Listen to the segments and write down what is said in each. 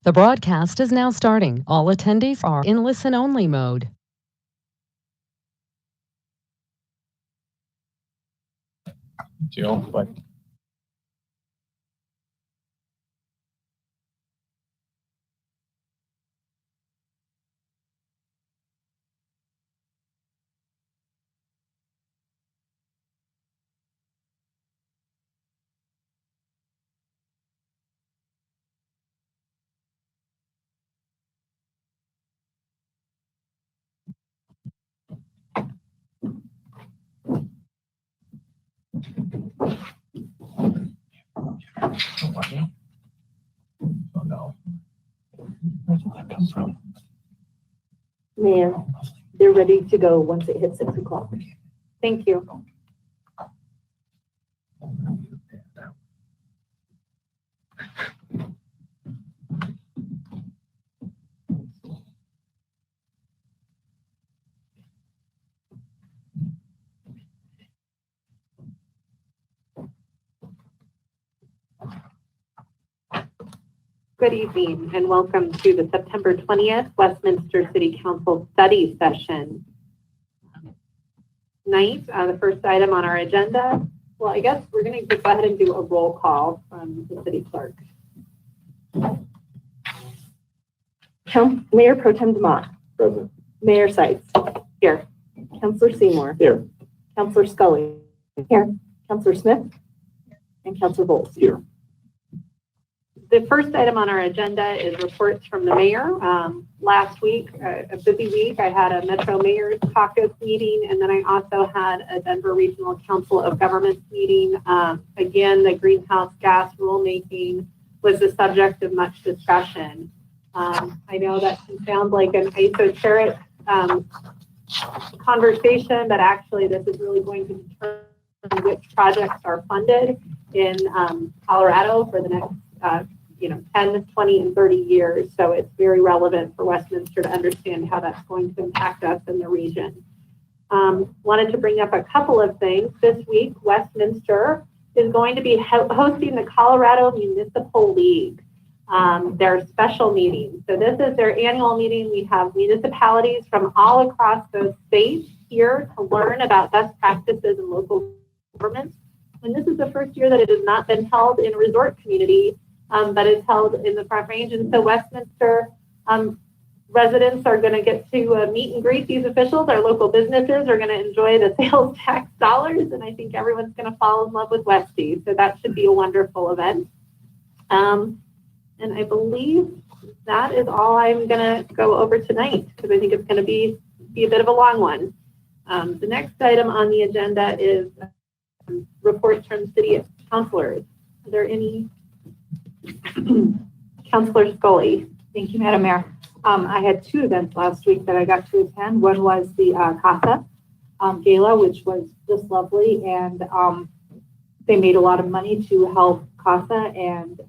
The broadcast is now starting. All attendees are in listen-only mode. Jill, but oh no. Where did that come from? Mayor, they're ready to go once it hits 6 o'clock. Thank you. Good evening and welcome to the September 20th Westminster City Council study session. Tonight, the first item on our agenda, well, I guess we're going to go ahead and do a roll call from the city clerk. Mayor Pro Tem DeMott. Present. Mayor Seitz. Here. Councilor Seymour. Here. Councilor Scully. Here. Councilor Smith. And Councilor Bowles. Here. The first item on our agenda is reports from the mayor. Last week, a busy week, I had a Metro Mayor's Caucus meeting, and then I also had a Denver Regional Council of Governments meeting. Again, the greenhouse gas rulemaking was the subject of much discussion. I know that can sound like an esoteric conversation, but actually this is really going to determine which projects are funded in Colorado for the next 10, 20, and 30 years. So it's very relevant for Westminster to understand how that's going to impact us in the region. Wanted to bring up a couple of things. This week, Westminster is going to be hosting the Colorado Municipal League, their special meeting. So this is their annual meeting. We have municipalities from all across the state here to learn about best practices in local governments. And this is the first year that it has not been held in a resort community, but is held in the Front Range. And so Westminster residents are going to get to meet and greet these officials. Our local businesses are going to enjoy the sales tax dollars, and I think everyone's going to fall in love with Westie. So that should be a wonderful event. And I believe that is all I'm going to go over tonight, because I think it's going to be a bit of a long one. The next item on the agenda is reports from city councilors. Are there any? Councilor Scully. Thank you, Madam Mayor. I had two events last week that I got to attend. One was the CASA Gala, which was just lovely, and they made a lot of money to help CASA, and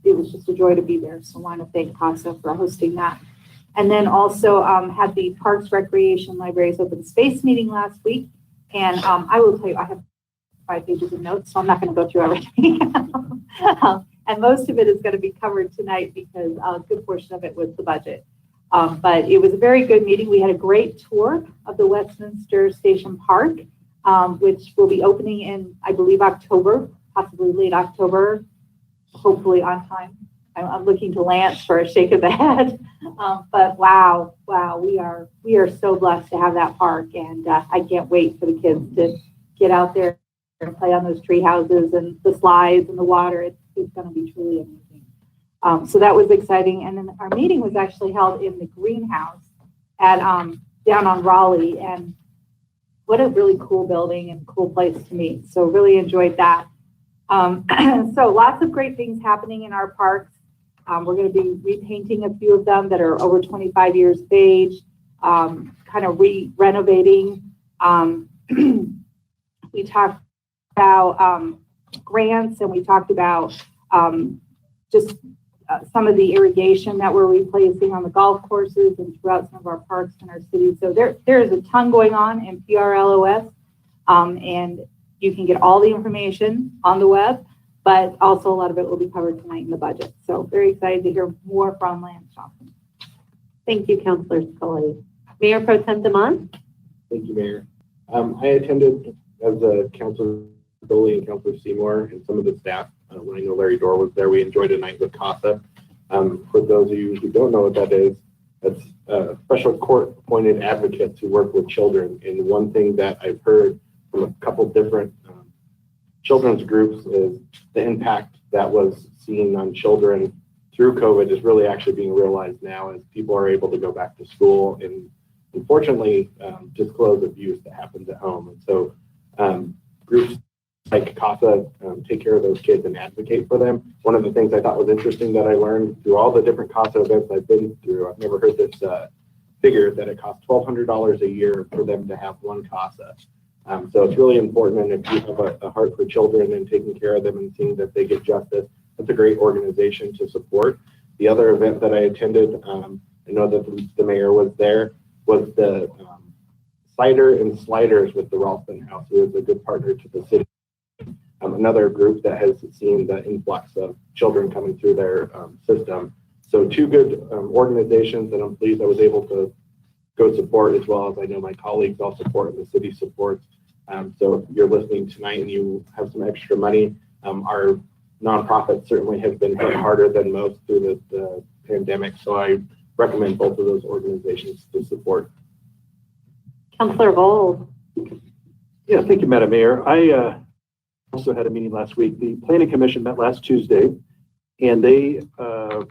it was just a joy to be there. So I want to thank CASA for hosting that. And then also had the Parks, Recreation, Libraries, Open Space meeting last week, and I will tell you, I have 5 pages of notes, so I'm not going to go through everything. And most of it is going to be covered tonight because a good portion of it was the budget. But it was a very good meeting. We had a great tour of the Westminster Station Park, which will be opening in, I believe, October, possibly late October, hopefully on time. I'm looking to Lance for a shake of the head. But wow, we are so blessed to have that park, and I can't wait for the kids to get out there and play on those tree houses and the slides and the water. It's going to be truly amazing. So that was exciting. And then our meeting was actually held in the greenhouse at down on Raleigh. And what a really cool building and cool place to meet. So really enjoyed that. So lots of great things happening in our parks. We're going to be repainting a few of them that are over 25 years of age, kind of renovating. We talked about grants, and we talked about just some of the irrigation that we're replacing on the golf courses and throughout some of our parks in our city. So there is a ton going on in PRLOS, and you can get all the information on the web. but also a lot of it will be covered tonight in the budget. So very excited to hear more from Lance Johnson. Thank you, Councilor Scully. Mayor Pro Tem DeMont? Thank you, Mayor. I attended as a Councilor Doley and Councilor Seymour and some of the staff. When I know Larry Dorr was there, we enjoyed a night with CASA. For those of you who don't know what that is, that's special court-appointed advocates who work with children. And one thing that I've heard from a couple different children's groups is the impact that was seen on children through COVID is really actually being realized now as people are able to go back to school and unfortunately disclose abuse that happens at home. And so groups like CASA take care of those kids and advocate for them. One of the things I thought was interesting that I learned through all the different CASA events I've been through, I've never heard this figure that it costs $1,200 a year for them to have one CASA. So it's really important, and if you have a heart for children and taking care of them and seeing that they get justice, that's a great organization to support. The other event that I attended, I know that the mayor was there, was the Cider and Sliders with the Ralston House, who is a good partner to the city. Another group that has seen the influx of children coming through their system. So two good organizations that I'm pleased I was able to go support, as well as I know my colleagues all support and the city supports. So if you're listening tonight and you have some extra money, our nonprofits certainly have been hit harder than most through the pandemic. So I recommend both of those organizations to support. Councilor Vold? Yeah, thank you, Madam Mayor. I also had a meeting last week. The Planning Commission met last Tuesday, and they voted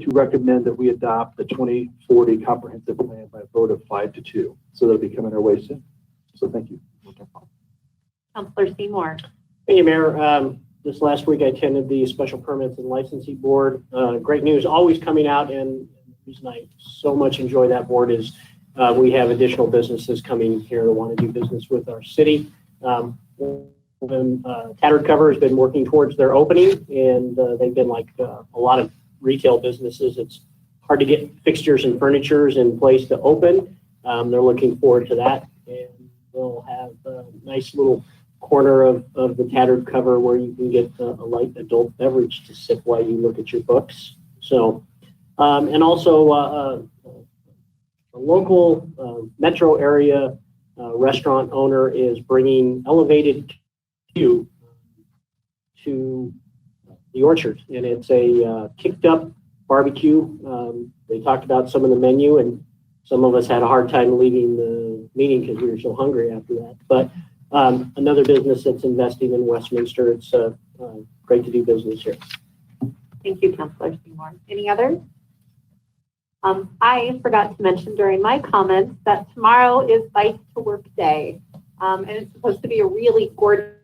to recommend that we adopt the 2040 comprehensive plan by a vote of 5-2. So that'll be coming our way soon. So thank you. Wonderful. Councilor Seymour? Thank you, Mayor. This last week I attended the Special Permits and Licensing Board. Great news always coming out, and the reason I so much enjoy that board is we have additional businesses coming here that want to do business with our city. Tattered Cover has been working towards their opening, and they've been like a lot of retail businesses. It's hard to get fixtures and furnitures in place to open. They're looking forward to that, and they'll have a nice little corner of the Tattered Cover where you can get a light adult beverage to sip while you look at your books. So, and also a local metro area restaurant owner is bringing elevated to the Orchard, and it's a kicked up barbecue. They talked about some of the menu, and some of us had a hard time leaving the meeting because we were so hungry after that. But another business that's investing in Westminster. It's great to do business here. Thank you, Councilor Seymour. Any others? I forgot to mention during my comments that tomorrow is Bike to Work Day, and it's supposed to be a really gorgeous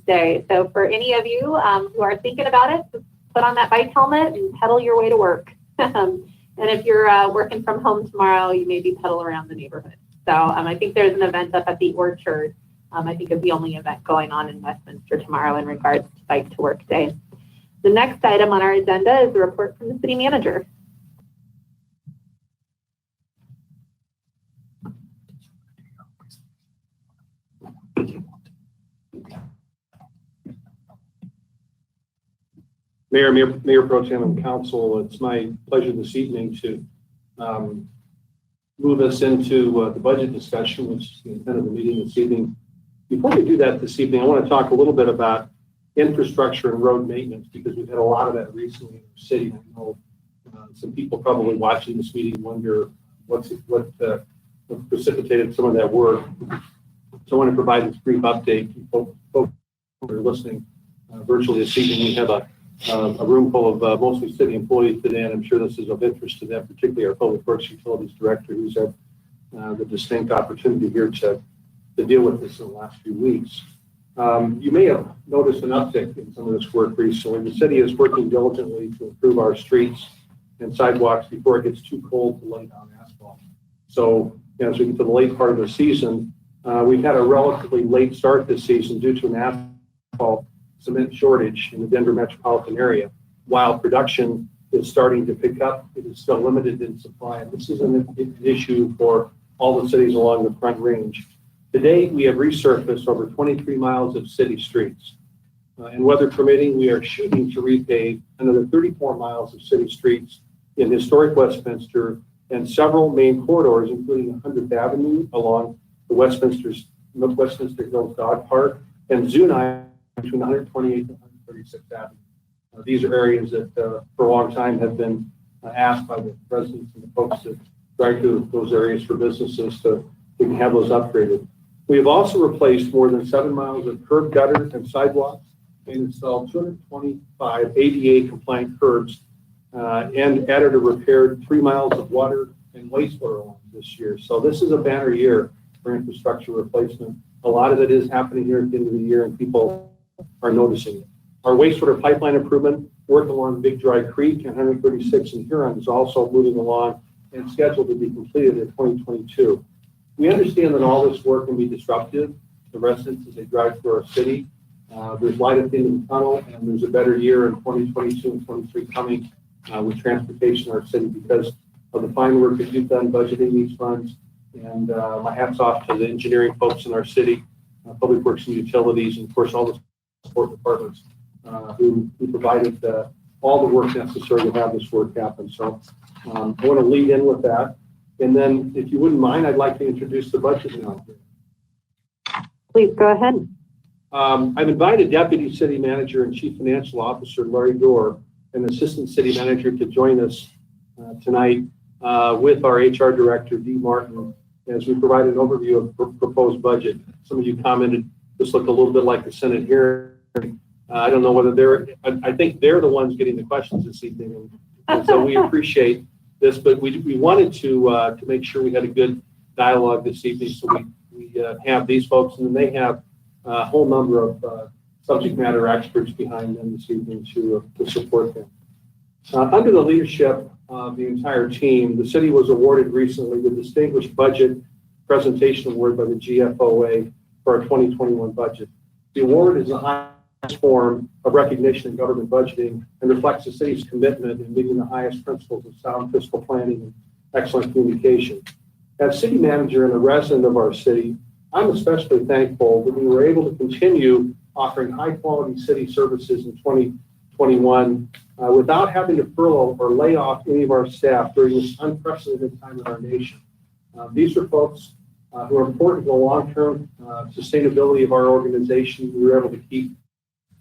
day. So for any of you who are thinking about it, just put on that bike helmet and pedal your way to work. And if you're working from home tomorrow, you maybe pedal around the neighborhood. So I think there's an event up at the Orchard. I think it's the only event going on in Westminster tomorrow in regards to Bike to Work Day. The next item on our agenda is the report from the city manager. Mayor Pro Tem and Council, it's my pleasure this evening to move us into the budget discussion, which is the intent of the meeting this evening. Before we do that this evening, I want to talk a little bit about infrastructure and road maintenance, because we've had a lot of that recently in the city. I know some people probably watching this meeting wonder what precipitated some of that work. So I want to provide this brief update to folks who are listening virtually this evening. We have a room full of mostly city employees today, and I'm sure this is of interest to them, particularly our Public Works Utilities Director, who's had the distinct opportunity here to deal with this in the last few weeks. You may have noticed an uptick in some of this work recently. The city is working diligently to improve our streets and sidewalks before it gets too cold to lay down asphalt. So as we get to the late part of the season, we've had a relatively late start this season due to an asphalt cement shortage in the Denver metropolitan area. While production is starting to pick up, it is still limited in supply. And this is an issue for all the cities along the Front Range. To date, we have resurfaced over 23 miles of city streets. And weather permitting, we are shooting to repave another 34 miles of city streets in historic Westminster and several main corridors, including 100th Avenue along the Westminster Hills Dog Park and Zuni between 128th and 136th Avenue. These are areas that for a long time have been asked by the residents and the folks that drive through those areas for businesses to have those upgraded. We have also replaced more than 7 miles of curb gutters and sidewalks and installed 225 ADA compliant curbs and added or repaired 3 miles of water and wastewater lines this year. So this is a banner year for infrastructure replacement. A lot of it is happening here at the end of the year and people are noticing it. Our wastewater pipeline improvement work along Big Dry Creek and 136 in Huron is also moving along and scheduled to be completed in 2022. We understand that all this work can be disruptive to residents as they drive through our city. There's light at the end of the tunnel, and there's a better year in 2022 and 23 coming with transportation in our city because of the fine work that you've done budgeting these funds. And my hat's off to the engineering folks in our city, Public Works and Utilities, and of course all the support departments who provided all the work necessary to have this work happen. So I want to lead in with that. And then if you wouldn't mind, I'd like to introduce the budget now. Please go ahead. I've invited Deputy City Manager and Chief Financial Officer Larry Dorr and Assistant City Manager to join us tonight with our HR Director, Dee Martin, as we provide an overview of proposed budget. Some of you commented this looked a little bit like the Senate hearing. I don't know whether I think they're the ones getting the questions this evening. And so we appreciate this, but we wanted to make sure we had a good dialogue this evening. So we have these folks, and then they have a whole number of subject matter experts behind them this evening to support them. Under the leadership of the entire team, the city was awarded recently the Distinguished Budget Presentation Award by the GFOA for our 2021 budget. The award is the highest form of recognition in government budgeting and reflects the city's commitment in meeting the highest principles of sound fiscal planning and excellent communication. As city manager and a resident of our city, I'm especially thankful that we were able to continue offering high quality city services in 2021 without having to furlough or lay off any of our staff during this unprecedented time in our nation. These are folks who are important to the long-term sustainability of our organization. We were able to keep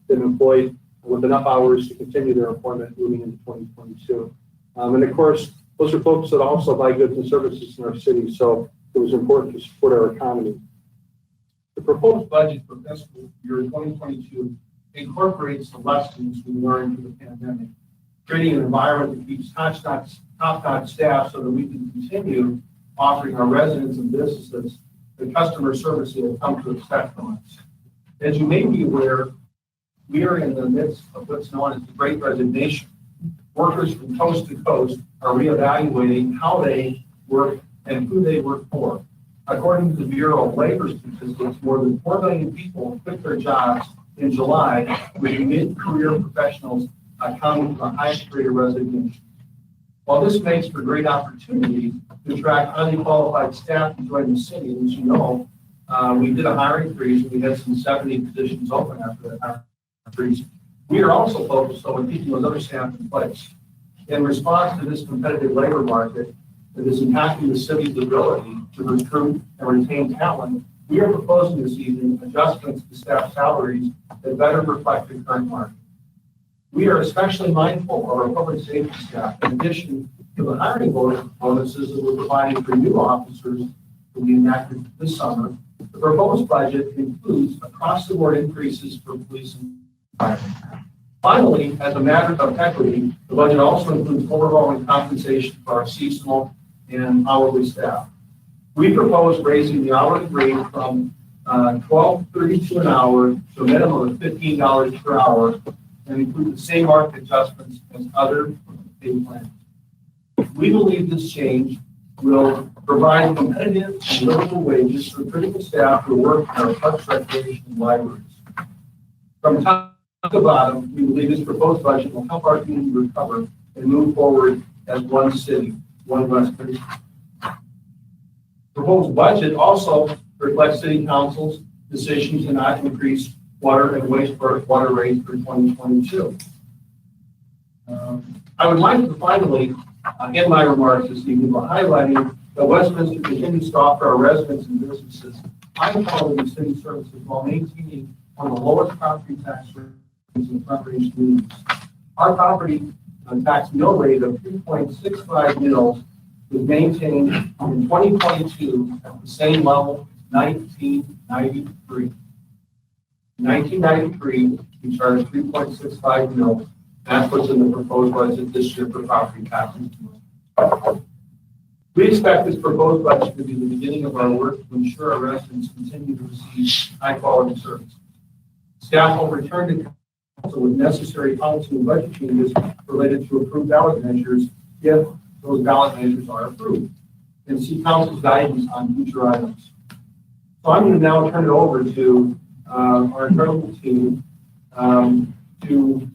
them employed with enough hours to continue their employment moving into 2022. And of course, those are folks that also buy goods and services in our city, so it was important to support our economy. The proposed budget for fiscal year 2022 incorporates the lessons we learned through the pandemic, creating an environment that keeps top-notch staff so that we can continue offering our residents and businesses the customer service they have come to expect from us. As you may be aware, we are in the midst of what's known as the Great Resignation. Workers from coast to coast are reevaluating how they work and who they work for. According to the Bureau of Labor Statistics, more than 4 million people quit their jobs in July, with mid-career professionals accounting for the highest rate of resignation. While this makes for great opportunity to attract highly qualified staff to join the city, and as you know, we did a hiring freeze and we had some 70 positions open after that hiring freeze. We are also focused on keeping those other staff in place. In response to this competitive labor market that is impacting the city's ability to recruit and retain talent, we are proposing this evening adjustments to staff salaries that better reflect the current market. We are especially mindful of our public safety staff. In addition to the hiring bonuses that we're providing for new officers to be enacted this summer, the proposed budget includes across-the-board increases for police and fire. Finally, as a matter of equity, the budget also includes overall compensation for our seasonal and hourly staff. We propose raising the hourly rate from $12.32 an hour to a minimum of $15 per hour and include the same market adjustments as other pay plans. We believe this change will provide competitive and livable wages for critical staff who work in our parks, recreation, and libraries. From top to bottom, we believe this proposed budget will help our community recover and move forward as one city, one Westminster. Proposed budget also reflects City Council's decision to not increase water and wastewater rates for 2022. I would like to finally, in my remarks this evening, by highlighting that Westminster continues to offer our residents and businesses high-quality city services while maintaining one of the lowest property tax rates in front-range communities. Our property tax mill rate of 3.65 mils was maintained in 2022 at the same level 1993. In 1993, we charged 3.65 mils. That's what's in the proposed budget this year for property taxes. We expect this proposed budget to be the beginning of our work to ensure our residents continue to receive high-quality service. Staff will return to council with necessary policy and budget changes related to approved ballot measures if those ballot measures are approved, and see council's guidance on future items. So I'm going to now turn it over to our incredible team to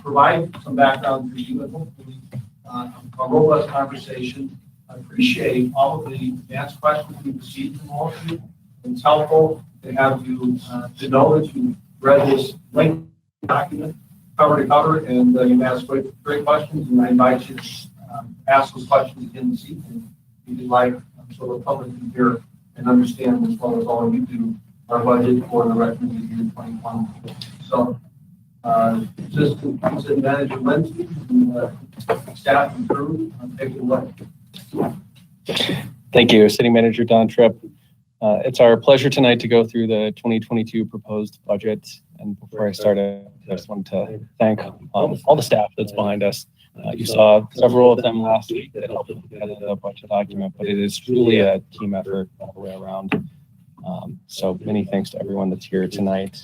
provide some background for you and hopefully a robust conversation. I appreciate all of the advanced questions we've received from all of you. It's helpful to have you to know that you read this lengthy document cover to cover, and you've asked great questions, and I invite you to ask those questions again this evening if you'd like, so the public can hear and understand as well as all of you do our budget for the recommended year 2020. So just to consider Manager Lindsay and staff and crew, take it away. Thank you, City Manager Don Tripp. It's our pleasure tonight to go through the 2022 proposed budget. And before I start, I just want to thank all the staff that's behind us. You saw several of them last week that helped put together the budget document, but it is truly a team effort all the way around. So many thanks to everyone that's here tonight.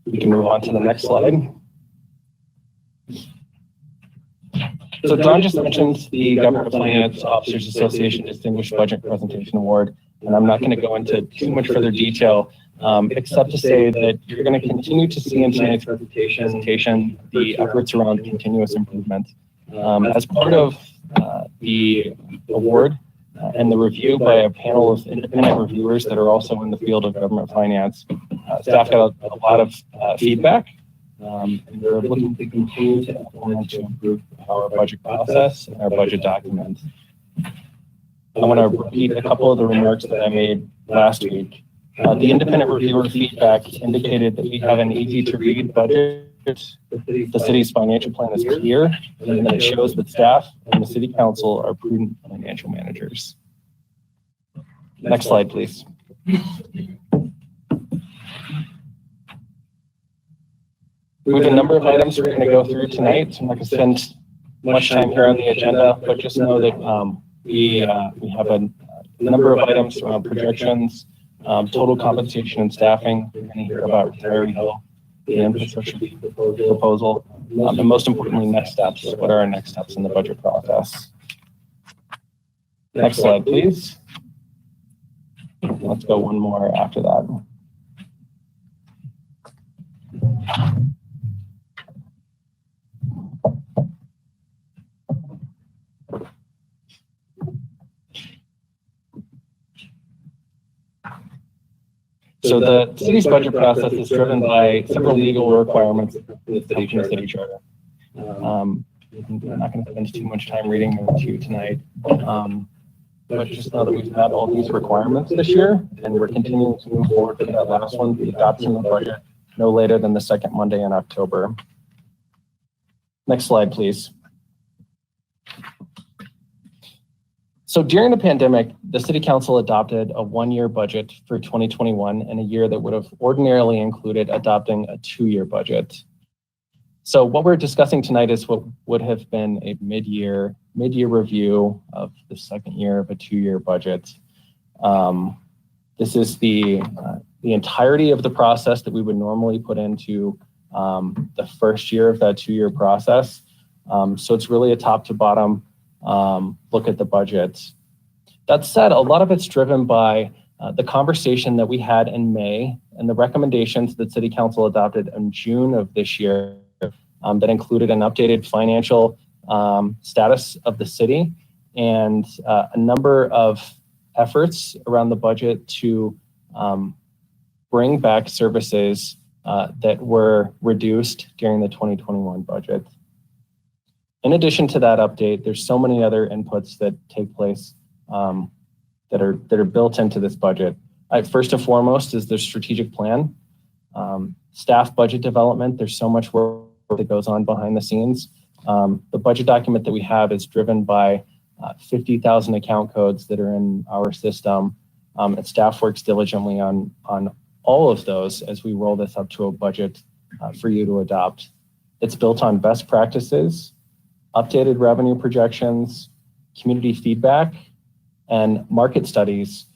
We can move on to the next slide. So Don just mentioned the Government Finance Officers Association Distinguished Budget Presentation Award, and I'm not going to go into too much further detail, except to say that you're going to continue to see in tonight's presentation the efforts around continuous improvement. As part of the award and the review by a panel of independent reviewers that are also in the field of government finance, staff got a lot of feedback. And we're looking to continue to implement to improve our budget process and our budget document. I want to repeat a couple of the remarks that I made last week. The independent reviewer feedback indicated that we have an easy-to-read budget. The city's financial plan is clear, and that it shows that staff and the city council are prudent financial managers. Next slide, please. We have a number of items we're going to go through tonight, so I'm not going to spend much time here on the agenda, but just know that we have a number of items around projections, total compensation and staffing. We're going to hear about Retiree Health, the infrastructure proposal, and most importantly, next steps. What are our next steps in the budget process? Next slide, please. Let's go one more after that. So the city's budget process is driven by several legal requirements in the city charter. I'm not going to spend too much time reading them to you tonight, but just know that we've had all these requirements this year, and we're continuing to move forward to that last one, the adoption of the budget, no later than the second Monday in October. Next slide, please. So during the pandemic, the City Council adopted a one-year budget for 2021 in a year that would have ordinarily included adopting a two-year budget. So what we're discussing tonight is what would have been a mid-year review of the second year of a two-year budget. This is the entirety of the process that we would normally put into the first year of that two-year process. So it's really a top to bottom look at the budget. That said, a lot of it's driven by the conversation that we had in May and the recommendations that City Council adopted in June of this year that included an updated financial status of the city and a number of efforts around the budget to bring back services that were reduced during the 2021 budget. In addition to that update, there's so many other inputs that take place that are built into this budget. First and foremost is the strategic plan, staff budget development. There's so much work that goes on behind the scenes. The budget document that we have is driven by 50,000 account codes that are in our system, and staff works diligently on all of those as we roll this up to a budget for you to adopt. It's built on best practices, updated revenue projections, community feedback, and market studies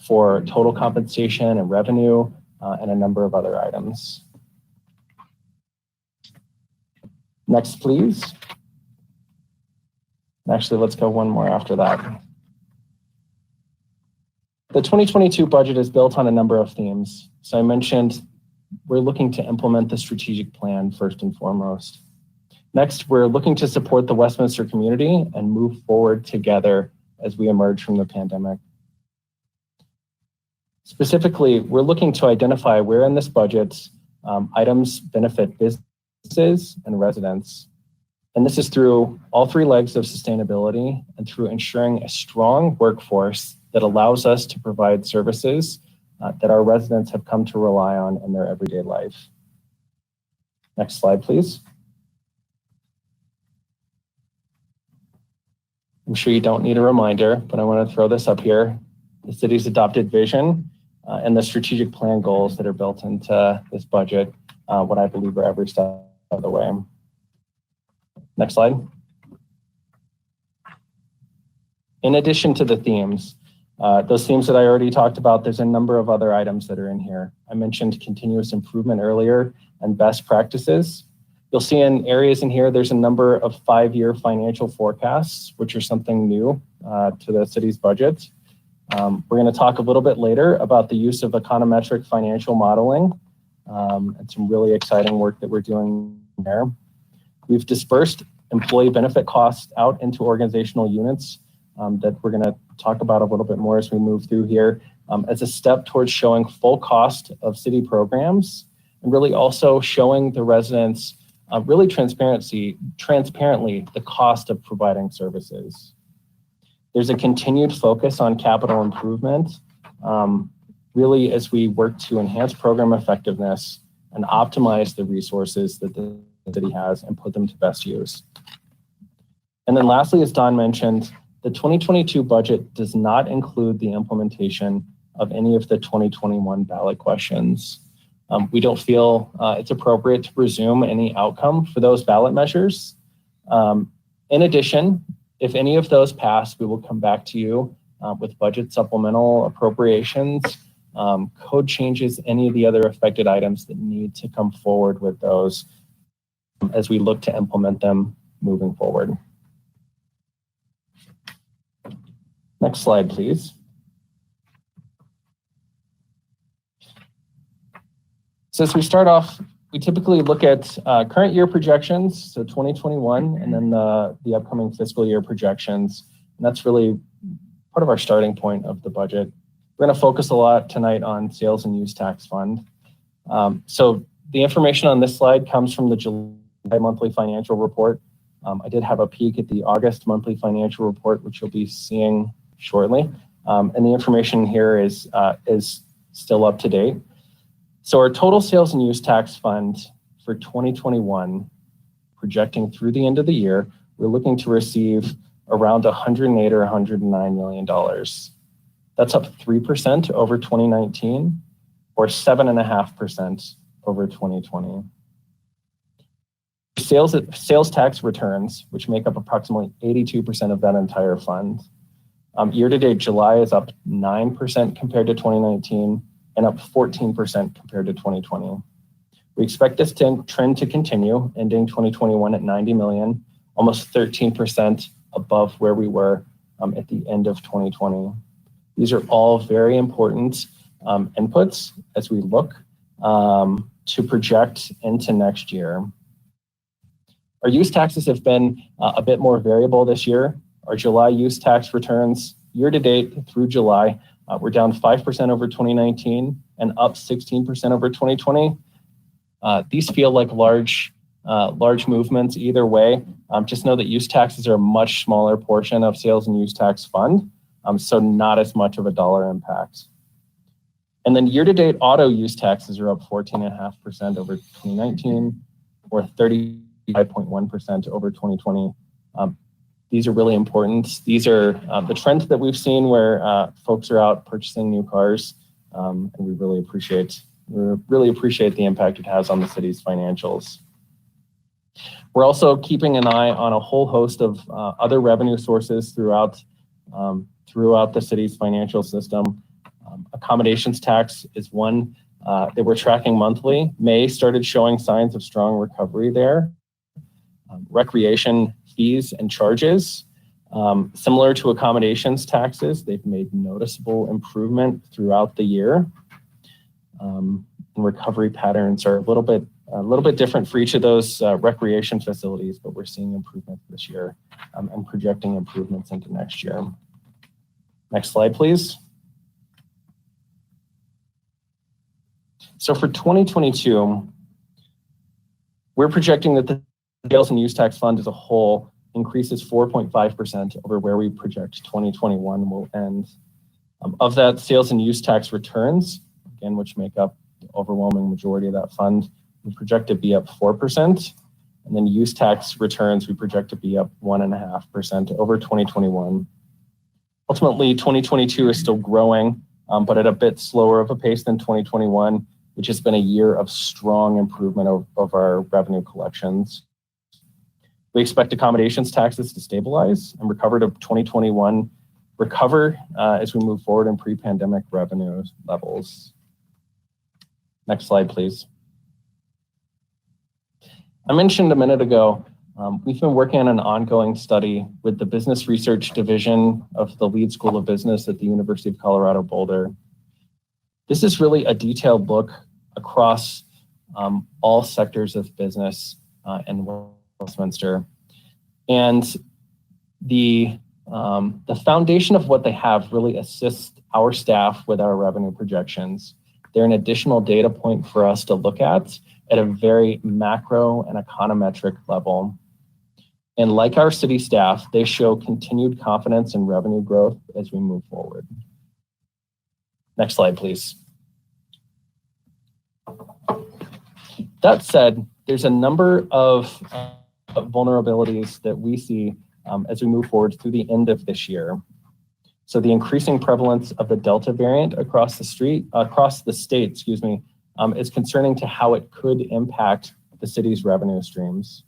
for total compensation and revenue, and a number of other items. Next, please. Actually, let's go one more after that. The 2022 budget is built on a number of themes. So I mentioned we're looking to implement the strategic plan first and foremost. Next, we're looking to support the Westminster community and move forward together as we emerge from the pandemic. Specifically, we're looking to identify where in this budget items benefit businesses and residents. And this is through all three legs of sustainability and through ensuring a strong workforce that allows us to provide services that our residents have come to rely on in their everyday life. Next slide, please. I'm sure you don't need a reminder, but I want to throw this up here. The city's adopted vision and the strategic plan goals that are built into this budget, what I believe are every step of the way. Next slide. In addition to the themes, those themes that I already talked about, there's a number of other items that are in here. I mentioned continuous improvement earlier and best practices. You'll see in areas in here, there's a number of 5-year financial forecasts, which are something new to the city's budget. We're going to talk a little bit later about the use of econometric financial modeling and some really exciting work that we're doing there. We've dispersed employee benefit costs out into organizational units that we're going to talk about a little bit more as we move through here as a step towards showing full cost of city programs and really also showing the residents really transparently the cost of providing services. There's a continued focus on capital improvement, really as we work to enhance program effectiveness and optimize the resources that the city has and put them to best use. And then lastly, as Don mentioned, the 2022 budget does not include the implementation of any of the 2021 ballot questions. We don't feel it's appropriate to presume any outcome for those ballot measures. In addition, if any of those pass, we will come back to you with budget supplemental appropriations, code changes, any of the other affected items that need to come forward with those as we look to implement them moving forward. Next slide, please. So as we start off, we typically look at current year projections, so 2021, and then the upcoming fiscal year projections. And that's really part of our starting point of the budget. We're going to focus a lot tonight on sales and use tax fund. So the information on this slide comes from the July monthly financial report. I did have a peek at the August monthly financial report, which you'll be seeing shortly. And the information here is still up to date. So our total sales and use tax fund for 2021, projecting through the end of the year, we're looking to receive around $108 or $109 million. That's up 3% over 2019 or 7.5% over 2020. Sales tax returns, which make up approximately 82% of that entire fund. Year-to-date, July is up 9% compared to 2019 and up 14% compared to 2020. We expect this trend to continue, ending 2021 at 90 million, almost 13% above where we were at the end of 2020. These are all very important inputs as we look to project into next year. Our use taxes have been a bit more variable this year. Our July use tax returns year to date through July, we're down 5% over 2019 and up 16% over 2020. These feel like large movements either way. Just know that use taxes are a much smaller portion of sales and use tax fund, so not as much of a dollar impact. And then year-to-date auto use taxes are up 14.5% over 2019, or 35.1% over 2020. These are really important. These are the trends that we've seen where folks are out purchasing new cars, and we really appreciate the impact it has on the city's financials. We're also keeping an eye on a whole host of other revenue sources throughout the city's financial system. Accommodations tax is one that we're tracking monthly. May started showing signs of strong recovery there. Recreation fees and charges, similar to accommodations taxes, they've made noticeable improvement throughout the year. And recovery patterns are a little bit different for each of those recreation facilities, but we're seeing improvement this year and projecting improvements into next year. Next slide, please. So for 2022, we're projecting that the sales and use tax fund as a whole increases 4.5% over where we project 2021 will end. Of that, sales and use tax returns, again, which make up the overwhelming majority of that fund, we project to be up 4%. And then use tax returns, we project to be up 1.5% over 2021. Ultimately, 2022 is still growing, but at a bit slower of a pace than 2021, which has been a year of strong improvement of our revenue collections. We expect accommodations taxes to stabilize and recover to 2021, as we move forward in pre-pandemic revenue levels. Next slide, please. I mentioned a minute ago, we've been working on an ongoing study with the Business Research Division of the Leeds School of Business at the University of Colorado Boulder. This is really a detailed look across all sectors of business in Westminster. And the foundation of what they have really assists our staff with our revenue projections. They're an additional data point for us to look at a very macro and econometric level. And like our city staff, they show continued confidence in revenue growth as we move forward. Next slide, please. That said, there's a number of vulnerabilities that we see as we move forward through the end of this year. So the increasing prevalence of the Delta variant across the state, is concerning to how it could impact the city's revenue streams.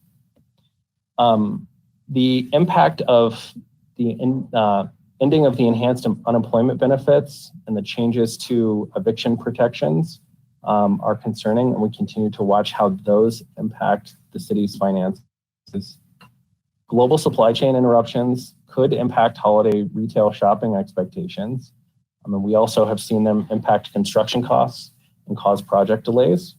The impact of the ending of the enhanced unemployment benefits and the changes to eviction protections are concerning, and we continue to watch how those impact the city's finances. Global supply chain interruptions could impact holiday retail shopping expectations. And we also have seen them impact construction costs and cause project delays.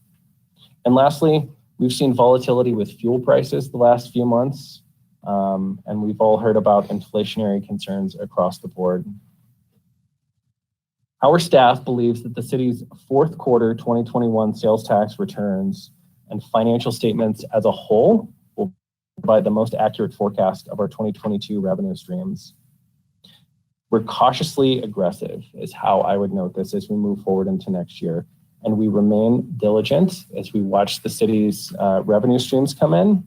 And lastly, we've seen volatility with fuel prices the last few months, and we've all heard about inflationary concerns across the board. Our staff believes that the city's fourth quarter 2021 sales tax returns and financial statements as a whole will provide the most accurate forecast of our 2022 revenue streams. We're cautiously aggressive is how I would note this as we move forward into next year. And we remain diligent as we watch the city's revenue streams come in.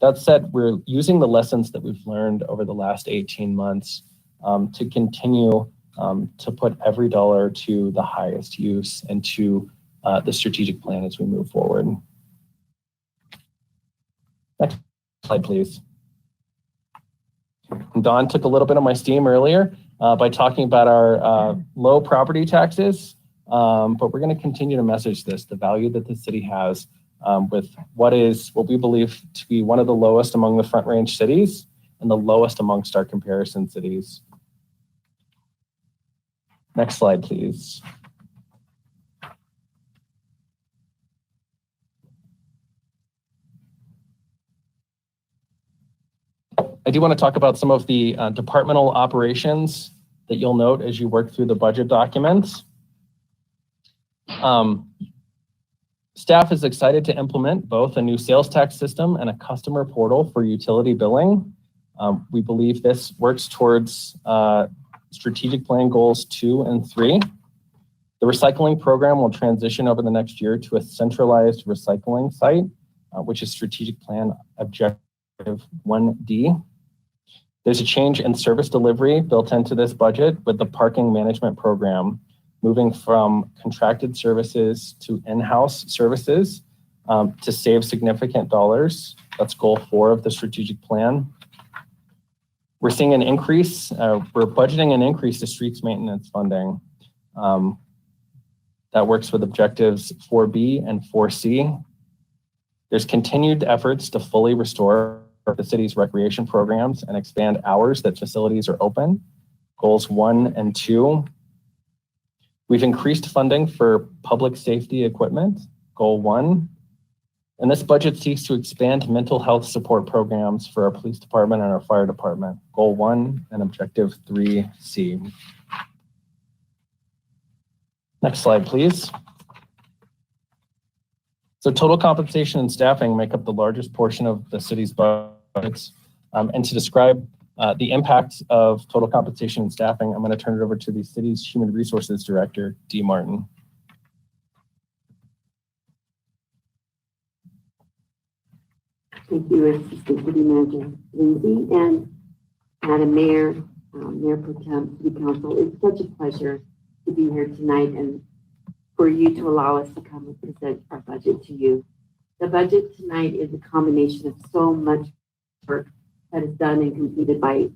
That said, we're using the lessons that we've learned over the last 18 months to continue to put every dollar to the highest use and to the strategic plan as we move forward. Next slide, please. Don took a little bit of my steam earlier by talking about our low property taxes, but we're going to continue to message this, the value that the city has with what we believe to be one of the lowest among the Front Range cities and the lowest amongst our comparison cities. Next slide, please. I do want to talk about some of the departmental operations that you'll note as you work through the budget documents. Staff is excited to implement both a new sales tax system and a customer portal for utility billing. We believe this works towards strategic plan goals 2 and 3. The recycling program will transition over the next year to a centralized recycling site, which is strategic plan objective 1D. There's a change in service delivery built into this budget with the parking management program moving from contracted services to in-house services to save significant dollars. That's goal 4 of the strategic plan. We're seeing an increase, we're budgeting an increase to streets maintenance funding. That works with objectives 4B and 4C. There's continued efforts to fully restore the city's recreation programs and expand hours that facilities are open, goals 1 and 2. We've increased funding for public safety equipment, goal 1. And this budget seeks to expand mental health support programs for our police department and our fire department, goal 1 and objective 3C. Next slide, please. So total compensation and staffing make up the largest portion of the city's budgets. And to describe the impact of total compensation and staffing, I'm going to turn it over to the city's Human Resources Director, Dee Martin. Thank you, Assistant City Manager Lindsay and Madam Mayor, Mayor Pro Tem, City Council. It's such a pleasure to be here tonight and for you to allow us to come and present our budget to you. The budget tonight is a combination of so much work that is done and completed by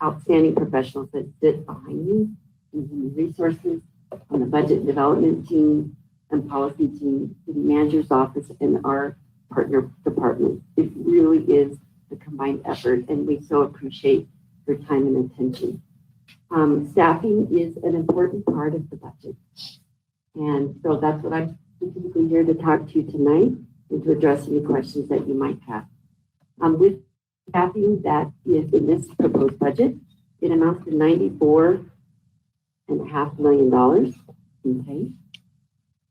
outstanding professionals that sit behind me in Human Resources, on the budget development team and policy team, City Manager's office, and our partner department. It really is a combined effort, and we so appreciate your time and attention. Staffing is an important part of the budget. And so that's what I'm specifically here to talk to you tonight and to address any questions that you might have. With staffing that is in this proposed budget, it amounts to $94.5 million. Okay.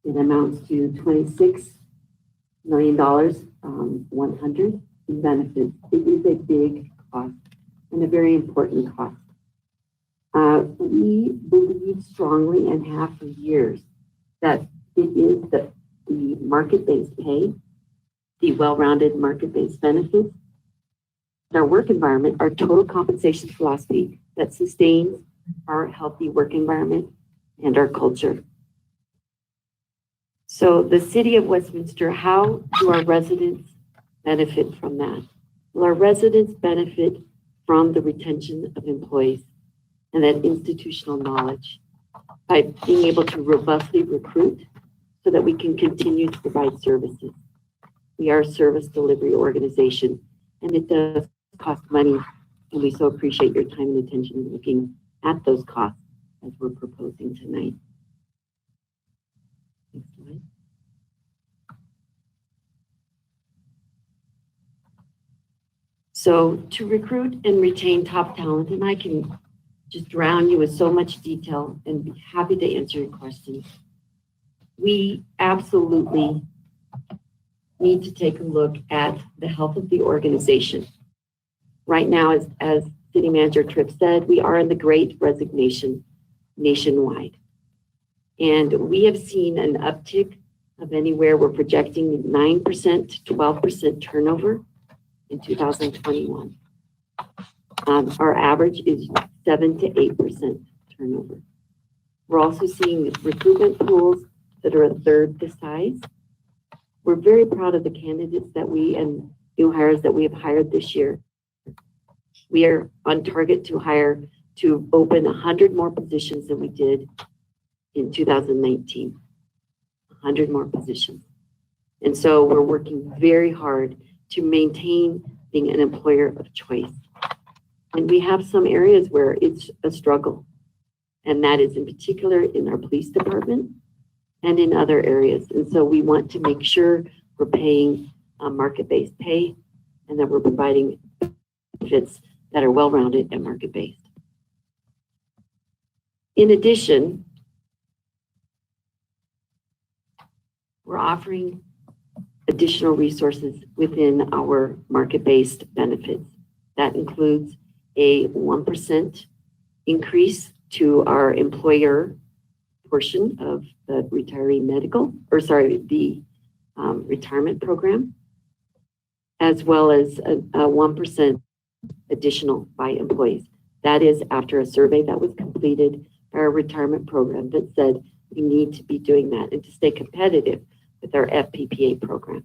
It amounts to $26 million, 100 in benefits. It is a big cost and a very important cost. We believe strongly and have for years that it is the market-based pay, the well-rounded market-based benefits, our work environment, our total compensation philosophy that sustains our healthy work environment and our culture. So the City of Westminster, how do our residents benefit from that? Well, our residents benefit from the retention of employees and that institutional knowledge by being able to robustly recruit so that we can continue to provide services. We are a service delivery organization, and it does cost money, and we so appreciate your time and attention in looking at those costs as we're proposing tonight. Next slide. So to recruit and retain top talent, and I can just drown you with so much detail and be happy to answer your questions. We absolutely need to take a look at the health of the organization. Right now, as City Manager Tripp said, we are in the Great Resignation nationwide. And we have seen an uptick of anywhere, we're projecting 9% to 12% turnover in 2021. Our average is 7 to 8% turnover. We're also seeing recruitment pools that are a third the size. We're very proud of the candidates that we and new hires that we have hired this year. We are on target to open 100 more positions than we did in 2019. 100 more positions. And so we're working very hard to maintain being an employer of choice. And we have some areas where it's a struggle. And that is in particular in our police department and in other areas. And so we want to make sure we're paying market-based pay and that we're providing benefits that are well-rounded and market-based. In addition, we're offering additional resources within our market-based benefits. That includes a 1% increase to our employer portion of the retiree medical, the retirement program, as well as a 1% additional by employees. That is after a survey that was completed by our retirement program that said we need to be doing that and to stay competitive with our FPPA program,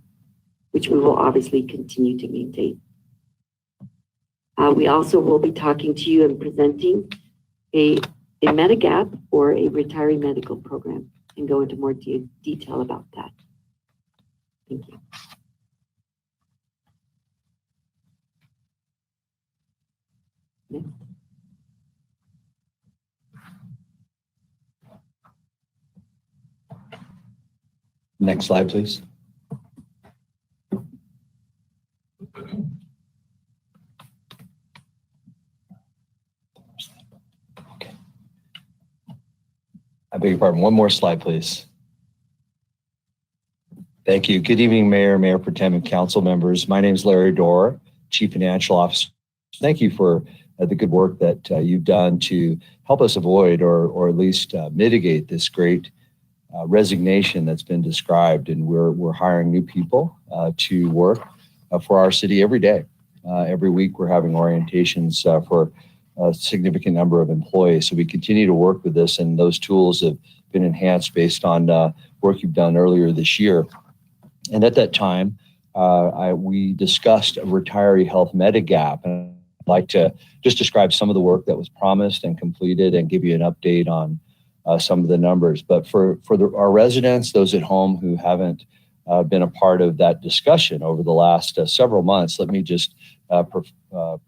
which we will obviously continue to maintain. We also will be talking to you and presenting a Medigap or a retiree medical program and go into more detail about that. Thank you. Next. Next slide, please. Okay. I beg your pardon. One more slide, please. Thank you. Good evening, Mayor, Mayor Pro Tem, and council members. My name is Larry Dorr, Chief Financial Officer. Thank you for the good work that you've done to help us avoid or at least mitigate this great resignation that's been described. And we're hiring new people to work for our city every day. Every week we're having orientations for a significant number of employees. So we continue to work with this, and those tools have been enhanced based on work you've done earlier this year. And at that time, we discussed a retiree health Medigap. And I'd like to just describe some of the work that was promised and completed and give you an update on some of the numbers. But for our residents, those at home who haven't been a part of that discussion over the last several months, let me just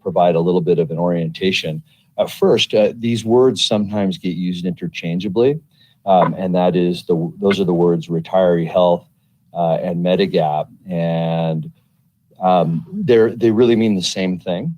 provide a little bit of an orientation. First, these words sometimes get used interchangeably, and that is those are the words retiree health and Medigap, and they really mean the same thing.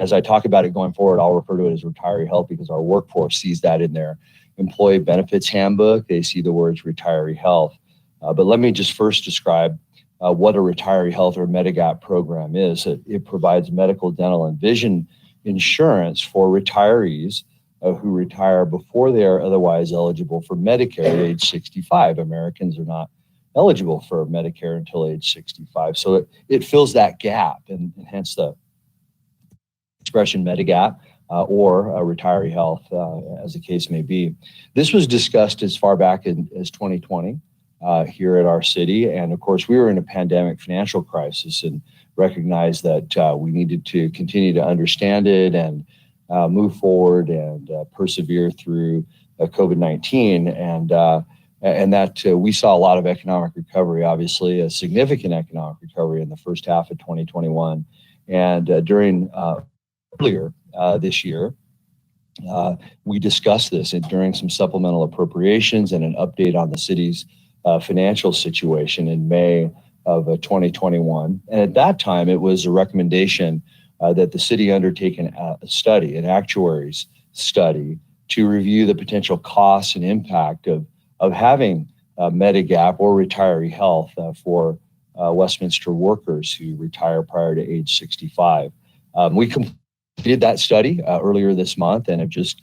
As I talk about it going forward, I'll refer to it as retiree health because our workforce sees that in their employee benefits handbook. They see the words retiree health. But let me just first describe what a retiree health or Medigap program is. It provides medical, dental, and vision insurance for retirees who retire before they are otherwise eligible for Medicare at age 65. Americans are not eligible for Medicare until age 65. So it fills that gap, and hence the expression Medigap or retiree health, as the case may be. This was discussed as far back as 2020 here at our city. And of course, we were in a pandemic financial crisis and recognized that we needed to continue to understand it and move forward and persevere through COVID-19. And that we saw a lot of economic recovery, obviously a significant economic recovery in the first half of 2021. And during earlier this year, we discussed this during some supplemental appropriations and an update on the city's financial situation in May of 2021. And at that time, it was a recommendation that the city undertake a study, an actuary's study, to review the potential costs and impact of having Medigap or retiree health for Westminster workers who retire prior to age 65. We completed that study earlier this month and have just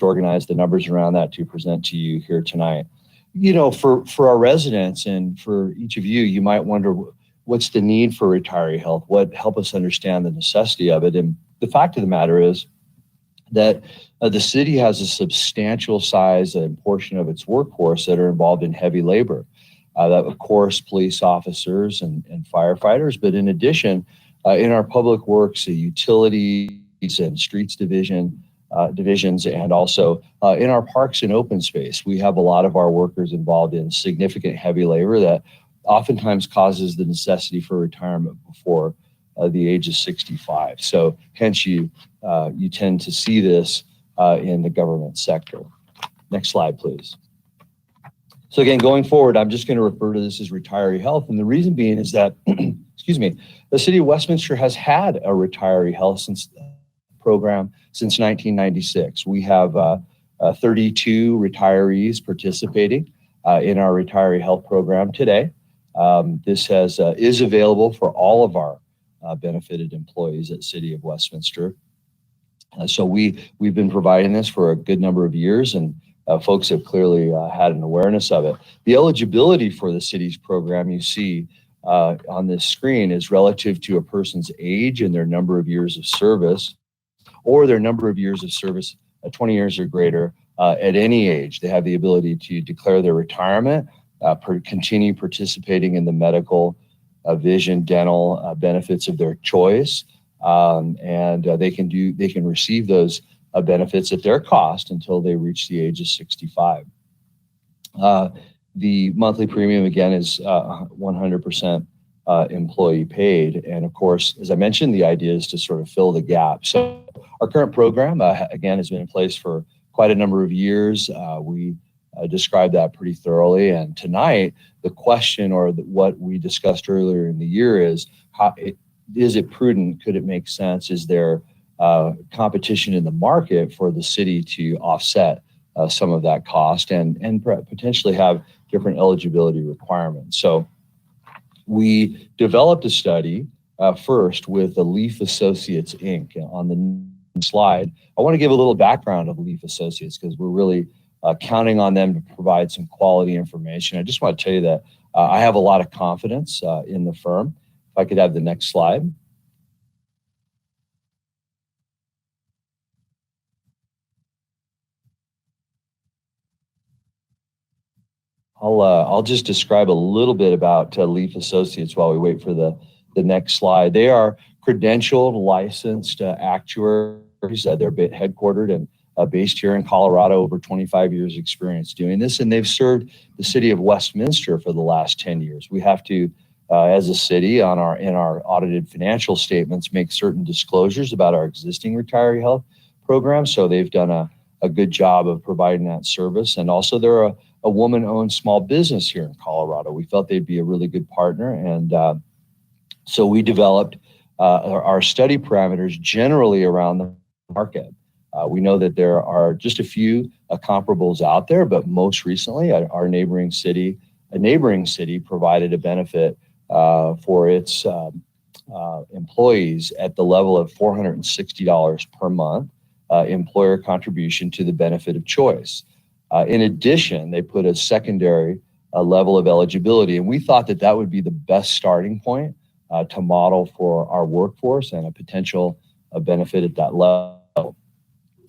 organized the numbers around that to present to you here tonight. You know, for our residents and for each of you, you might wonder what's the need for retiree health? Help us understand the necessity of it. And the fact of the matter is that the city has a substantial size and portion of its workforce that are involved in heavy labor. That, of course, police officers and firefighters, but in addition, in our public works, utilities and streets divisions, and also in our parks and open space, we have a lot of our workers involved in significant heavy labor that oftentimes causes the necessity for retirement before the age of 65. So hence you tend to see this in the government sector. Next slide, please. So again, going forward, I'm just going to refer to this as retiree health. And the reason being is that, excuse me, the city of Westminster has had a retiree health program since 1996. We have 32 retirees participating in our retiree health program today. This is available for all of our benefited employees at City of Westminster. So we've been providing this for a good number of years, and folks have clearly had an awareness of it. The eligibility for the city's program you see on this screen is relative to a person's age and their number of years of service, or their number of years of service, 20 years or greater, at any age. They have the ability to declare their retirement, continue participating in the medical, vision, dental benefits of their choice, and they can receive those benefits at their cost until they reach the age of 65. The monthly premium, again, is 100% employee paid. And of course, as I mentioned, the idea is to sort of fill the gap. So our current program, again, has been in place for quite a number of years. We described that pretty thoroughly. And tonight, the question, or what we discussed earlier in the year, is is it prudent? Could it make sense? Is there competition in the market for the city to offset some of that cost and potentially have different eligibility requirements? So we developed a study first with the Leaf Associates, Inc. On the slide, I want to give a little background of Leaf Associates because we're really counting on them to provide some quality information. I just want to tell you that I have a lot of confidence in the firm. If I could have the next slide. I'll just describe a little bit about Leaf Associates while we wait for the next slide. They are credentialed, licensed actuaries. They're headquartered and based here in Colorado, over 25 years experience doing this, and they've served the city of Westminster for the last 10 years. We have to, as a city, in our audited financial statements, make certain disclosures about our existing retiree health program. So they've done a good job of providing that service. And also they're a woman-owned small business here in Colorado. We felt they'd be a really good partner. And so we developed our study parameters generally around the market. We know that there are just a few comparables out there, but most recently our neighboring city provided a benefit for its employees at the level of $460 per month employer contribution to the benefit of choice. In addition, they put a secondary level of eligibility, and we thought that would be the best starting point to model for our workforce and a potential benefit at that level.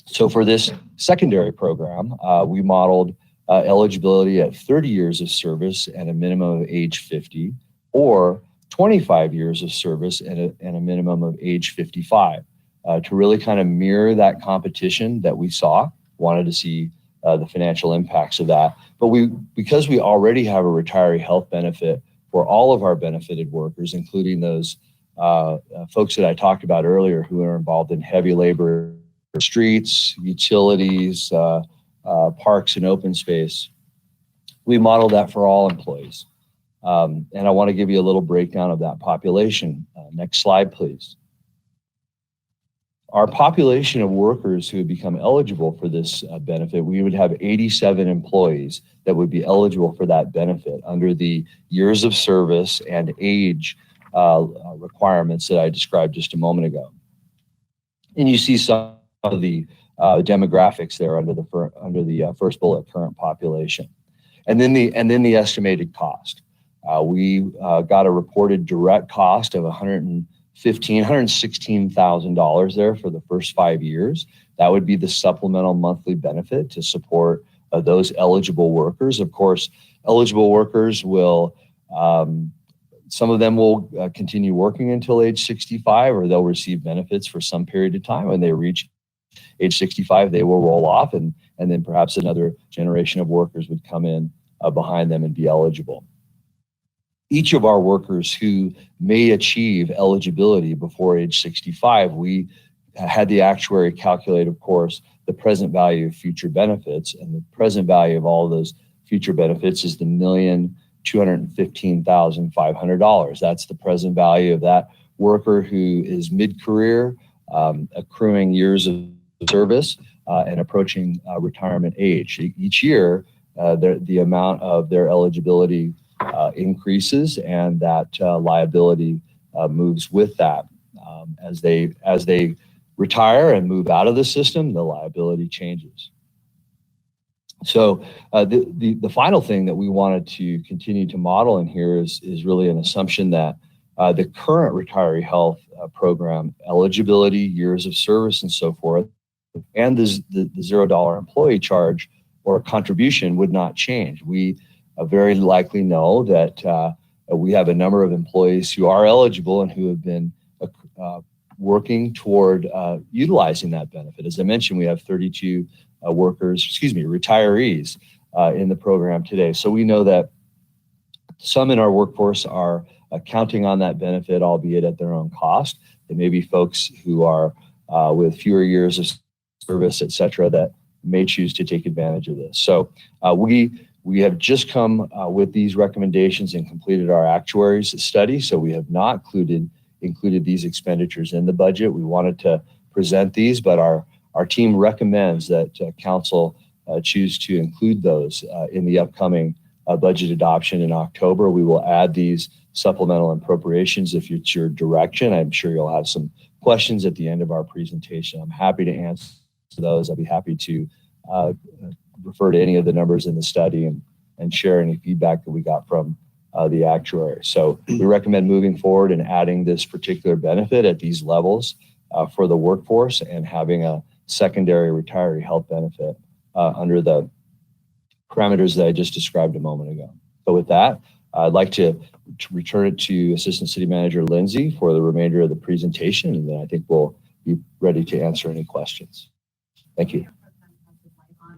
So for this secondary program, we modeled eligibility at 30 years of service and a minimum of age 50, or 25 years of service and a minimum of age 55, to really kind of mirror that competition that we saw. Wanted to see the financial impacts of that. But because we already have a retiree health benefit for all of our benefited workers, including those folks that I talked about earlier who are involved in heavy labor, streets, utilities, parks, and open space, we modeled that for all employees. And I want to give you a little breakdown of that population. Next slide, please. Our population of workers who would become eligible for this benefit, we would have 87 employees that would be eligible for that benefit under the years of service and age requirements that I described just a moment ago. And you see some of the demographics there under the first bullet, current population, and then the estimated cost. We got a reported direct cost of $116,000 there for the first 5 years. That would be the supplemental monthly benefit to support those eligible workers. Of course, eligible workers will, some of them will continue working until age 65, or they'll receive benefits for some period of time. When they reach age 65, they will roll off, and then perhaps another generation of workers would come in behind them and be eligible. Each of our workers who may achieve eligibility before age 65, we had the actuary calculate, of course, the present value of future benefits, and the present value of all of those future benefits is $1,215,500. That's the present value of that worker who is mid-career, accruing years of service, and approaching retirement age. Each year, the amount of their eligibility increases, and that liability moves with that. As they retire and move out of the system, the liability changes. So the final thing that we wanted to continue to model in here is really an assumption that the current retiree health program eligibility, years of service, and so forth, and the $0 employee charge or contribution would not change. We very likely know that we have a number of employees who are eligible and who have been working toward utilizing that benefit. As I mentioned, we have 32 retirees in the program today. So we know that some in our workforce are counting on that benefit, albeit at their own cost. There may be folks who are with fewer years of service, et cetera, that may choose to take advantage of this. So we have just come with these recommendations and completed our actuaries study. So we have not included these expenditures in the budget. We wanted to present these, but our team recommends that council choose to include those in the upcoming budget adoption in October. We will add these supplemental appropriations if it's your direction. I'm sure you'll have some questions at the end of our presentation. I'm happy to answer those. I'll be happy to refer to any of the numbers in the study and share any feedback that we got from the actuary. So we recommend moving forward and adding this particular benefit at these levels for the workforce and having a secondary retiree health benefit under the parameters that I just described a moment ago. So with that, I'd like to return it to Assistant City Manager Lindsay for the remainder of the presentation, and then I think we'll be ready to answer any questions. Thank you.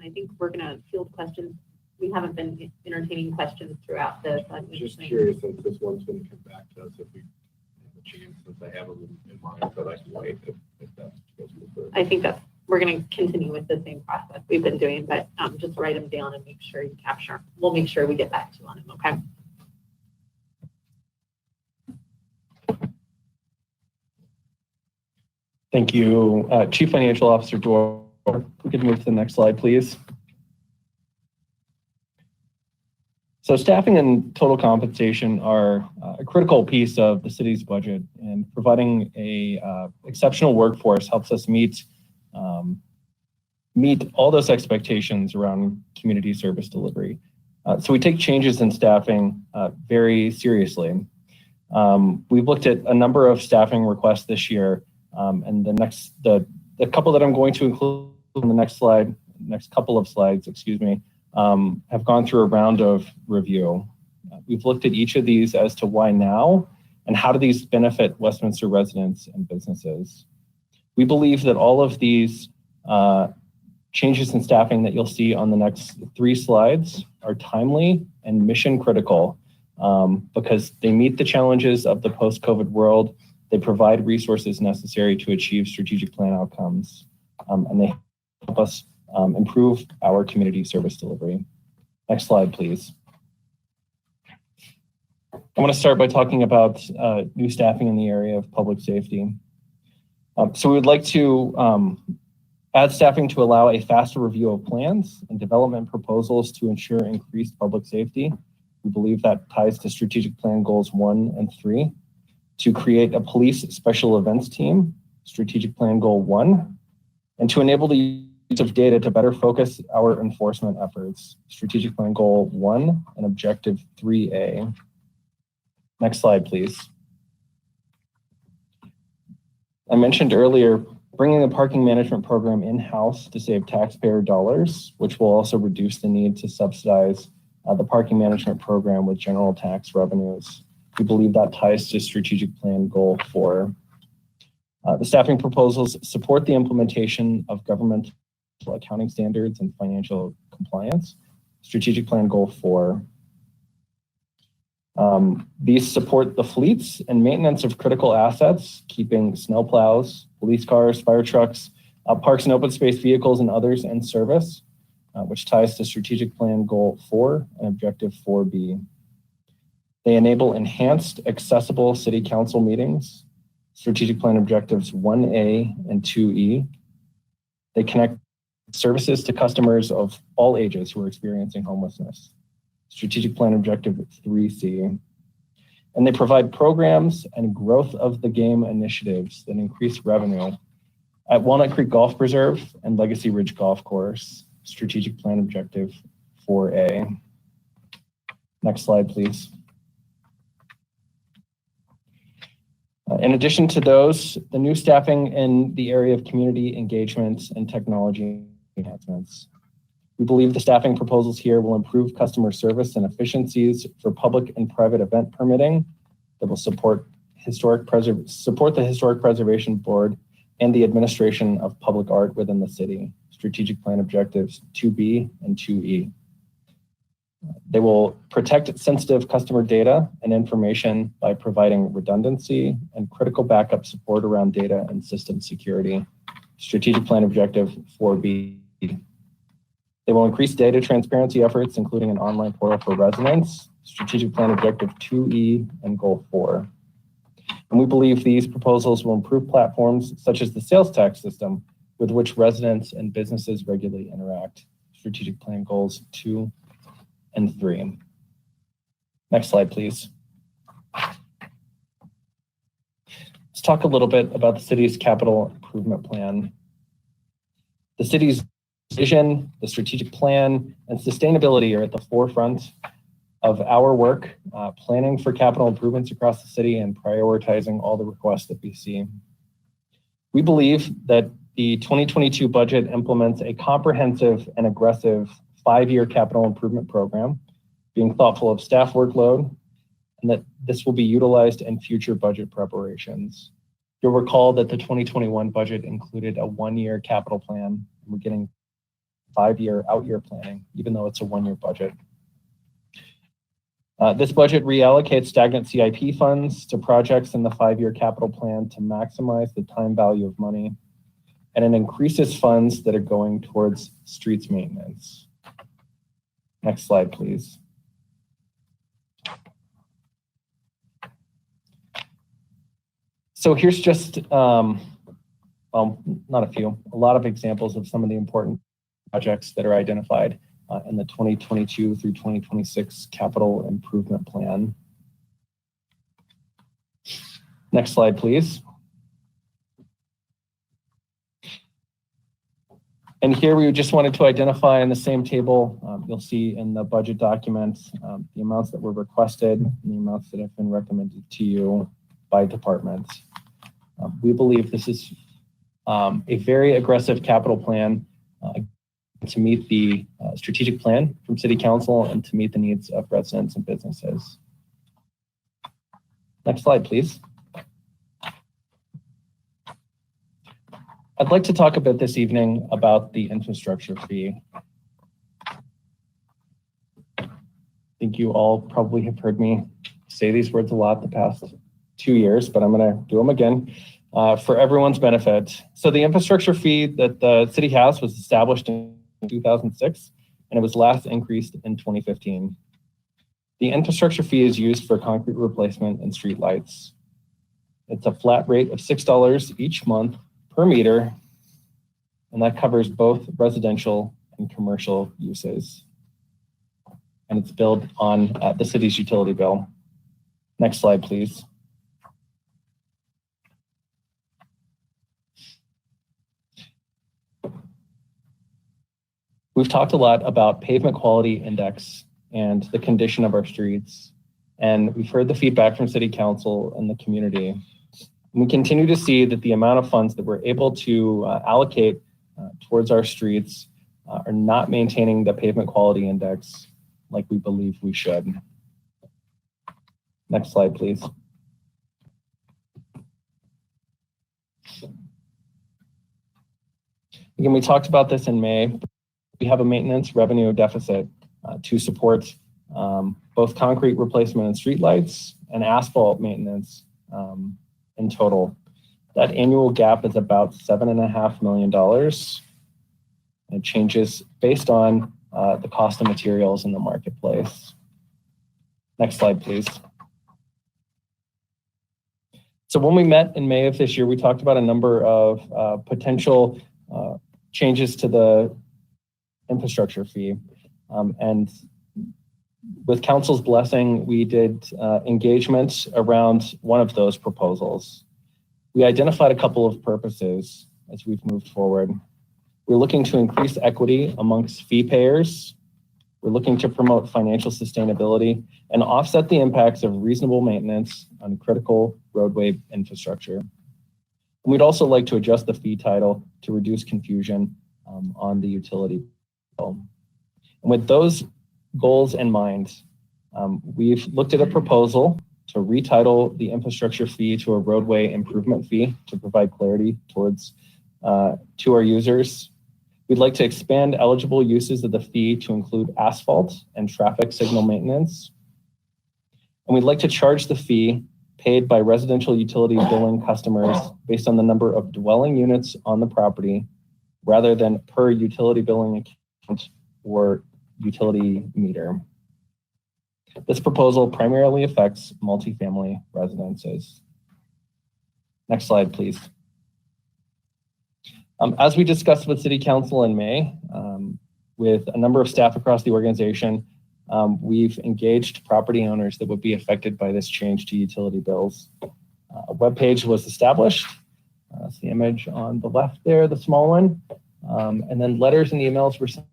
I think we're going to field questions. We haven't been entertaining questions throughout this. I'm just curious, since this one's going to come back to us, if we have a chance, since I have them in mind, but I can wait if that's I think we're going to continue with the same process we've been doing, but just write them down and make sure you capture. We'll make sure we get back to you on them, okay? Thank you, Chief Financial Officer Dorr. We could move to the next slide, please. So staffing and total compensation are a critical piece of the city's budget, and providing a exceptional workforce helps us meet all those expectations around community service delivery. So we take changes in staffing very seriously. We've looked at a number of staffing requests this year, and the couple that I'm going to include in the next couple of slides, have gone through a round of review. We've looked at each of these as to why now and how do these benefit Westminster residents and businesses. We believe that all of these changes in staffing that you'll see on the next 3 slides are timely and mission critical because they meet the challenges of the post-COVID world. They provide resources necessary to achieve strategic plan outcomes, and they help us improve our community service delivery. Next slide, please. I want to start by talking about new staffing in the area of public safety. So we would like to add staffing to allow a faster review of plans and development proposals to ensure increased public safety. We believe that ties to strategic plan goals 1 and 3. To create a police special events team, strategic plan goal 1, and to enable the use of data to better focus our enforcement efforts, strategic plan goal 1 and objective 3A. Next slide, please. I mentioned earlier bringing the parking management program in-house to save taxpayer dollars, which will also reduce the need to subsidize the parking management program with general tax revenues. We believe that ties to strategic plan goal 4. The staffing proposals support the implementation of governmental accounting standards and financial compliance, strategic plan goal 4. These support the fleets and maintenance of critical assets, keeping snowplows, police cars, fire trucks, parks and open space vehicles and others in service, which ties to strategic plan goal 4 and objective 4B. They enable enhanced accessible city council meetings, strategic plan objectives 1A and 2E. They connect services to customers of all ages who are experiencing homelessness. Strategic Plan Objective 3C. And they provide programs and growth of the game initiatives that increase revenue at Walnut Creek Golf Preserve and Legacy Ridge Golf Course. Strategic Plan Objective 4A. Next slide, please. In addition to those, the new staffing in the area of community engagement and technology enhancements. We believe the staffing proposals here will improve customer service and efficiencies for public and private event permitting that will support the Historic Preservation Board and the administration of public art within the city. Strategic Plan Objectives 2B and 2E. They will protect sensitive customer data and information by providing redundancy and critical backup support around data and system security. Strategic Plan Objective 4B. They will increase data transparency efforts, including an online portal for residents. Strategic Plan Objective 2E and Goal 4. And we believe these proposals will improve platforms such as the sales tax system with which residents and businesses regularly interact. Strategic Plan Goals 2 and 3. Next slide, please. Let's talk a little bit about the city's capital improvement plan. The city's vision, the strategic plan, and sustainability are at the forefront of our work, planning for capital improvements across the city and prioritizing all the requests that we see. We believe that the 2022 budget implements a comprehensive and aggressive 5-year capital improvement program, being thoughtful of staff workload, and that this will be utilized in future budget preparations. You'll recall that the 2021 budget included a 1-year capital plan. We're getting 5-year out-year planning, even though it's a 1-year budget. This budget reallocates stagnant CIP funds to projects in the 5-year capital plan to maximize the time value of money, and it increases funds that are going towards streets maintenance. Next slide, please. So here's just, well, not a few, a lot of examples of some of the important projects that are identified in the 2022 through 2026 capital improvement plan. Next slide, please. And here we just wanted to identify in the same table, you'll see in the budget documents, the amounts that were requested and the amounts that have been recommended to you by departments. We believe this is a very aggressive capital plan to meet the strategic plan from City Council and to meet the needs of residents and businesses. Next slide, please. I'd like to talk a bit this evening about the infrastructure fee. I think you all probably have heard me say these words a lot the past 2 years, but I'm going to do them again for everyone's benefit. So the infrastructure fee that the city has was established in 2006, and it was last increased in 2015. The infrastructure fee is used for concrete replacement and street lights. It's a flat rate of $6 each month per meter, and that covers both residential and commercial uses. And it's billed on the city's utility bill. Next slide, please. We've talked a lot about pavement quality index and the condition of our streets. And we've heard the feedback from City Council and the community. And we continue to see that the amount of funds that we're able to allocate towards our streets are not maintaining the pavement quality index like we believe we should. Next slide, please. Again, we talked about this in May. We have a maintenance revenue deficit to support both concrete replacement and streetlights and asphalt maintenance in total. That annual gap is about $7.5 million. It changes based on the cost of materials in the marketplace. Next slide, please. So when we met in May of this year, we talked about a number of potential changes to the infrastructure fee. And with council's blessing, we did engagement around one of those proposals. We identified a couple of purposes as we've moved forward. We're looking to increase equity amongst fee payers. We're looking to promote financial sustainability and offset the impacts of reasonable maintenance on critical roadway infrastructure. And we'd also like to adjust the fee title to reduce confusion on the utility bill. And with those goals in mind, we've looked at a proposal to retitle the infrastructure fee to a roadway improvement fee to provide clarity towards to our users. We'd like to expand eligible uses of the fee to include asphalt and traffic signal maintenance. And we'd like to charge the fee paid by residential utility billing customers based on the number of dwelling units on the property rather than per utility billing account or utility meter. This proposal primarily affects multifamily residences. Next slide, please. As we discussed with City Council in May, with a number of staff across the organization, we've engaged property owners that would be affected by this change to utility bills. A webpage was established. That's the image on the left there, the small one. And then letters and emails were sent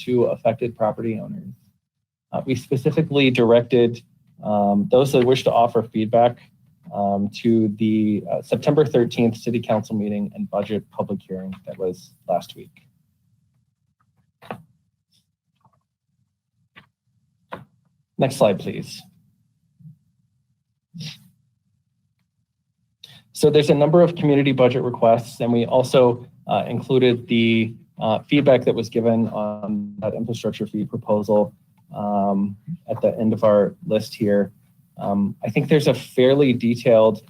to affected property owners. We specifically directed those that wish to offer feedback to the September 13th City Council meeting and budget public hearing that was last week. Next slide, please. So there's a number of community budget requests, and we also included the feedback that was given on that infrastructure fee proposal at the end of our list here. I think there's a fairly detailed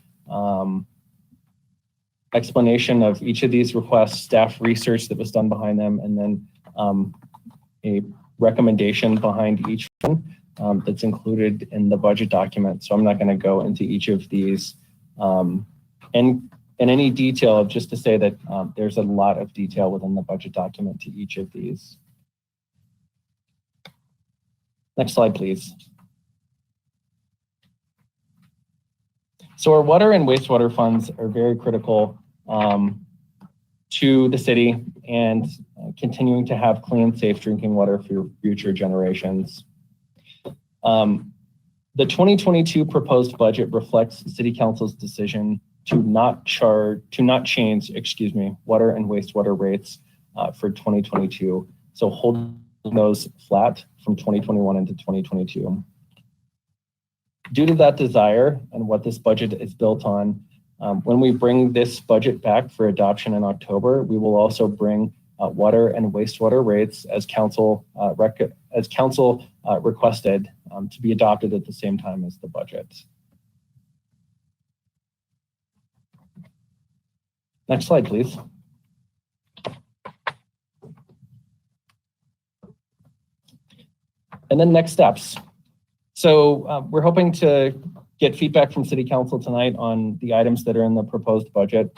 explanation of each of these requests, staff research that was done behind them, and then a recommendation behind each one that's included in the budget document. So I'm not going to go into each of these in any detail, just to say that there's a lot of detail within the budget document to each of these. Next slide, please. So our water and wastewater funds are very critical to the city and continuing to have clean, safe drinking water for future generations. The 2022 proposed budget reflects City Council's decision to not change, water and wastewater rates for 2022. So holding those flat from 2021 into 2022. Due to that desire and what this budget is built on, when we bring this budget back for adoption in October, we will also bring water and wastewater rates as council requested to be adopted at the same time as the budget. Next slide, please. And then next steps. So we're hoping to get feedback from City Council tonight on the items that are in the proposed budget.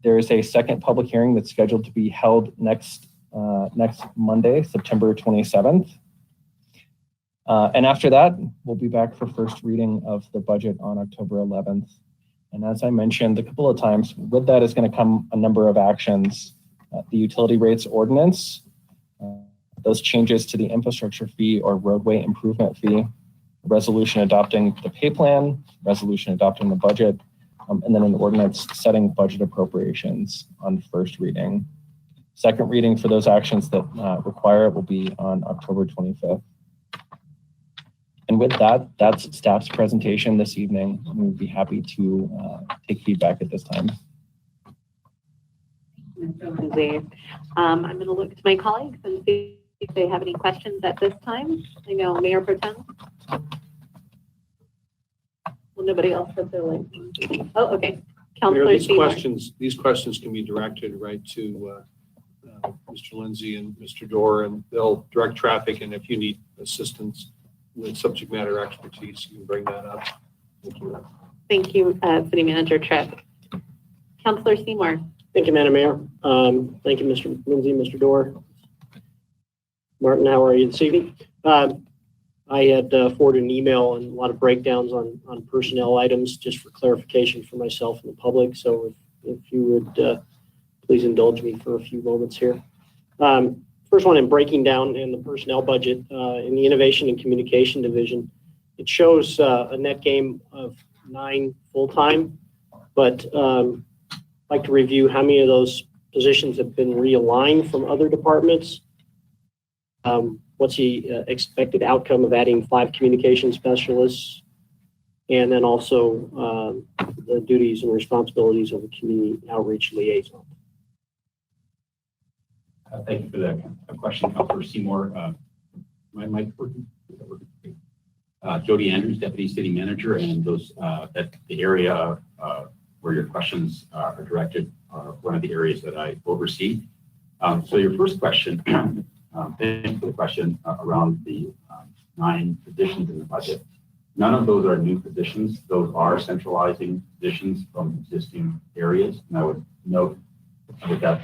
There is a second public hearing that's scheduled to be held next Monday, September 27th. And after that, we'll be back for first reading of the budget on October 11th. And as I mentioned a couple of times, with that is going to come a number of actions. The utility rates ordinance, those changes to the infrastructure fee or roadway improvement fee, resolution adopting the pay plan, resolution adopting the budget, and then an ordinance setting budget appropriations on first reading. Second reading for those actions that require it will be on October 25th. And with that, that's staff's presentation this evening. We'd be happy to take feedback at this time. I'm going to look to my colleagues and see if they have any questions at this time. I know Mayor Pro Tem. Well, nobody else has their link. Oh, okay. Councilor Mayor, Seymour. these questions can be directed right to Mr. Lindsay and Mr. Dorr, and they'll direct traffic. And if you need assistance with subject matter expertise, you can bring that up. Thank you. Thank you, City Manager Tripp. Councilor Seymour. Thank you, Madam Mayor. Thank you, Mr. Lindsay, Mr. Dorr. Martin, how are you this evening? I had forwarded an email and a lot of breakdowns on personnel items just for clarification for myself and the public. So if you would please indulge me for a few moments here. First one, in breaking down in the personnel budget in the Innovation and Communication Division, it shows a net gain of 9 full-time, but I'd like to review how many of those positions have been realigned from other departments. What's the expected outcome of adding 5 communication specialists? And then also the duties and responsibilities of a community outreach liaison. Thank you for that question, Councilor Seymour. My mic working? Jody Andrews, Deputy City Manager, and those at the area where your questions are directed are one of the areas that I oversee. So your first question, thanks for the question around the 9 positions in the budget. None of those are new positions. Those are centralizing positions from existing areas. And I would note with that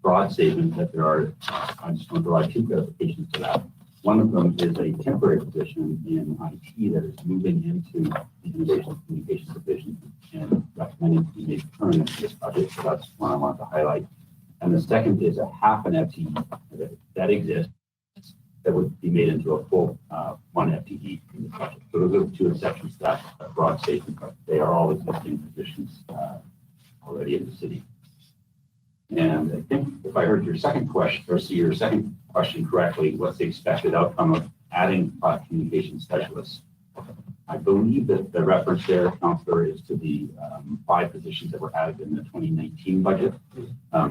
broad statement that there are, I just want to provide 2 clarifications to that. One of them is a temporary position in IT that is moving into the Innovation and Communications Division and recommending to be made permanent in this budget. So that's one I want to highlight. And the second is a half an FTE that exists that would be made into a full 1 FTE in the budget. So those are the 2 exceptions to that broad statement, but they are all existing positions already in the city. And I think if I heard your second question, or see your second question correctly, what's the expected outcome of adding communication specialists? I believe that the reference there, Councilor, is to the 5 positions that were added in the 2019 budget.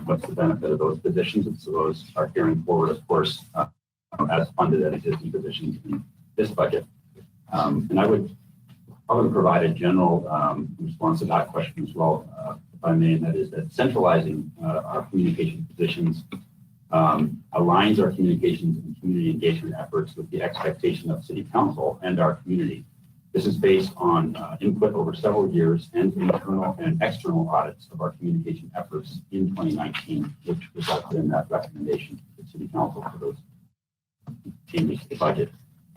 What's the benefit of those positions? And so those are carrying forward, of course, as funded at existing positions in this budget. And I would probably provide a general response to that question as well, if I may, and that is that centralizing our communication positions aligns our communications and community engagement efforts with the expectation of City Council and our community. This is based on input over several years and internal and external audits of our communication efforts in 2019, which resulted in that recommendation to the City Council for those changes to the budget.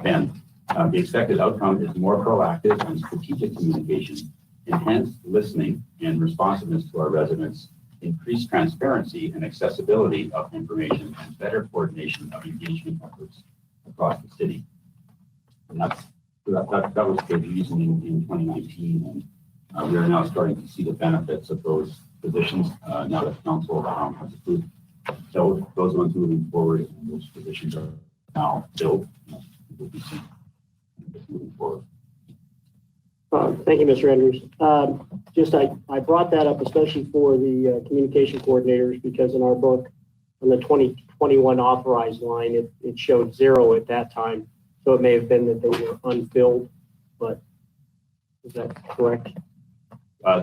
And the expected outcome is more proactive and strategic communication, enhanced listening and responsiveness to our residents, increased transparency and accessibility of information, and better coordination of engagement efforts across the city. And that was the reasoning in 2019, and we are now starting to see the benefits of those positions now that Council has approved those ones moving forward, and those positions are now filled. We'll be seeing moving forward. Thank you, Mr. Andrews. I brought that up especially for the communication coordinators because in our book on the 2021 authorized line, it showed 0 at that time. So it may have been that they were unfilled, but is that correct?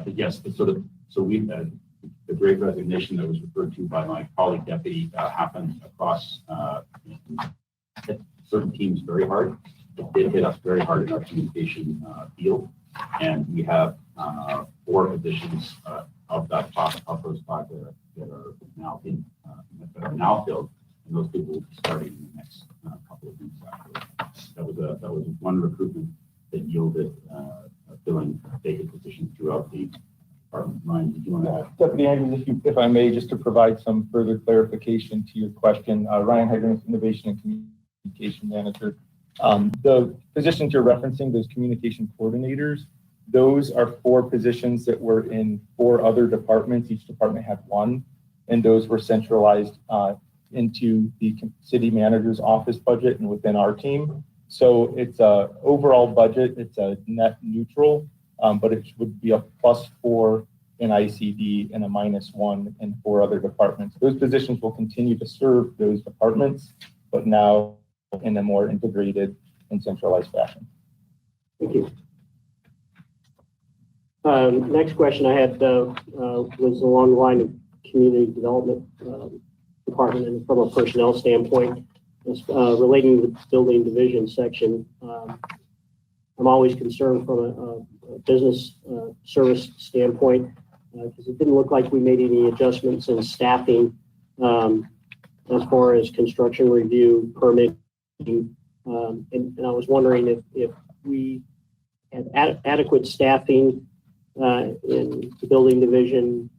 Yes. So we the great resignation that was referred to by my colleague deputy happened across certain teams very hard. It did hit us very hard in our communication field, and we have 4 positions of those 5 that are now filled, and those people will be starting in the next couple of weeks after. That was one recruitment that yielded filling vacant positions throughout the department. Ryan, did you want to add? Deputy Andrews, if I may, just to provide some further clarification to your question. Ryan Hydrant, Innovation and Communication Manager. The positions you're referencing, those communication coordinators, those are 4 positions that were in 4 other departments. Each department had 1, and those were centralized into the city manager's office budget and within our team. So it's a overall budget. It's a net neutral, but it would be a +4 in ICD and a -1 in 4 other departments. Those positions will continue to serve those departments, but now in a more integrated and centralized fashion. Thank you. Next question I had was along the line of community development department, and from a personnel standpoint, relating to the building division section. I'm always concerned from a business service standpoint because it didn't look like we made any adjustments in staffing as far as construction review, permitting. And I was wondering if we had adequate staffing in the building division,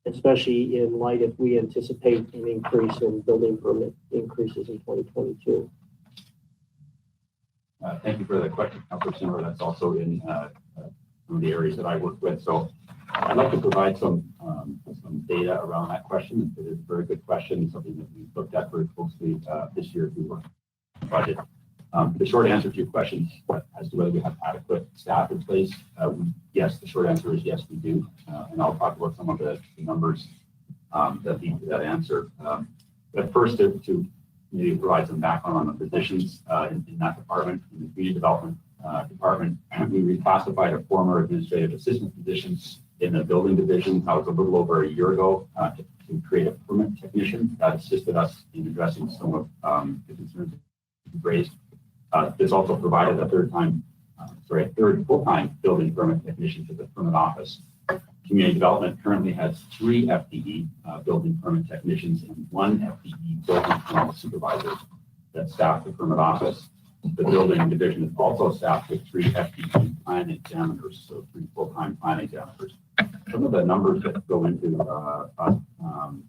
especially in light if we anticipate an increase in building permit increases in 2022. Thank you for the question, Councilor Seymour. That's also in some of the areas that I work with. So I'd like to provide some data around that question. It is a very good question, something that we've looked at very closely this year as we work on the budget. The short answer to your question as to whether we have adequate staff in place, yes, the short answer is yes, we do. And I'll talk about some of the numbers that lead to that answer. But first, to maybe provide some background on the positions in that department, in the community development department, we reclassified a former administrative assistant positions in the building division. That was a little over a year ago to create a permit technician that assisted us in addressing some of the concerns we've raised. This also provided a third full-time building permit technician to the permit office. Community development currently has 3 FTE building permit technicians and 1 FTE building permit supervisor that staff the permit office. The building division is also staffed with 3 FTE plan examiners, so 3 full-time plan examiners. Some of the numbers that go into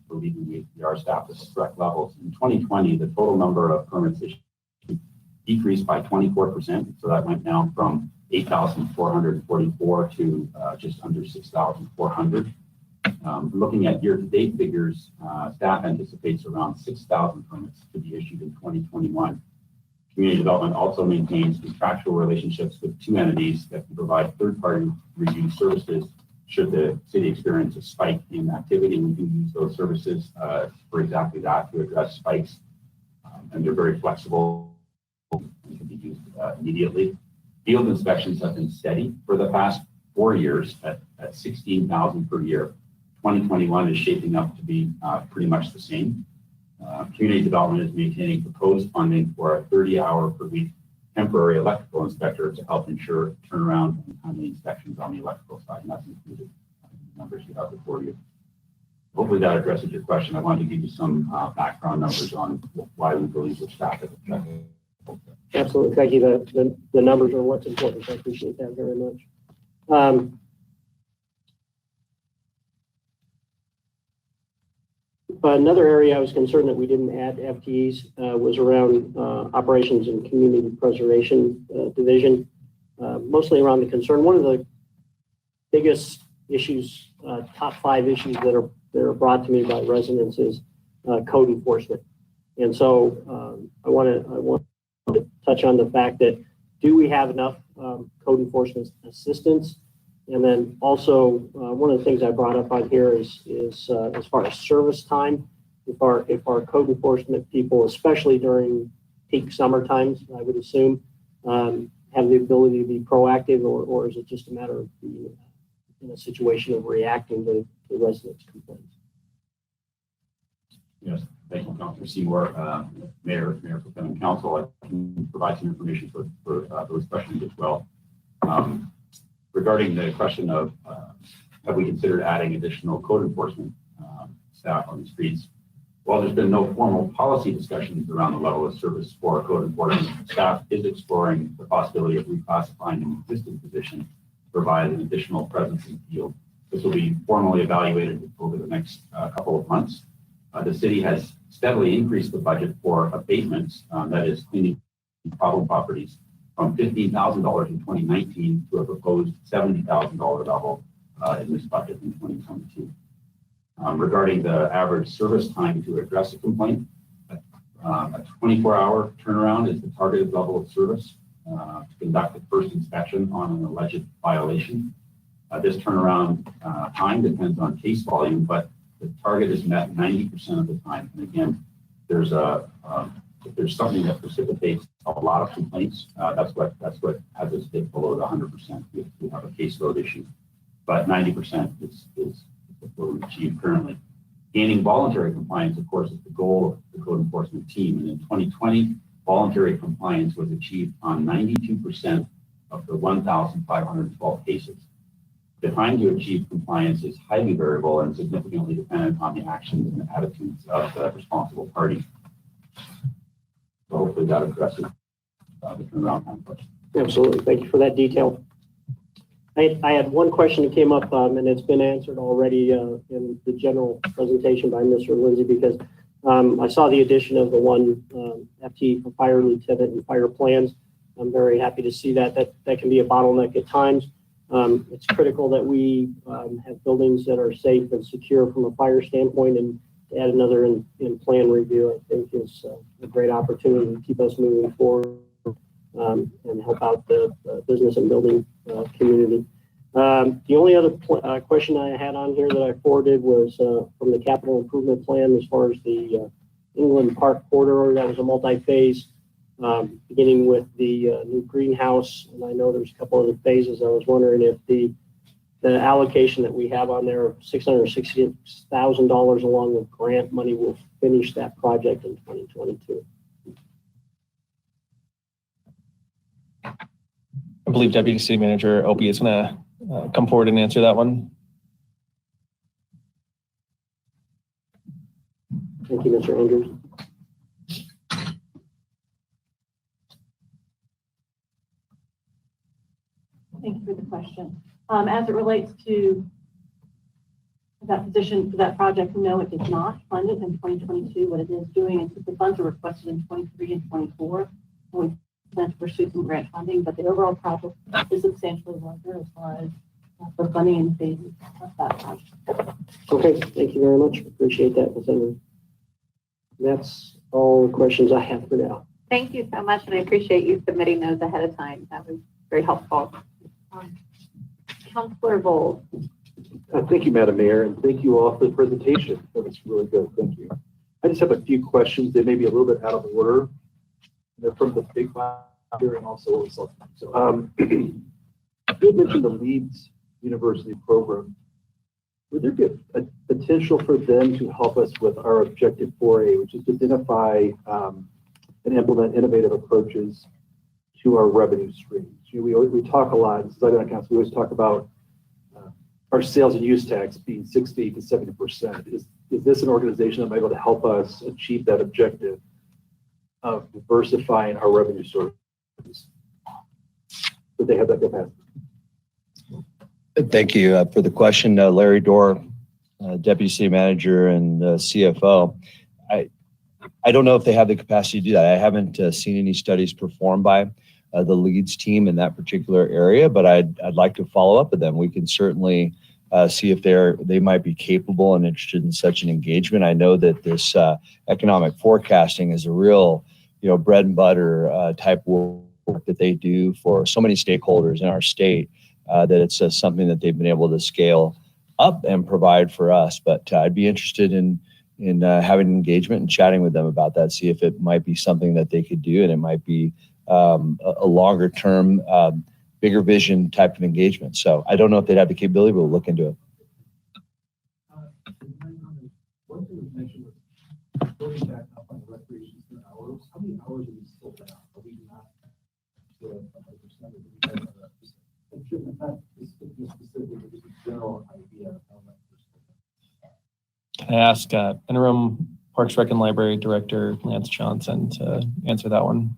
believing we are staffed at the correct levels. In 2020, the total number of permits issued decreased by 24%. So that went down from 8,444 to just under 6,400. Looking at year-to-date figures, staff anticipates around 6,000 permits to be issued in 2021. Community development also maintains contractual relationships with 2 entities that can provide third-party review services should the city experience a spike in activity. We can use those services for exactly that, to address spikes. And they're very flexible and can be used immediately. Field inspections have been steady for the past 4 years at 16,000 per year. 2021 is shaping up to be pretty much the same. Community development is maintaining proposed funding for a 30-hour per week temporary electrical inspector to help ensure turnaround and timely inspections on the electrical side, and that's included in the numbers you have before you. Hopefully that addresses your question. I wanted to give you some background numbers on why we believe we're staffed at the check. Absolutely. Thank you. The numbers are what's important. I appreciate that very much. Another area I was concerned that we didn't add FTEs was around operations and community preservation division, mostly around the concern. One of the biggest issues, top 5 issues that are brought to me by residents is code enforcement. And so I want to touch on the fact that do we have enough code enforcement assistance? And then also one of the things I brought up on here is as far as service time, if our code enforcement people, especially during peak summer times, I would assume, have the ability to be proactive, or is it just a matter of being in a situation of reacting to residents' complaints? Yes, thank you, Councilor Seymour. Mayor, Pro Tem, and Council, I can provide some information for those questions as well. Regarding the question of have we considered adding additional code enforcement staff on the streets? While there's been no formal policy discussions around the level of service for code enforcement, staff is exploring the possibility of reclassifying an existing position to provide an additional presence in the field. This will be formally evaluated over the next couple of months. The city has steadily increased the budget for abatements, that is cleaning problem properties, from $15,000 in 2019 to a proposed $70,000 level in this budget in 2022. Regarding the average service time to address a complaint, a 24-hour turnaround is the targeted level of service to conduct the first inspection on an alleged violation. This turnaround time depends on case volume, but the target is met 90% of the time. And again, if there's something that precipitates a lot of complaints, that's what has us dip below the 100% if we have a caseload issue. But 90% is what we achieve currently. Gaining voluntary compliance, of course, is the goal of the code enforcement team. And in 2020, voluntary compliance was achieved on 92% of the 1,512 cases. The time to achieve compliance is highly variable and significantly dependent on the actions and attitudes of the responsible party. So hopefully that addresses the turnaround time question. Absolutely. Thank you for that detail. I had one question that came up, and it's been answered already in the general presentation by Mr. Lindsay, because I saw the addition of the one FT for fire lieutenant and fire plans. I'm very happy to see that. That can be a bottleneck at times. It's critical that we have buildings that are safe and secure from a fire standpoint, and to add another in plan review, I think is a great opportunity to keep us moving forward and help out the business and building community. The only other question I had on here that I forwarded was from the capital improvement plan as far as the England Park corridor. That was a multi-phase, beginning with the new greenhouse, and I know there's a couple other phases. I was wondering if the allocation that we have on there of $660,000 along with grant money will finish that project in 2022. I believe Deputy City Manager Opie is going to come forward and answer that one. Thank you, Mr. Andrews. Thank you for the question. As it relates to that position for that project, no, it is not funded in 2022. What it is doing is the funds are requested in 23 and 24. We plan to pursue some grant funding, but the overall project is substantially larger as far as the funding and phases of that project. Okay, thank you very much. Appreciate that, Ms. Henry. That's all the questions I have for now. Thank you so much, and I appreciate you submitting those ahead of time. That was very helpful. Councilor Vold. Thank you, Madam Mayor, and thank you all for the presentation. That was really good. Thank you. I just have a few questions. They may be a little bit out of order. They're from the big file and also so you mentioned the Leeds University program. Would there be a potential for them to help us with our objective 4A, which is to identify and implement innovative approaches to our revenue streams? You know, we talk a lot, as I council, we always talk about our sales and use tax being 60 to 70%. Is this an organization that might be able to help us achieve that objective of diversifying our revenue sources? Would they have that capacity? Thank you for the question, Larry Dorr, Deputy City Manager and CFO. I don't know if they have the capacity to do that. I haven't seen any studies performed by the Leeds team in that particular area, but I'd like to follow up with them. We can certainly see if they might be capable and interested in such an engagement. I know that this economic forecasting is a real, bread and butter type work that they do for so many stakeholders in our state that it's something that they've been able to scale up and provide for us. But I'd be interested in having an engagement and chatting with them about that, see if it might be something that they could do, and it might be a longer term, bigger vision type of engagement. So I don't know if they'd have the capability, but we'll look into it. One thing you mentioned was going back up on the recreation center hours. How many hours are we still down? Are we not still at 100%? Or do we have another percent? I'm sure not specifically, but just a general idea of how much we're still down. I ask Interim Parks Rec and Library Director Lance Johnson to answer that one.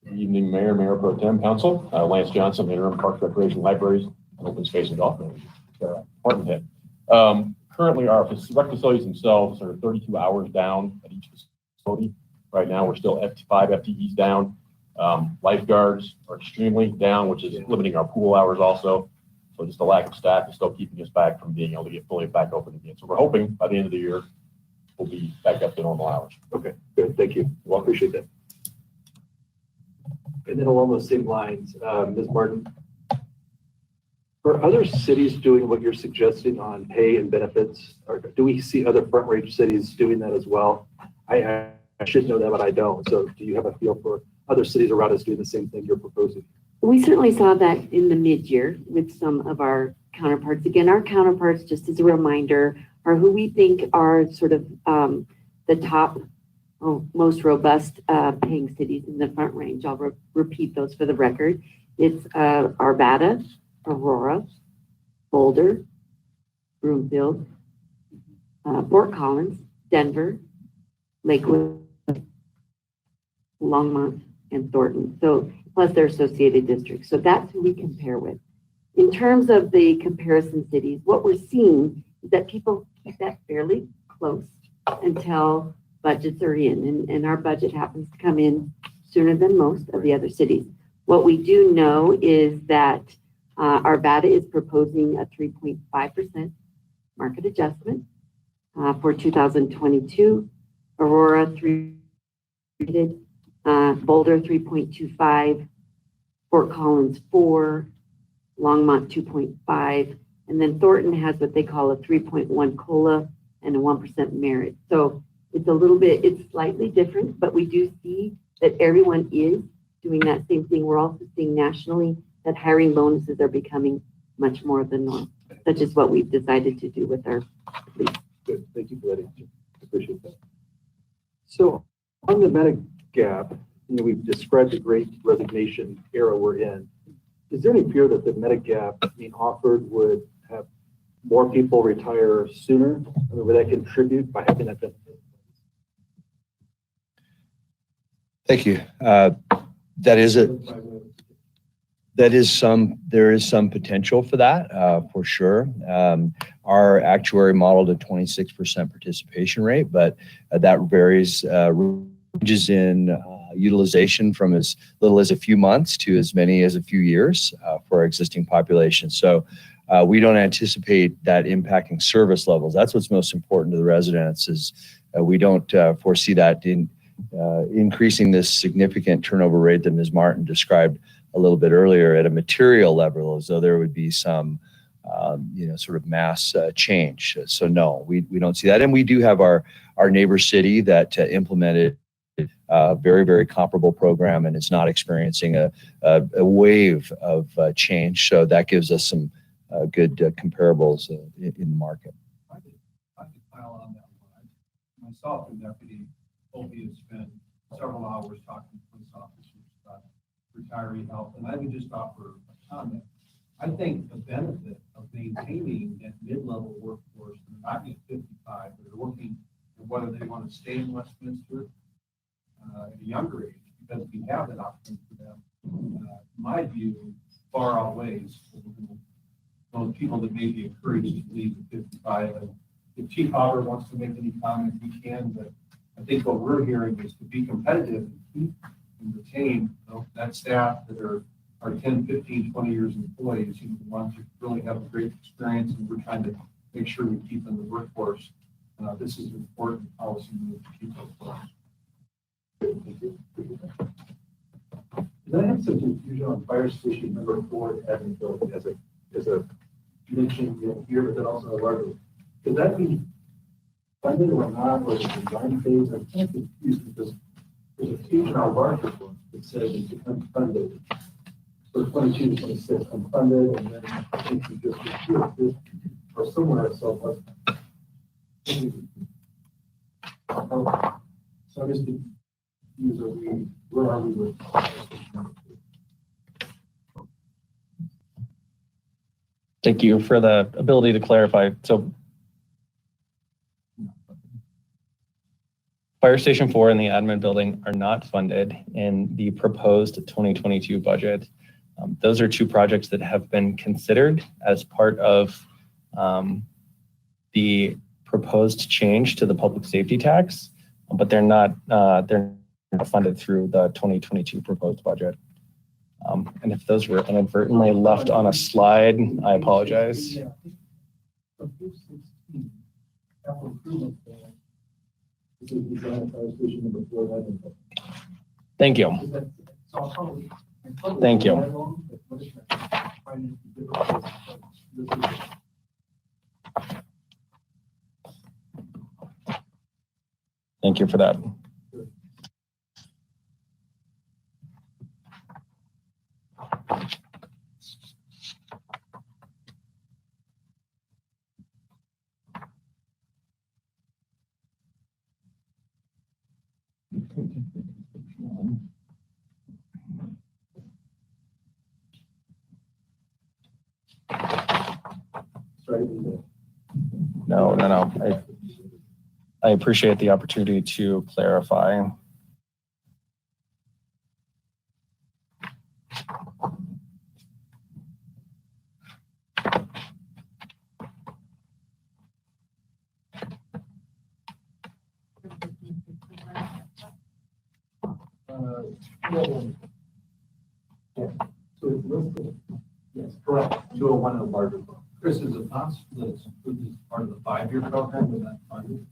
Good evening, Mayor, Mayor Pro Tem, Council. Lance Johnson, Interim Parks, Recreation, Libraries, and Open Space and Golf Manager, Department Head. Currently, our rec facilities themselves are 32 hours down at each facility. Right now, we're still 5 FTEs down. Lifeguards are extremely down, which is limiting our pool hours also. So just the lack of staff is still keeping us back from being able to get fully back open again. So we're hoping by the end of the year, we'll be back up to normal hours. Okay, good. Thank you. Well, appreciate that. And then along those same lines, Ms. Martin, are other cities doing what you're suggesting on pay and benefits? Or do we see other front range cities doing that as well? I should know that, but I don't. So do you have a feel for other cities around us doing the same thing you're proposing? We certainly saw that in the mid-year with some of our counterparts. Again, our counterparts, just as a reminder, are who we think are sort of the top most robust paying cities in the Front Range. I'll repeat those for the record. It's Arvada, Aurora, Boulder, Broomfield, Fort Collins, Denver, Lakewood, Longmont, and Thornton. So plus their associated districts. So that's who we compare with. In terms of the comparison cities, what we're seeing is that people keep that fairly close until budgets are in, and our budget happens to come in sooner than most of the other cities. What we do know is that Arvada is proposing a 3.5% market adjustment for 2022. Aurora 3, Boulder 3.25, Fort Collins 4, Longmont 2.5, and then Thornton has what they call a 3.1 COLA and a 1% merit. So it's a little bit, it's slightly different, but we do see that everyone is doing that same thing. We're also seeing nationally that hiring bonuses are becoming much more of the norm, such as what we've decided to do with our police. Good, thank you for that answer. Appreciate that. So on the Medigap, we've described the great resignation era we're in. Is there any fear that the Medigap being offered would have more people retire sooner? I mean, would that contribute by having that benefit? Thank you. There is some potential for that, for sure. Our actuary modeled a 26% participation rate, but that varies, ranges in utilization from as little as a few months to as many as a few years for our existing population. So we don't anticipate that impacting service levels. That's what's most important to the residents is we don't foresee that increasing this significant turnover rate that Ms. Martin described a little bit earlier at a material level, as though there would be some, sort of mass change. So no, we don't see that. And we do have our neighbor city that implemented a very, very comparable program and is not experiencing a wave of change. So that gives us some good comparables in the market. I could pile on that one. Myself and Deputy Obie have spent several hours talking to police officers about retiree health, and I would just offer a comment. I think the benefit of maintaining that mid-level workforce, they're not yet 55, but they're working, and whether they want to stay in Westminster at a younger age, because we have that option for them. My view far outweighs those people that may be encouraged to leave at 55. And if Chief Howard wants to make any comment, he can, but I think what we're hearing is to be competitive and keep and retain that staff that are 10, 15, 20 years employees, the ones who really have a great experience, and we're trying to make sure we keep in the workforce. This is an important policy move to keep those folks. Thank you. Did I have some confusion on fire station number 4 at Adamville as a mention here, but then also a larger? Does that mean funded or not, or the design phase? I'm kind of confused because there's a page in our larger book that says it's unfunded. So 22 to 26 unfunded, and then I think we just repealed this or somewhere else. So I'm just confused. Where are we with? Thank you for the ability to clarify. So Fire Station 4 and the admin building are not funded in the proposed 2022 budget. Those are two projects that have been considered as part of the proposed change to the public safety tax, but they're not funded through the 2022 proposed budget. And if those were inadvertently left on a slide, I apologize. Thank you. Thank you. Thank you for that. No. I appreciate the opportunity to clarify. Yes, correct. 201 and larger. Chris, is it possible that it's included as part of the 5-year program with that funded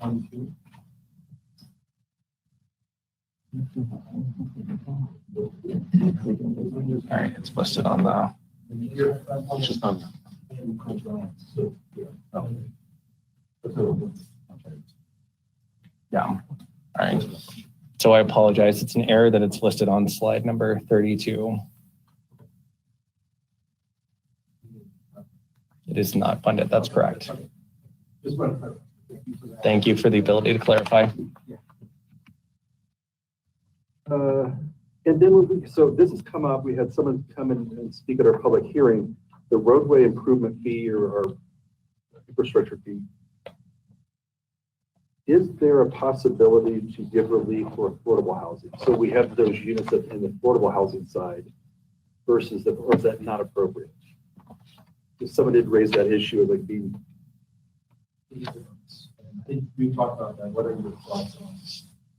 22? All right, it's listed on the. It's just on. Yeah. All right. So I apologize. It's an error that it's listed on slide number 32. It is not funded. That's correct. Thank you for the ability to clarify. And then, so this has come up, we had someone come in and speak at our public hearing, the roadway improvement fee or infrastructure fee. Is there a possibility to give relief for affordable housing? So we have those units in the affordable housing side versus or is that not appropriate? If someone did raise that issue of like being. I think we talked about that. What are your thoughts on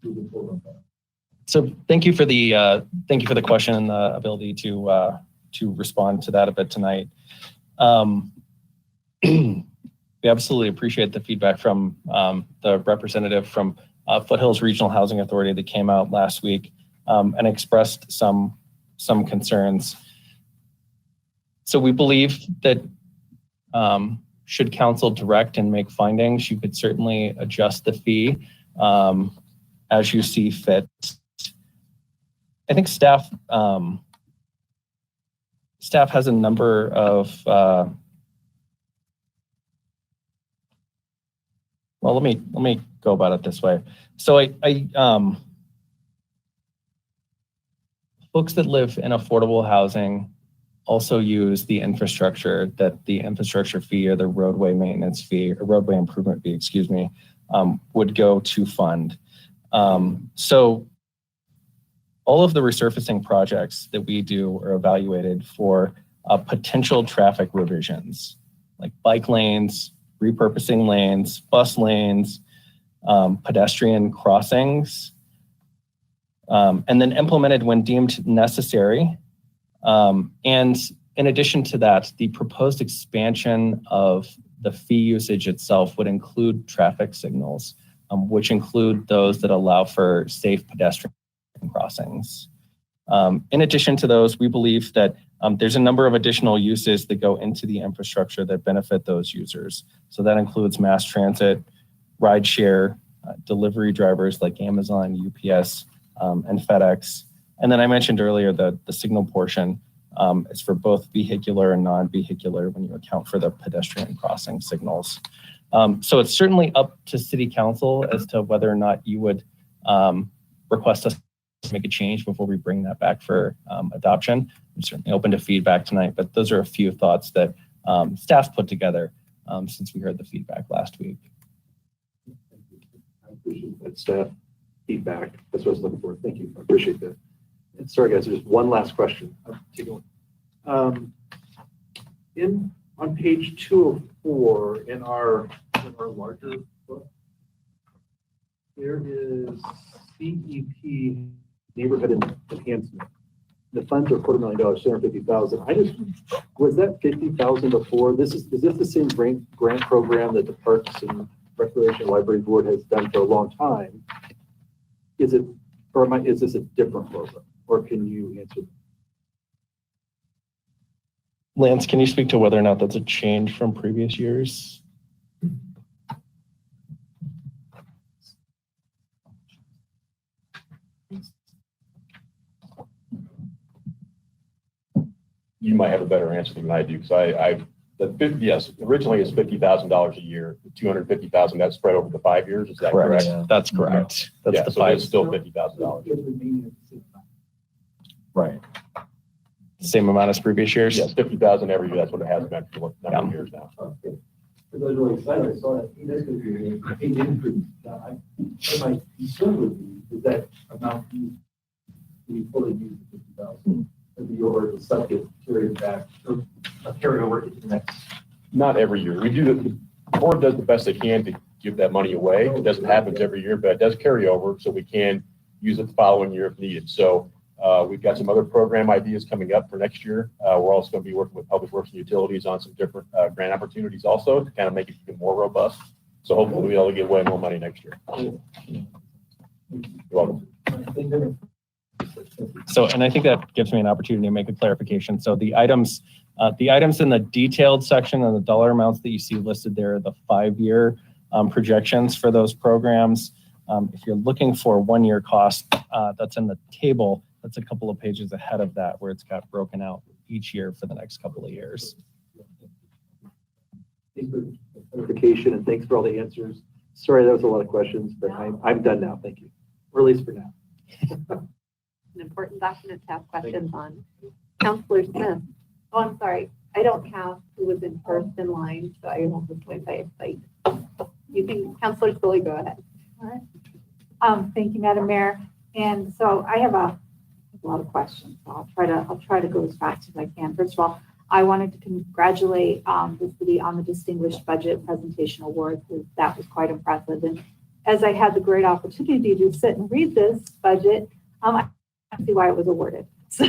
moving forward on that? So thank you for the question and the ability to respond to that a bit tonight. We absolutely appreciate the feedback from the representative from Foothills Regional Housing Authority that came out last week and expressed some concerns. So we believe that should council direct and make findings, you could certainly adjust the fee as you see fit. I think staff has a number of well, let me go about it this way. So I folks that live in affordable housing also use the infrastructure that the infrastructure fee or the roadway maintenance fee or roadway improvement fee, excuse me, would go to fund. So all of the resurfacing projects that we do are evaluated for potential traffic revisions, like bike lanes, repurposing lanes, bus lanes, pedestrian crossings, and then implemented when deemed necessary. And in addition to that, the proposed expansion of the fee usage itself would include traffic signals, which include those that allow for safe pedestrian crossings. In addition to those, we believe that there's a number of additional uses that go into the infrastructure that benefit those users. So that includes mass transit, rideshare, delivery drivers like Amazon, UPS, and FedEx. And then I mentioned earlier that the signal portion is for both vehicular and non-vehicular when you account for the pedestrian crossing signals. So it's certainly up to City Council as to whether or not you would request us to make a change before we bring that back for adoption. I'm certainly open to feedback tonight, but those are a few thoughts that staff put together since we heard the feedback last week. I appreciate that staff feedback. That's what I was looking for. Thank you. I appreciate that. And sorry, guys, there's one last question. On page 204 in our larger book, there is CEP neighborhood enhancement. The funds are $250,000, $750,000. Was that 50,000 before? Is this the same grant program that the Parks and Recreation Library Board has done for a long time? Is it, or is this a different program? Or can you answer that? Lance, can you speak to whether or not that's a change from previous years? You might have a better answer than I do, because yes, originally it's $50,000 a year, $250,000, that's spread over the 5 years, is that correct? Yeah. That's correct. That's Yeah, the so five. it's still $50,000. Right. same amount as previous years? Yes, 50,000 every year. That's what it has been for a number of years now. Okay. For those really excited, I saw that it is going to be a big increase. Now, my concern would be is that amount used to be fully used at 50,000 every year, or the subject carried back or carry over to the next. Not every year. We do, the board does the best they can to give that money away. It doesn't happen every year, but it does carry over, so we can use it the following year if needed. So we've got some other program ideas coming up for next year. We're also going to be working with Public Works and Utilities on some different grant opportunities also to kind of make it even more robust. So hopefully we'll be able to give away more money next year. You're welcome. So, and I think that gives me an opportunity to make a clarification. So the items in the detailed section and the dollar amounts that you see listed there are the 5-year projections for those programs. If you're looking for 1-year cost, that's in the table. That's a couple of pages ahead of that where it's got broken out each year for the next couple of years. Thanks for the clarification and thanks for all the answers. Sorry, that was a lot of questions, but I'm done now. Thank you. Or at least for now. An important document to have questions on. Counselor Smith. Oh, I'm sorry. I don't have who was in first in line, so I will just wait by sight. You can, Counselor Scully, go ahead. All right. Thank you, Madam Mayor. And so I have a lot of questions. So I'll try to go as fast as I can. First of all, I wanted to congratulate the city on the Distinguished Budget Presentation Award, because that was quite impressive. And as I had the great opportunity to sit and read this budget, I see why it was awarded. So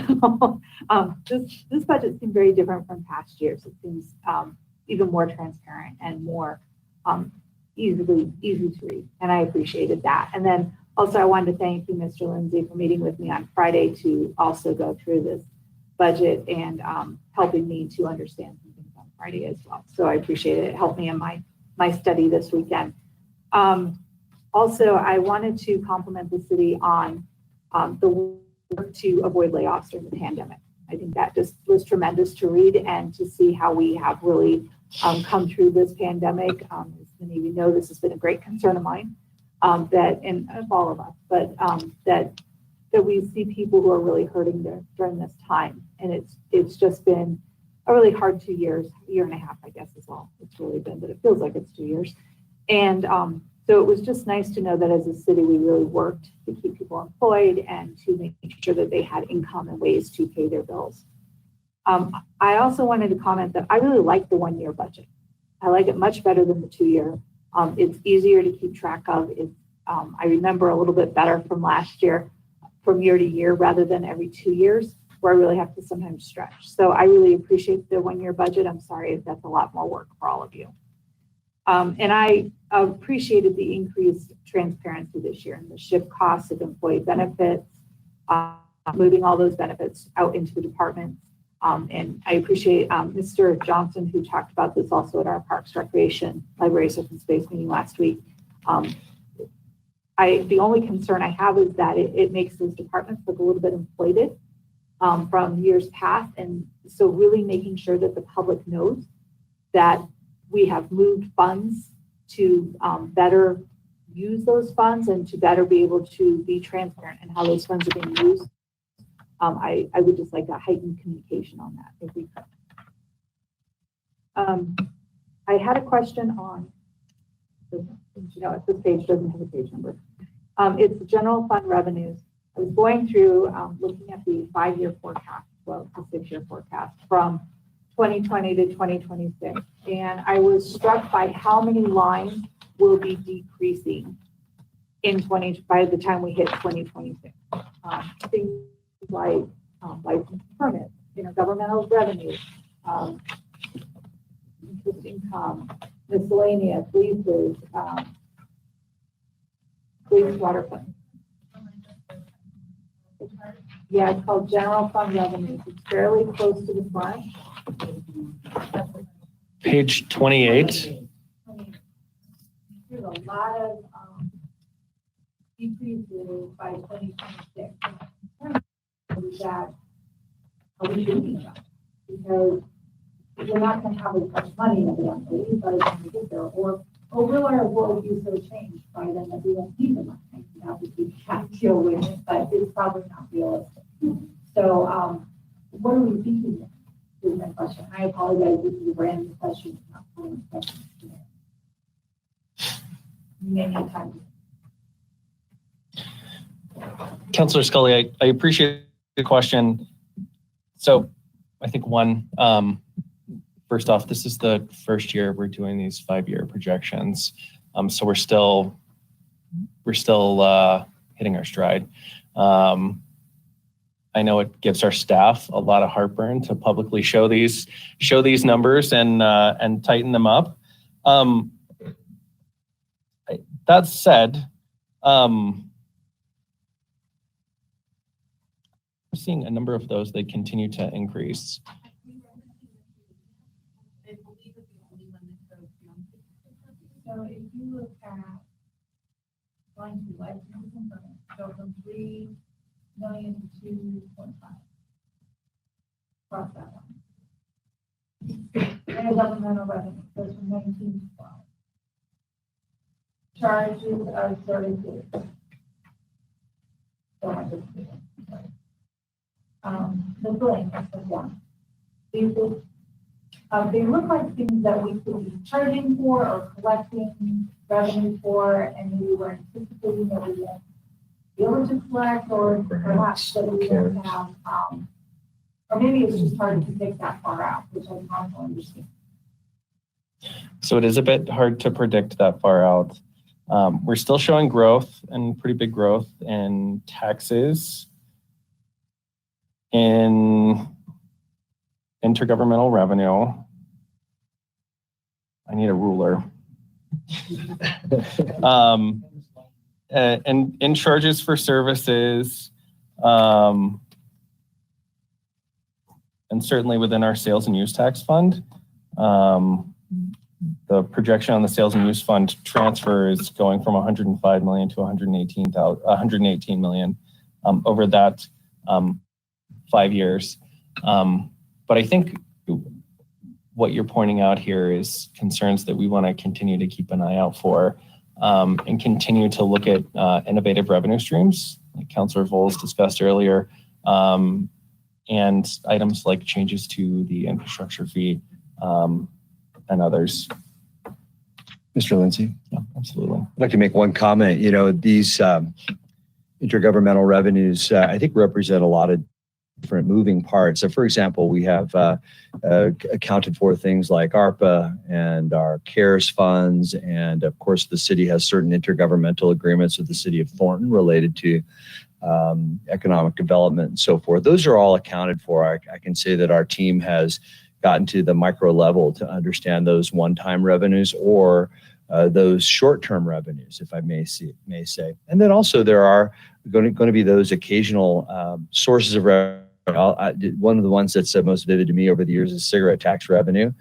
this budget seemed very different from past years. It seems even more transparent and more easy to read, and I appreciated that. And then also I wanted to thank you, Mr. Lindsay, for meeting with me on Friday to also go through this budget and helping me to understand some things on Friday as well. So I appreciate it. It helped me in my study this weekend. Also, I wanted to compliment the city on the work to avoid layoffs during the pandemic. I think that just was tremendous to read and to see how we have really come through this pandemic. As many of you know, this has been a great concern of mine, and of all of us, but that we see people who are really hurting during this time. And it's just been a really hard 2 years, year and a half, I guess, as well. It's really been, but it feels like it's 2 years. And so it was just nice to know that as a city, we really worked to keep people employed and to make sure that they had income and ways to pay their bills. I also wanted to comment that I really like the 1-year budget. I like it much better than the 2-year. It's easier to keep track of. I remember a little bit better from last year, from year to year, rather than every 2 years, where I really have to sometimes stretch. So I really appreciate the 1-year budget. I'm sorry if that's a lot more work for all of you. And I appreciated the increased transparency this year and the shift costs of employee benefits, moving all those benefits out into the departments. And I appreciate Mr. Johnson, who talked about this also at our Parks, Recreation, Libraries, Open Space meeting last week. The only concern I have is that it makes those departments look a little bit inflated from years past. And so really making sure that the public knows that we have moved funds to better use those funds and to better be able to be transparent in how those funds are being used. I would just like a heightened communication on that if we could. I had a question on, if this page doesn't have a page number. It's the general fund revenues. I was going through looking at the 5-year forecast, well, the 6-year forecast from 2020 to 2026. And I was struck by how many lines will be decreasing by the time we hit 2026. Things like license permits, governmental revenue, interest income, miscellaneous leases, wastewater fund. Yeah, it's called general fund revenues. It's fairly close to the front. Page 28. There's a lot of decreases by 2026. That are we doing about? Because we're not going to have as much money evidently by the time we get there, or will our worldview so change by then that we won't need the money? That would be deal with it, but it's probably not realistic. So what are we thinking is my question. I apologize, this is a brand new question. Not pulling questions today. You may need time. Councilor Scully, I appreciate the question. So I think first off, this is the first year we're doing these 5-year projections. So we're still hitting our stride. I know it gives our staff a lot of heartburn to publicly show these numbers and tighten them up. That said, we're seeing a number of those that continue to increase. So if you look at line 2, licenses and permits, go from 3 million to 2.5. Cross that one. And governmental revenue goes from 19 to 12. Charges are 32. So I just did it. Sorry. The billing is 1. These they look like things that we could be charging for or collecting revenue for, and maybe we're anticipating that we won't be able to collect, or perhaps that we don't have, or maybe it's just hard to take that far out, which I don't understand. So it is a bit hard to predict that far out. We're still showing growth, and pretty big growth in taxes, in intergovernmental revenue. I need a ruler. And in charges for services, and certainly within our sales and use tax fund. The projection on the sales and use fund transfer is going from 105 million to 118 million over that 5 years. But I think what you're pointing out here is concerns that we want to continue to keep an eye out for, and continue to look at innovative revenue streams, like Councillor Voles discussed earlier, and items like changes to the infrastructure fee and others. Mr. Lindsay? Yeah, absolutely. I'd like to make one comment. You know, these intergovernmental revenues, I think, represent a lot of different moving parts. So, for example, we have accounted for things like ARPA and our CARES funds, and of course, the city has certain intergovernmental agreements with the city of Thornton related to economic development and so forth. Those are all accounted for. I can say that our team has gotten to the micro level to understand those one-time revenues or those short-term revenues, if I may say. And then also there are going to be those occasional sources of revenue. One of the ones that's most vivid to me over the years is cigarette tax revenue.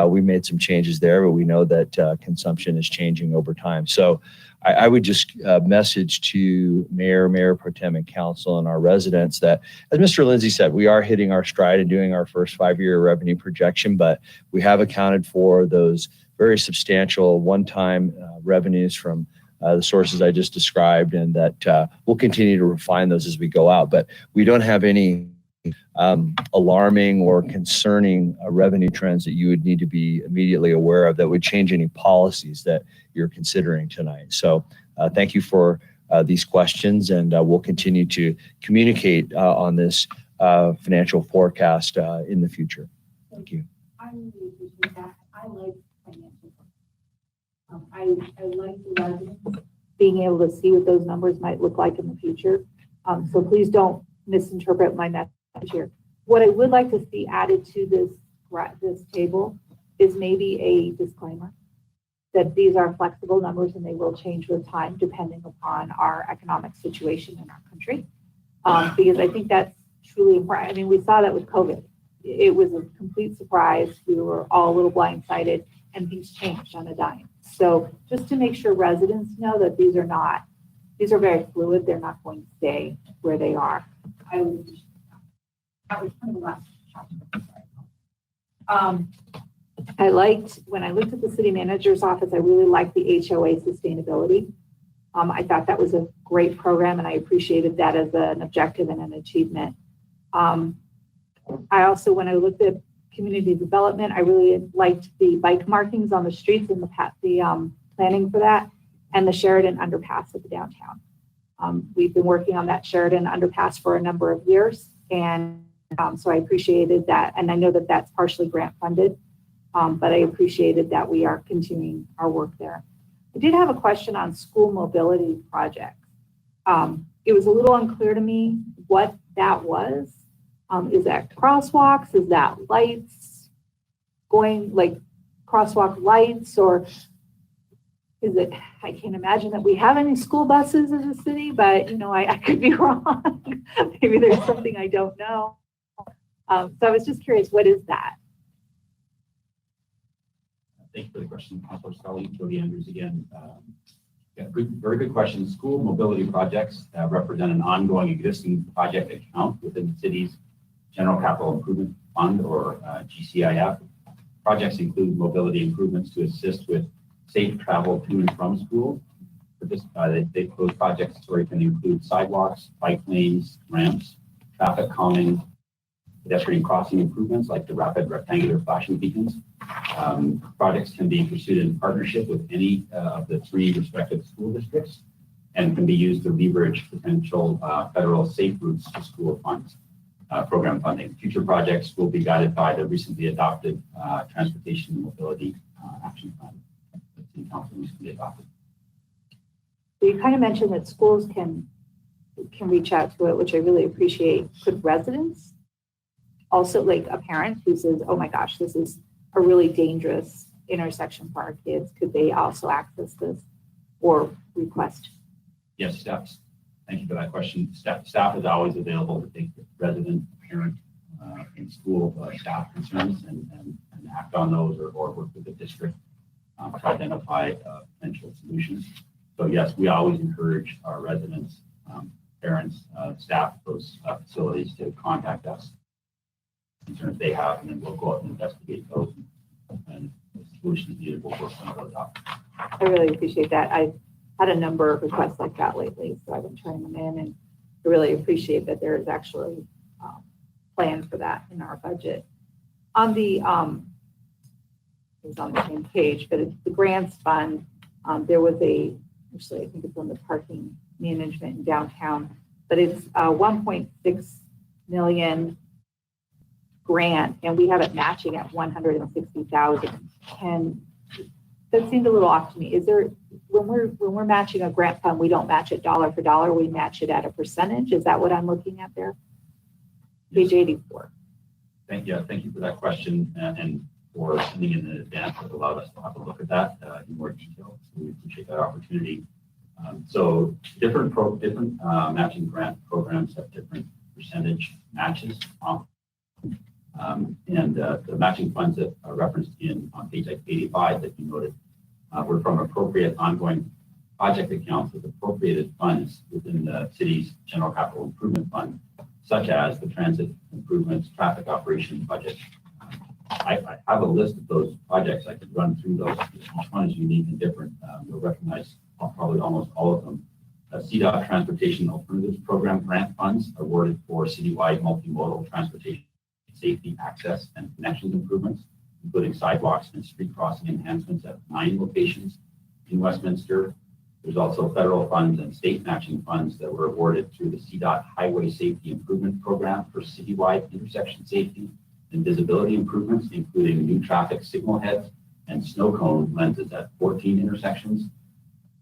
We made some changes there, but we know that consumption is changing over time. So I would just message to Mayor Pro Tem and Council and our residents that, as Mr. Lindsay said, we are hitting our stride and doing our first 5-year revenue projection, but we have accounted for those very substantial one-time revenues from the sources I just described, and that we'll continue to refine those as we go out. But we don't have any alarming or concerning revenue trends that you would need to be immediately aware of that would change any policies that you're considering tonight. So thank you for these questions, and we'll continue to communicate on this financial forecast in the future. Thank you. I really appreciate that. I like financial. I like the residents being able to see what those numbers might look like in the future. So please don't misinterpret my message here. What I would like to see added to this table is maybe a disclaimer that these are flexible numbers and they will change with time depending upon our economic situation in our country. Because I think that's truly important. I mean, we saw that with COVID. It was a complete surprise. We were all a little blindsided and things changed on a dime. So just to make sure residents know that these are very fluid. They're not going to stay where they are. That was kind of the last chapter. I liked, when I looked at the city manager's office, I really liked the HOA sustainability. I thought that was a great program and I appreciated that as an objective and an achievement. I also, when I looked at community development, I really liked the bike markings on the streets and the planning for that, and the Sheridan underpass at the downtown. We've been working on that Sheridan underpass for a number of years, and so I appreciated that. And I know that that's partially grant funded, but I appreciated that we are continuing our work there. I did have a question on school mobility projects. It was a little unclear to me what that was. Is that crosswalks? Is that lights going, like crosswalk lights, or is it, I can't imagine that we have any school buses in the city, but you know, I could be wrong. Maybe there's something I don't know. So I was just curious, what is that? Thank you for the question, Councilor Scully. Jody Andrews again. Yeah, very good question. School mobility projects represent an ongoing existing project account within the city's General Capital Improvement Fund, or GCIF. Projects include mobility improvements to assist with safe travel to and from school. Those projects can include sidewalks, bike lanes, ramps, traffic calming, pedestrian crossing improvements like the rapid rectangular flashing beacons. Projects can be pursued in partnership with any of the 3 respective school districts and can be used to leverage potential federal safe routes to school funds, program funding. Future projects will be guided by the recently adopted Transportation and Mobility Action Plan that the City Council recently adopted. So you kind of mentioned that schools can reach out to it, which I really appreciate. Could residents also, like a parent who says, oh my gosh, this is a really dangerous intersection for our kids, could they also access this or request? Yes, staff. Thank you for that question. Staff is always available to take the resident, parent, and school staff concerns and act on those, or work with the district to identify potential solutions. So yes, we always encourage our residents, parents, staff, those facilities to contact us, concerns they have, and then we'll go out and investigate those, and the solutions needed will work on those out. I really appreciate that. I've had a number of requests like that lately, so I've been turning them in, and I really appreciate that there is actually a plan for that in our budget. On the it's on the same page, but it's the grants fund. There was actually I think it's on the parking management in downtown, but it's 1.6 million grant, and we have it matching at 160,000. And that seemed a little off to me. Is there, when we're matching a grant fund, we don't match it dollar for dollar, we match it at a percentage? Is that what I'm looking at there? Page 84. Thank you for that question, and for sending in advance. That allowed us to have a look at that in more detail. So we appreciate that opportunity. So different matching grant programs have different percentage matches. And the matching funds that are referenced on page 85 that you noted were from appropriate ongoing project accounts with appropriated funds within the city's General Capital Improvement Fund, such as the transit improvements, traffic operations budget. I have a list of those projects. I could run through those. Each one is unique and different. You'll recognize probably almost all of them. Cdot Transportation Alternatives Program grant funds awarded for citywide multimodal transportation safety, access, and connections improvements, including sidewalks and street crossing enhancements at 9 locations in Westminster. There's also federal funds and state matching funds that were awarded through the Cdot Highway Safety Improvement Program for citywide intersection safety and visibility improvements, including new traffic signal heads and snow cone lenses at 14 intersections.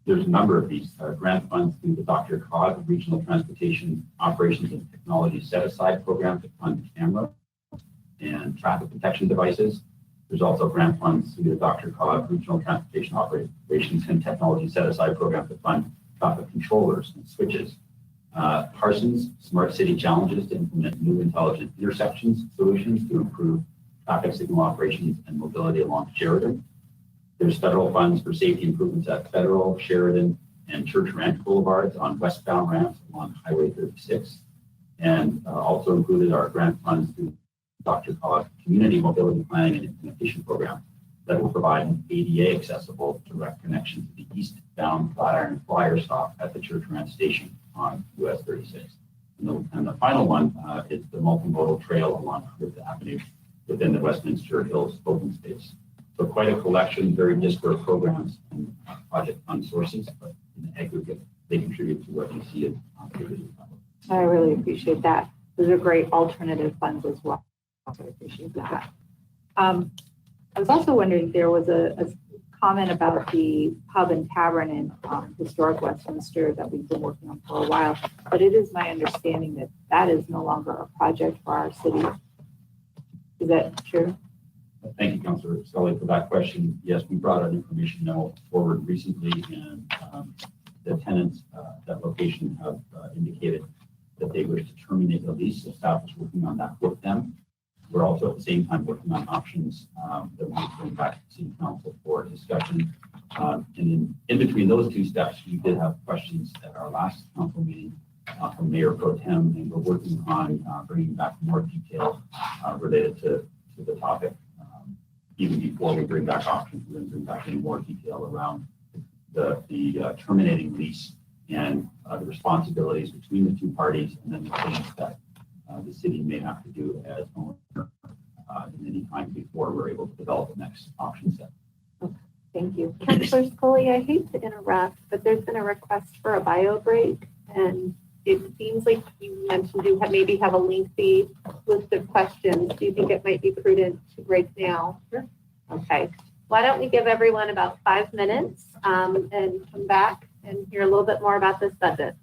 There's a number of these grant funds through the Dr. Cog Regional Transportation Operations and Technology Set-Aside Program to fund camera and traffic detection devices. There's also grant funds through the Dr. Cog Regional Transportation Operations and Technology Set-Aside Program to fund traffic controllers and switches. Parsons Smart City Challenges to implement new intelligent intersections solutions to improve traffic signal operations and mobility along Sheridan. There's federal funds for safety improvements at Federal, Sheridan, and Church Ranch Boulevards on westbound ramps along Highway 36. And also included are grant funds through Dr. Cog Community Mobility Planning and Implementation Program that will provide an ADA accessible direct connection to the eastbound Flatiron Flyer stop at the Church Ranch Station on US 36. And the final one is the multimodal trail along Fifth Avenue within the Westminster Hills open space. So quite a collection, very disparate programs and project fund sources, but in the aggregate, they contribute to what you see in activities. I really appreciate that. Those are great alternative funds as well. I appreciate that. I was also wondering if there was a comment about the pub and tavern in historic Westminster that we've been working on for a while, but it is my understanding that that is no longer a project for our city. Is that true? Thank you, Councilor Scully, for that question. Yes, we brought an information memo forward recently, and the tenants at that location have indicated that they wish to terminate the lease. The staff is working on that with them. We're also at the same time working on options that we bring back to City Council for discussion. And in between those two steps, we did have questions at our last council meeting from Mayor Pro Tem, and we're working on bringing back more detail related to the topic. Even before we bring back options, we're going to bring back any more detail around the terminating lease and the responsibilities between the two parties, and then the things that the city may have to do as owner in any time before we're able to develop the next option set. Okay, thank you. Councilor Scully, I hate to interrupt, but there's been a request for a bio break, and it seems like you mentioned you maybe have a lengthy list of questions. Do you think it might be prudent to break now? Sure. Okay. Why don't we give everyone about 5 minutes and come back and hear a little bit more about this budget?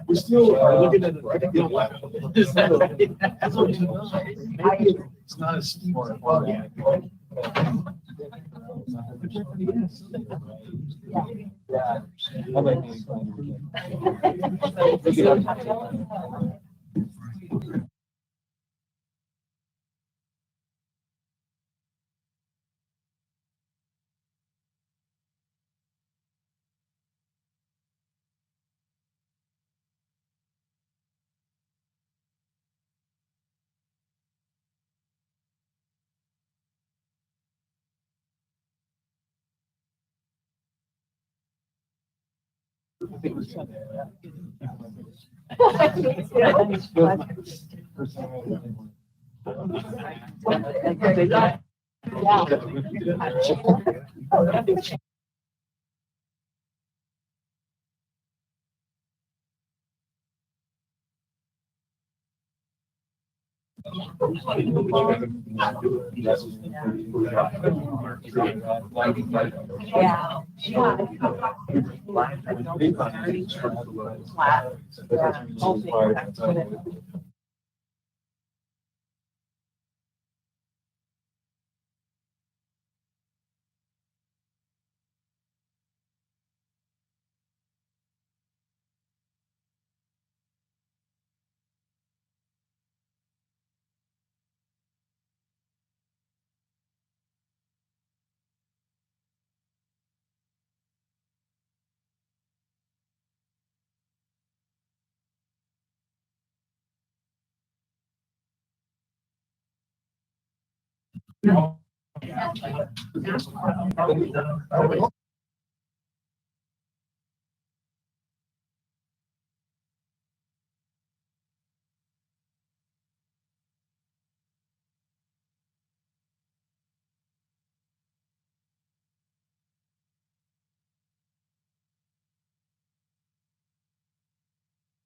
We still are looking at it. It's not as smart.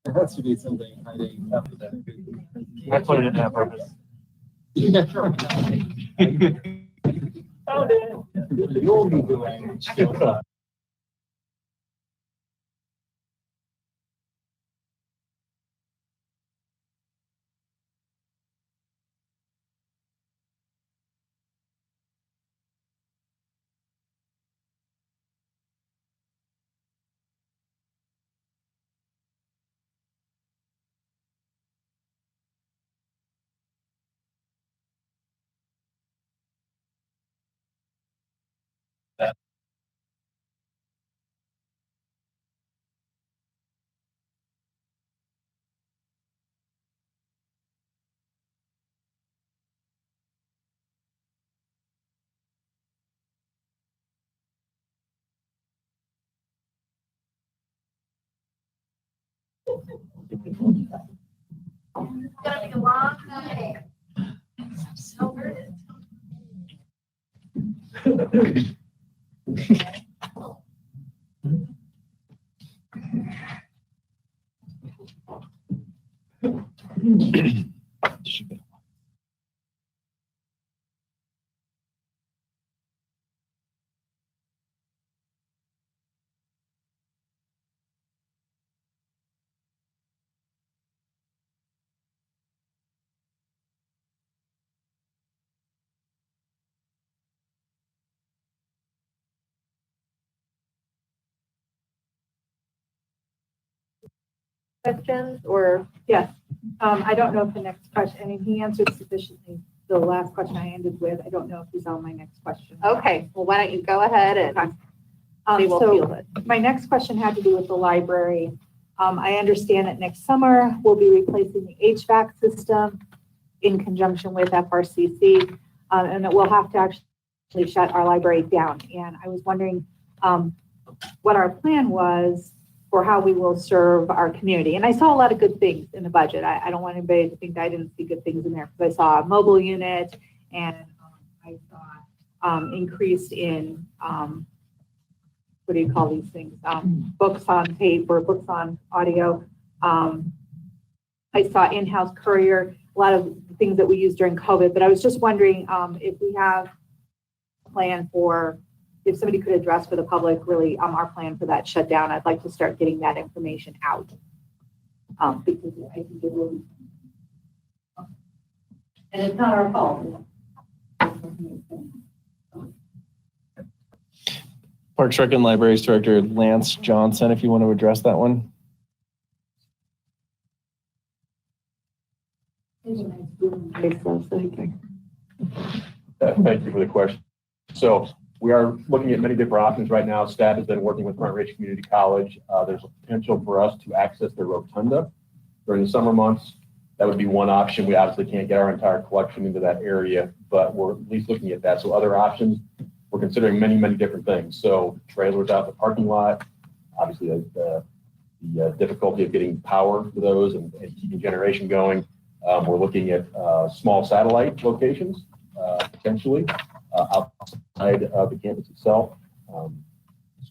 There has to be something hiding after that. I put it in on purpose. You'll be doing. It's gonna be a long night. I'm so hurt. Questions or, yes, I don't know if the next question, I mean, he answered sufficiently the last question I ended with. I don't know if he's on my next question. Okay, well, why don't you go ahead and They will So feel it. my next question had to do with the library. I understand that next summer we'll be replacing the HVAC system in conjunction with FRCC, and that we'll have to actually shut our library down. And I was wondering what our plan was for how we will serve our community. And I saw a lot of good things in the budget. I don't want anybody to think that I didn't see good things in there, because I saw a mobile unit, and I saw increase in what do you call these things? Books on tape or books on audio. I saw in-house courier, a lot of things that we used during COVID, but I was just wondering if we have a plan for, if somebody could address for the public really our plan for that shutdown. I'd like to start getting that information out because I think it really, and it's not our fault. Parks Rec and Libraries Director Lance Johnson, if you want to address that one. Thank you for the question. So we are looking at many different options right now. Staff has been working with Front Ridge Community College. There's a potential for us to access their rotunda during the summer months. That would be one option. We obviously can't get our entire collection into that area, but we're at least looking at that. So other options, we're considering many, many different things. So trailers out in the parking lot, obviously the difficulty of getting power to those and keeping generation going. We're looking at small satellite locations, potentially outside of the campus itself.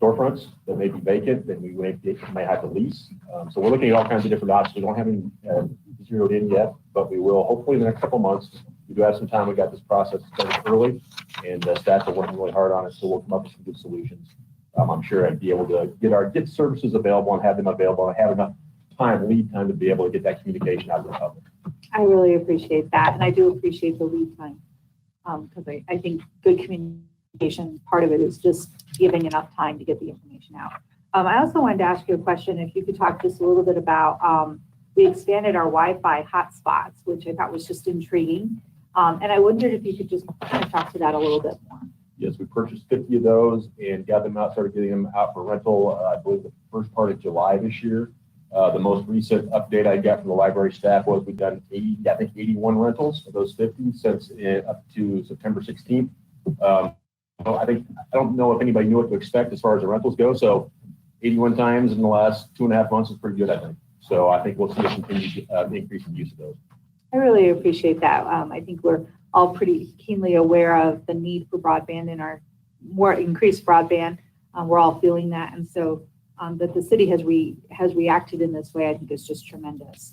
Storefronts that may be vacant that we may have to lease. So we're looking at all kinds of different options. We don't have any zeroed in yet, but we will hopefully in the next couple months. We do have some time. We got this process started early, and staff are working really hard on it, so we'll come up with some good solutions. I'm sure I'd be able to get services available and have them available and have enough lead time to be able to get that communication out to the public. I really appreciate that, and I do appreciate the lead time because I think good communication, part of it is just giving enough time to get the information out. I also wanted to ask you a question, if you could talk just a little bit about, we expanded our Wi-Fi hotspots, which I thought was just intriguing. And I wondered if you could just kind of talk to that a little bit more. Yes, we purchased 50 of those and got them out, started getting them out for rental, I believe the first part of July this year. The most recent update I got from the library staff was we've done 81 rentals of those 50 since up to September 16th. I don't know if anybody knew what to expect as far as the rentals go. So 81 times in the last 2.5 months is pretty good, I think. So I think we'll see a continued increase in use of those. I really appreciate that. I think we're all pretty keenly aware of the need for broadband and our more increased broadband. We're all feeling that. And so that the city has reacted in this way, I think is just tremendous.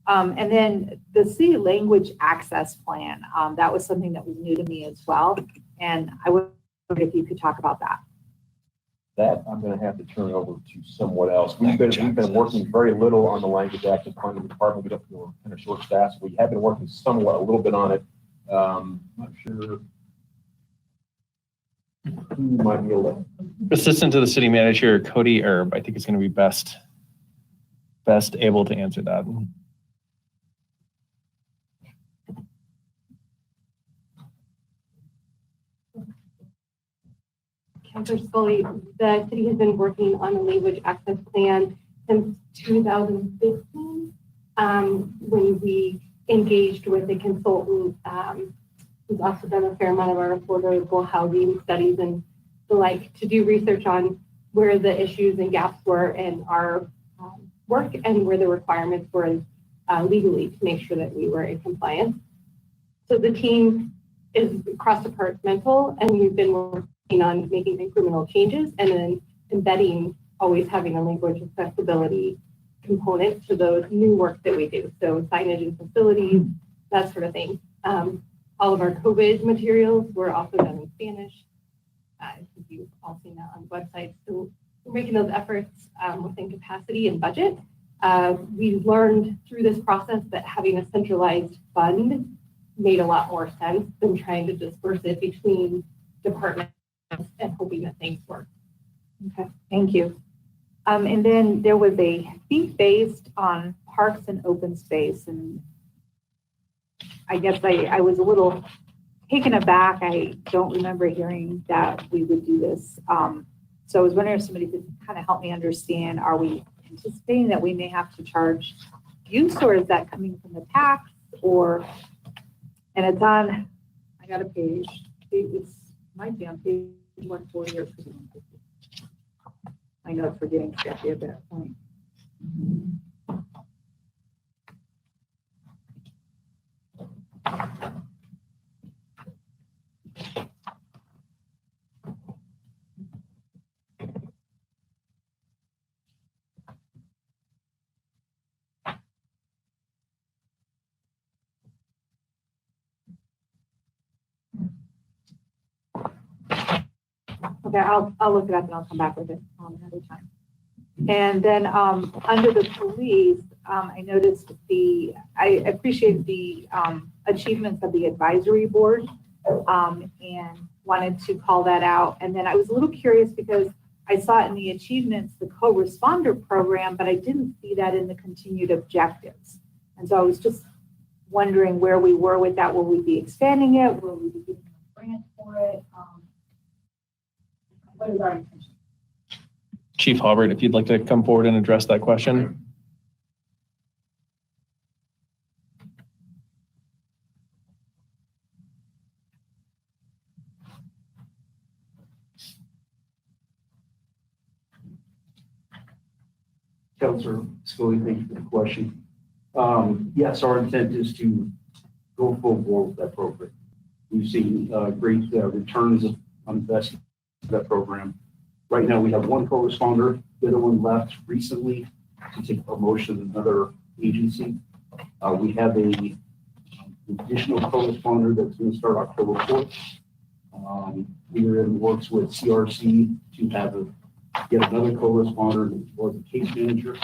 And then the city language access plan, that was something that was new to me as well. And I wondered if you could talk about that. That I'm going to have to turn over to someone else. We've been working very little on the language access plan in the department. We're kind of short staffed. So we have been working somewhat a little bit on it. I'm not sure who might be able to. Assistant to the city manager, Cody Erb, I think is going to be best able to answer that. Councilor Scully, the city has been working on the language access plan since 2015, when we engaged with a consultant who's also done a fair amount of our affordable housing studies and the like to do research on where the issues and gaps were in our work and where the requirements were legally to make sure that we were in compliance. So the team is cross-departmental, and we've been working on making incremental changes and then embedding, always having a language accessibility component to those new work that we do. So signage and facilities, that sort of thing. All of our COVID materials were also done in Spanish. I think you've all seen that on the website. So we're making those efforts within capacity and budget. We learned through this process that having a centralized fund made a lot more sense than trying to disperse it between departments and hoping that things work. Okay, thank you. And then there was a fee based on parks and open space, and I guess I was a little taken aback. I don't remember hearing that we would do this. So I was wondering if somebody could kind of help me understand, are we anticipating that we may have to charge use, or is that coming from the tax? Or, and it's on, I got a page, it's might be on page 140 or 150. My notes were getting sketchy at that point. Okay, I'll look it up and I'll come back with it another time. And then under the police, I noticed I appreciate the achievements of the advisory board and wanted to call that out. And then I was a little curious because I saw it in the achievements, the co-responder program, but I didn't see that in the continued objectives. And so I was just wondering where we were with that. Will we be expanding it? Will we be giving a grant for it? What is our intention? Chief Halbert, if you'd like to come forward and address that question. Councilor Scully, thank you for the question. Yes, our intent is to go full bore with that program. We've seen great returns on investment in that program. Right now, we have one co-responder. The other one left recently to take promotion in another agency. We have a additional co-responder that's going to start October 4th. We are in works with CRC to have yet another co-responder as well as a case manager.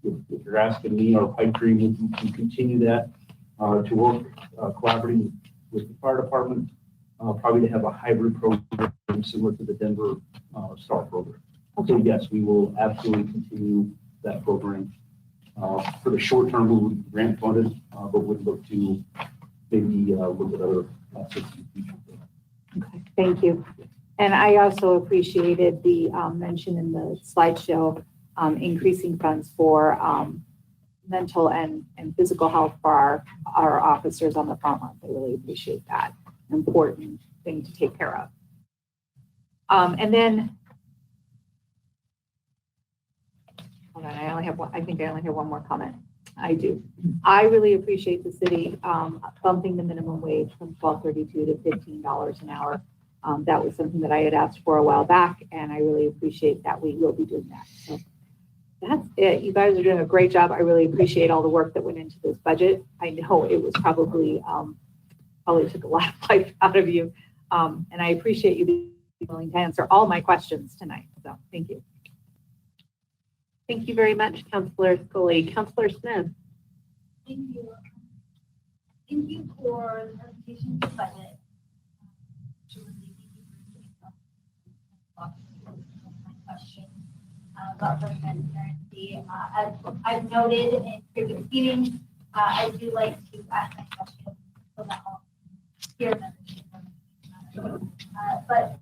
If you're asking me, our pipe dream is to continue that, to work collaborating with the fire department, probably to have a hybrid program similar to the Denver STAR program. So yes, we will absolutely continue that program. For the short term, we would be grant funded, but would look to maybe look at other assets in the future. Okay, thank you. And I also appreciated the mention in the slideshow, increasing funds for mental and physical health for our officers on the front lines. I really appreciate that. Important thing to take care of. And then, hold on, I think I only have one more comment. I do. I really appreciate the city bumping the minimum wage from $12.32 to $15 an hour. That was something that I had asked for a while back, and I really appreciate that we will be doing that. So that's it. You guys are doing a great job. I really appreciate all the work that went into this budget. I know it was probably took a lot of life out of you, and I appreciate you being willing to answer all my questions tonight. So thank you. Thank you very much, Councilor Scully. Councilor Smith. Thank you. Thank you for the presentation of the budget. My question about the transparency. As I've noted in previous meetings, I do like to ask my questions so that I'll hear them. But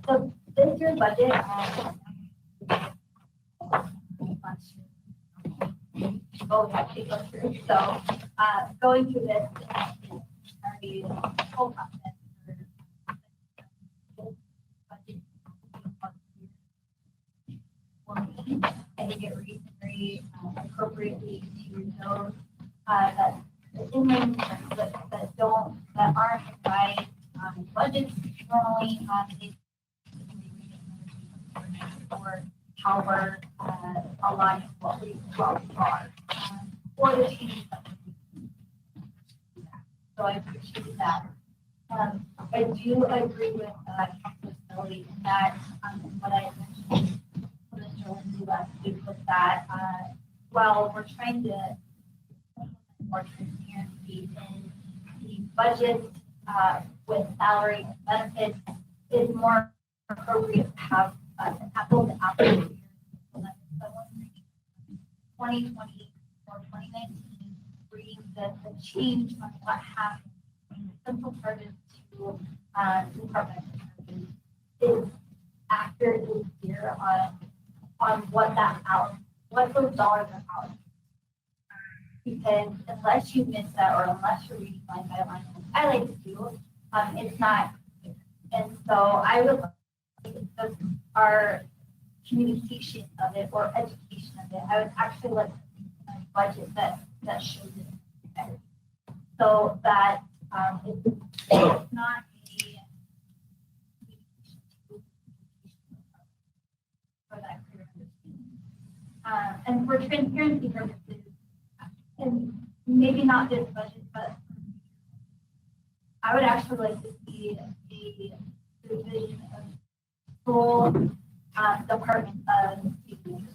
so this year's budget, actually go through. So going through this is already the whole process for budget. I think it reads very appropriately to those that inmates that aren't provided budgets normally for how we're aligning what we are or the changes that we do. So I appreciate that. I do agree with Councilor Scully in that what I mentioned to Mr. Lindsay last week was that while we're trying to more transparency in the budget with salary and benefits, is more appropriate to have an apples to apples. 2020 or 2019, reading the change on what happened from central charges to departmental charges is accurately clear on what those dollars are out. Because unless you miss that or unless you're reading my guidelines, which I like to do, it's not clear. And so I would like our communication of it or education of it. I would actually like a budget that shows it, so that it's not for that clear understanding. And for transparency purposes, and maybe not this budget, but I would actually like to see a division of full department of safety.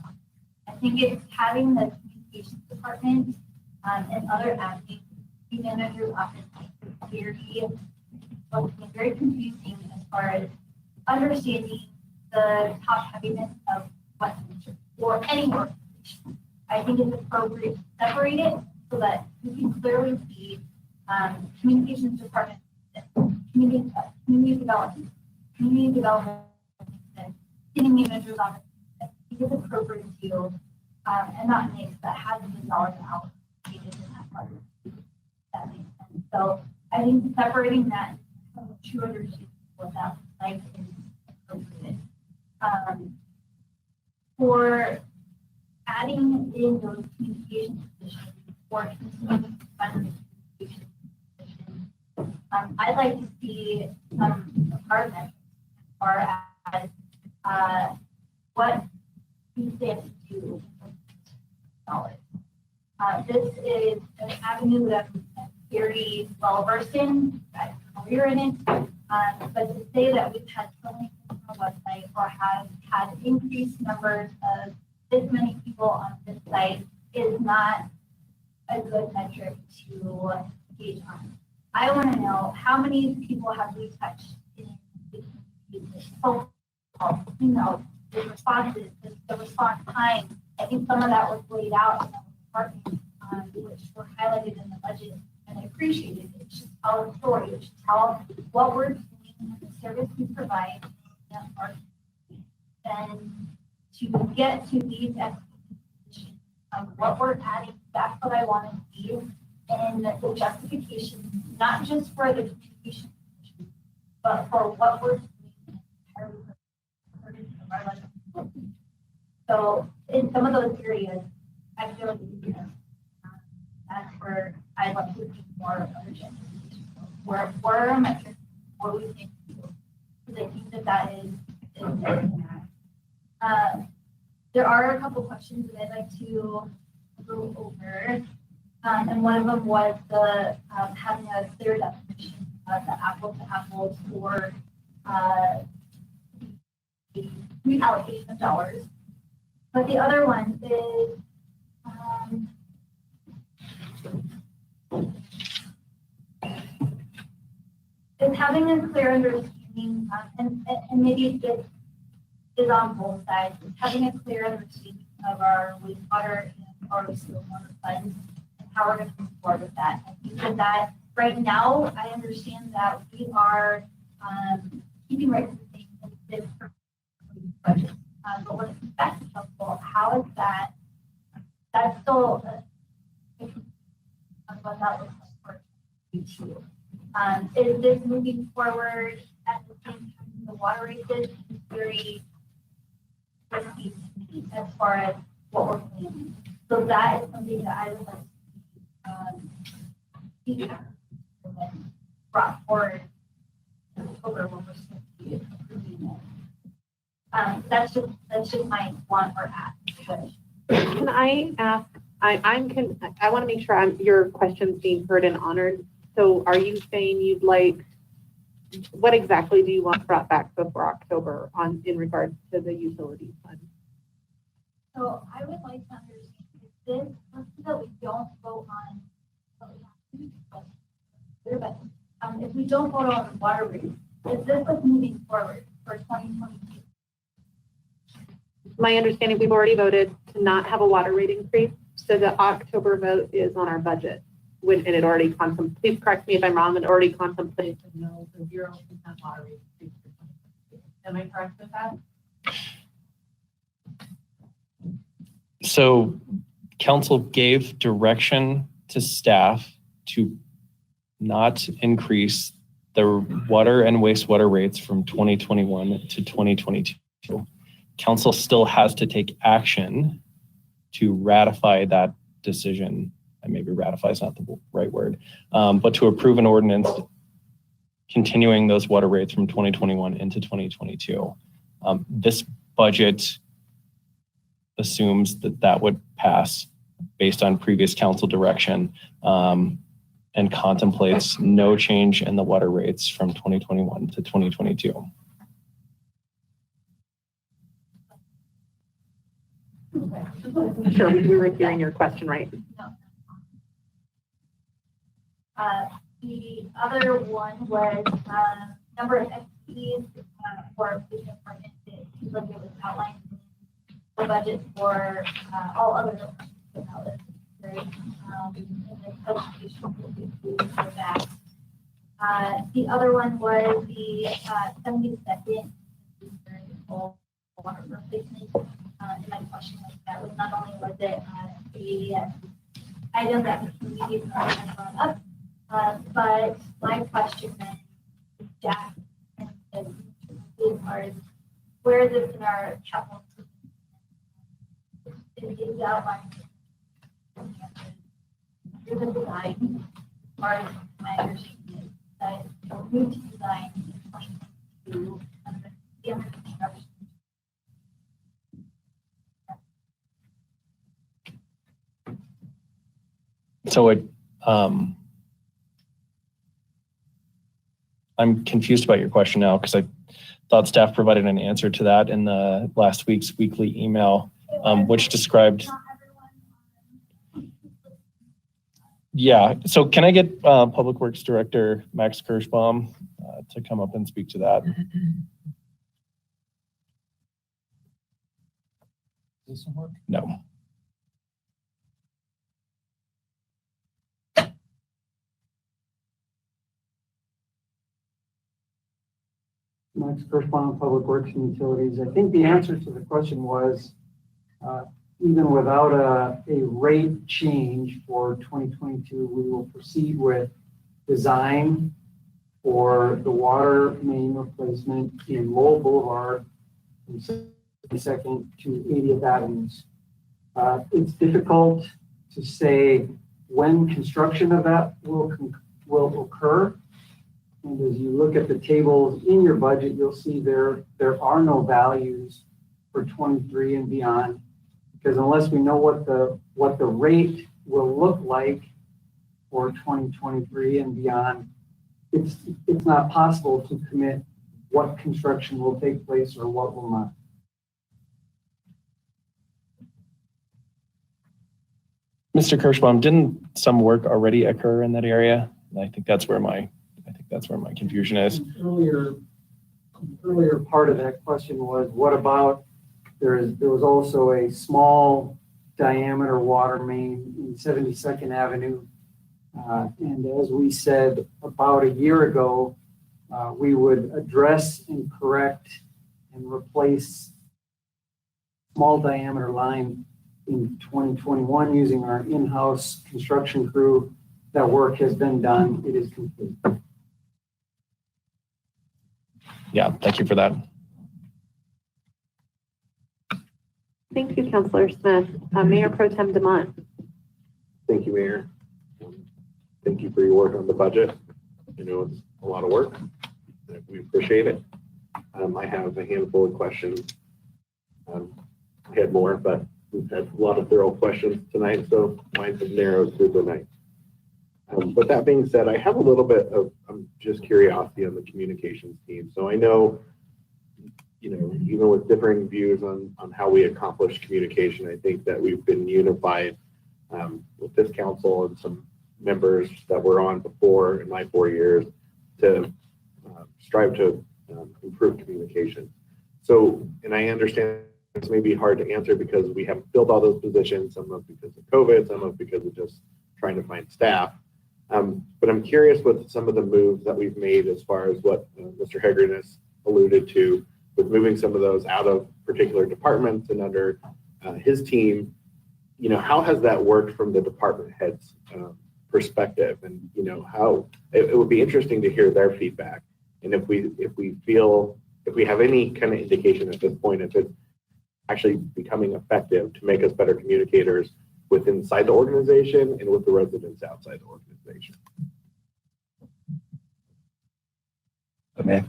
I think it's having the communications department and other admin managers office very confusing as far as understanding the top heaviness of Westminster or any organization. I think it's appropriate to separate it so that you can clearly see communications department, community development, city manager's office. I think it's appropriate to and not mix that has been dollars allocated in that part. That makes sense. So I think separating that from the true understanding what that like is appropriate. For adding in those communication positions or continuing to fund communication positions, I'd like to see some departments as far as what we stand to do with dollars. This is an avenue that I'm very well versed in. I've had a career in it. But to say that we've had so many people on our website or have had increased numbers of this many people on this site is not a good metric to gauge on. I want to know how many people have we touched in the phone calls, emails, the responses, the response time. I think some of that was laid out in the department, which were highlighted in the budget, and I appreciate it. It should tell a story. It should tell what we're doing and the service we provide. And to get to these expectations of what we're adding, that's what I want to see. And the justification, not just for the communication, but for what we're doing entirely for our life. So in some of those areas, I feel like that's where I'd like to see more of a justification. Where are metrics, what we think to do. Because I think that is important. There are a couple questions that I'd like to go over. And one of them was the having a clear definition of the apples to apples for the reallocation of dollars. But the other one is having a clear understanding, and maybe it is on both sides, having a clear understanding of our wastewater and our stormwater funds and how we're going to move forward with that. I think that right now, I understand that we are keeping rates the same in this budget. But when it's back to council, how is that? That's still what that looks like for you. Is this moving forward at the same time the water rate is very risky as far as what we're planning? So that is something that I would like to see brought forward in October when we're supposed to be approving it. That's just my want or ask. Can I ask? I want to make sure your question's being heard and honored. So, are you saying you'd like? What exactly do you want brought back before October in regards to the utility fund? So, I would like to understand if this that we don't vote on. If we don't vote on the water rate, is this what's moving forward for 2022? My understanding, we've already voted to not have a water rate increase, so the October vote is on our budget. And it already contemplates, please correct me if I'm wrong, it already contemplates a 0% water rate increase for 2022. Am I correct with that? So council gave direction to staff to not increase the water and wastewater rates from 2021 to 2022. Council still has to take action to ratify that decision. And maybe ratify is not the right word, but to approve an ordinance continuing those water rates from 2021 into 2022. This budget assumes that that would pass based on previous council direction, and contemplates no change in the water rates from 2021 to 2022. Sure, we were hearing your question right. The other one was number of FTEs for the department that you look at was outlined in the budget for all other departments. So that was great. And the education for that. The other one was the 72nd water replacement. And my question was that was not only was it a item that the community has brought up, but my question then is Jack and as far as where is this in our capital is outlined through the design, as far as my understanding that move to design to the under construction. So I'm confused about your question now because I thought staff provided an answer to that in the last week's weekly email, which described. Yeah, so can I get Public Works Director Max Kirschbaum to come up and speak to that? Does this work? No. Max Kirschbaum, Public Works and Utilities. I think the answer to the question was, even without a rate change for 2022, we will proceed with design for the water main replacement in Lowell Boulevard from 62nd to 80th Avenues. It's difficult to say when construction of that will occur. And as you look at the tables in your budget, you'll see there are no values for 23 and beyond, because unless we know what the rate will look like for 2023 and beyond, it's not possible to commit what construction will take place or what will not. Mr. Kirschbaum, didn't some work already occur in that area? I think that's where my confusion is. Earlier part of that question was, what about there was also a small diameter water main in 72nd Avenue. And as we said about a year ago, we would address and correct and replace small diameter line in 2021 using our in-house construction crew. That work has been done. It is complete. Yeah, thank you for that. Thank you, Councilor Smith. Mayor Pro Tem DeMont. Thank you, Mayor. Thank you for your work on the budget. I know it's a lot of work. We appreciate it. I have a handful of questions. I had more, but we've had a lot of thorough questions tonight, so mine have narrowed through the night. But that being said, I have a little bit of just curiosity on the communications team. So I know, even with differing views on how we accomplish communication, I think that we've been unified with this council and some members that were on before in my 4 years to strive to improve communication. So, and I understand it's maybe hard to answer because we haven't filled all those positions, some of because of COVID, some of because of just trying to find staff. But I'm curious with some of the moves that we've made as far as what Mr. Hegren has alluded to with moving some of those out of particular departments and under his team, how has that worked from the department head's perspective? And, how it would be interesting to hear their feedback. And if we have any kind of indication at this point, if it's actually becoming effective to make us better communicators with inside the organization and with the residents outside the organization. Okay.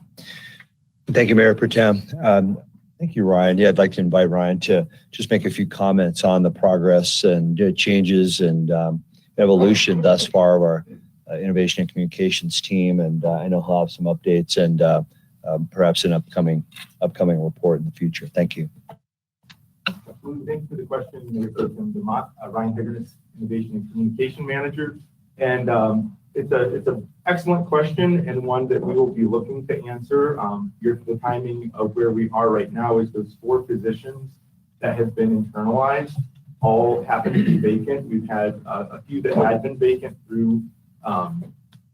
Thank you, Mayor Pro Tem. Thank you, Ryan. Yeah, I'd like to invite Ryan to just make a few comments on the progress and changes and evolution thus far of our innovation and communications team. And I know he'll have some updates and perhaps an upcoming report in the future. Thank you. Thanks for the question, Mayor Pro Tem DeMott. Ryan Higgins, Innovation and Communication Manager. And it's an excellent question and one that we will be looking to answer. The timing of where we are right now is those 4 positions that have been internalized all happen to be vacant. We've had a few that had been vacant through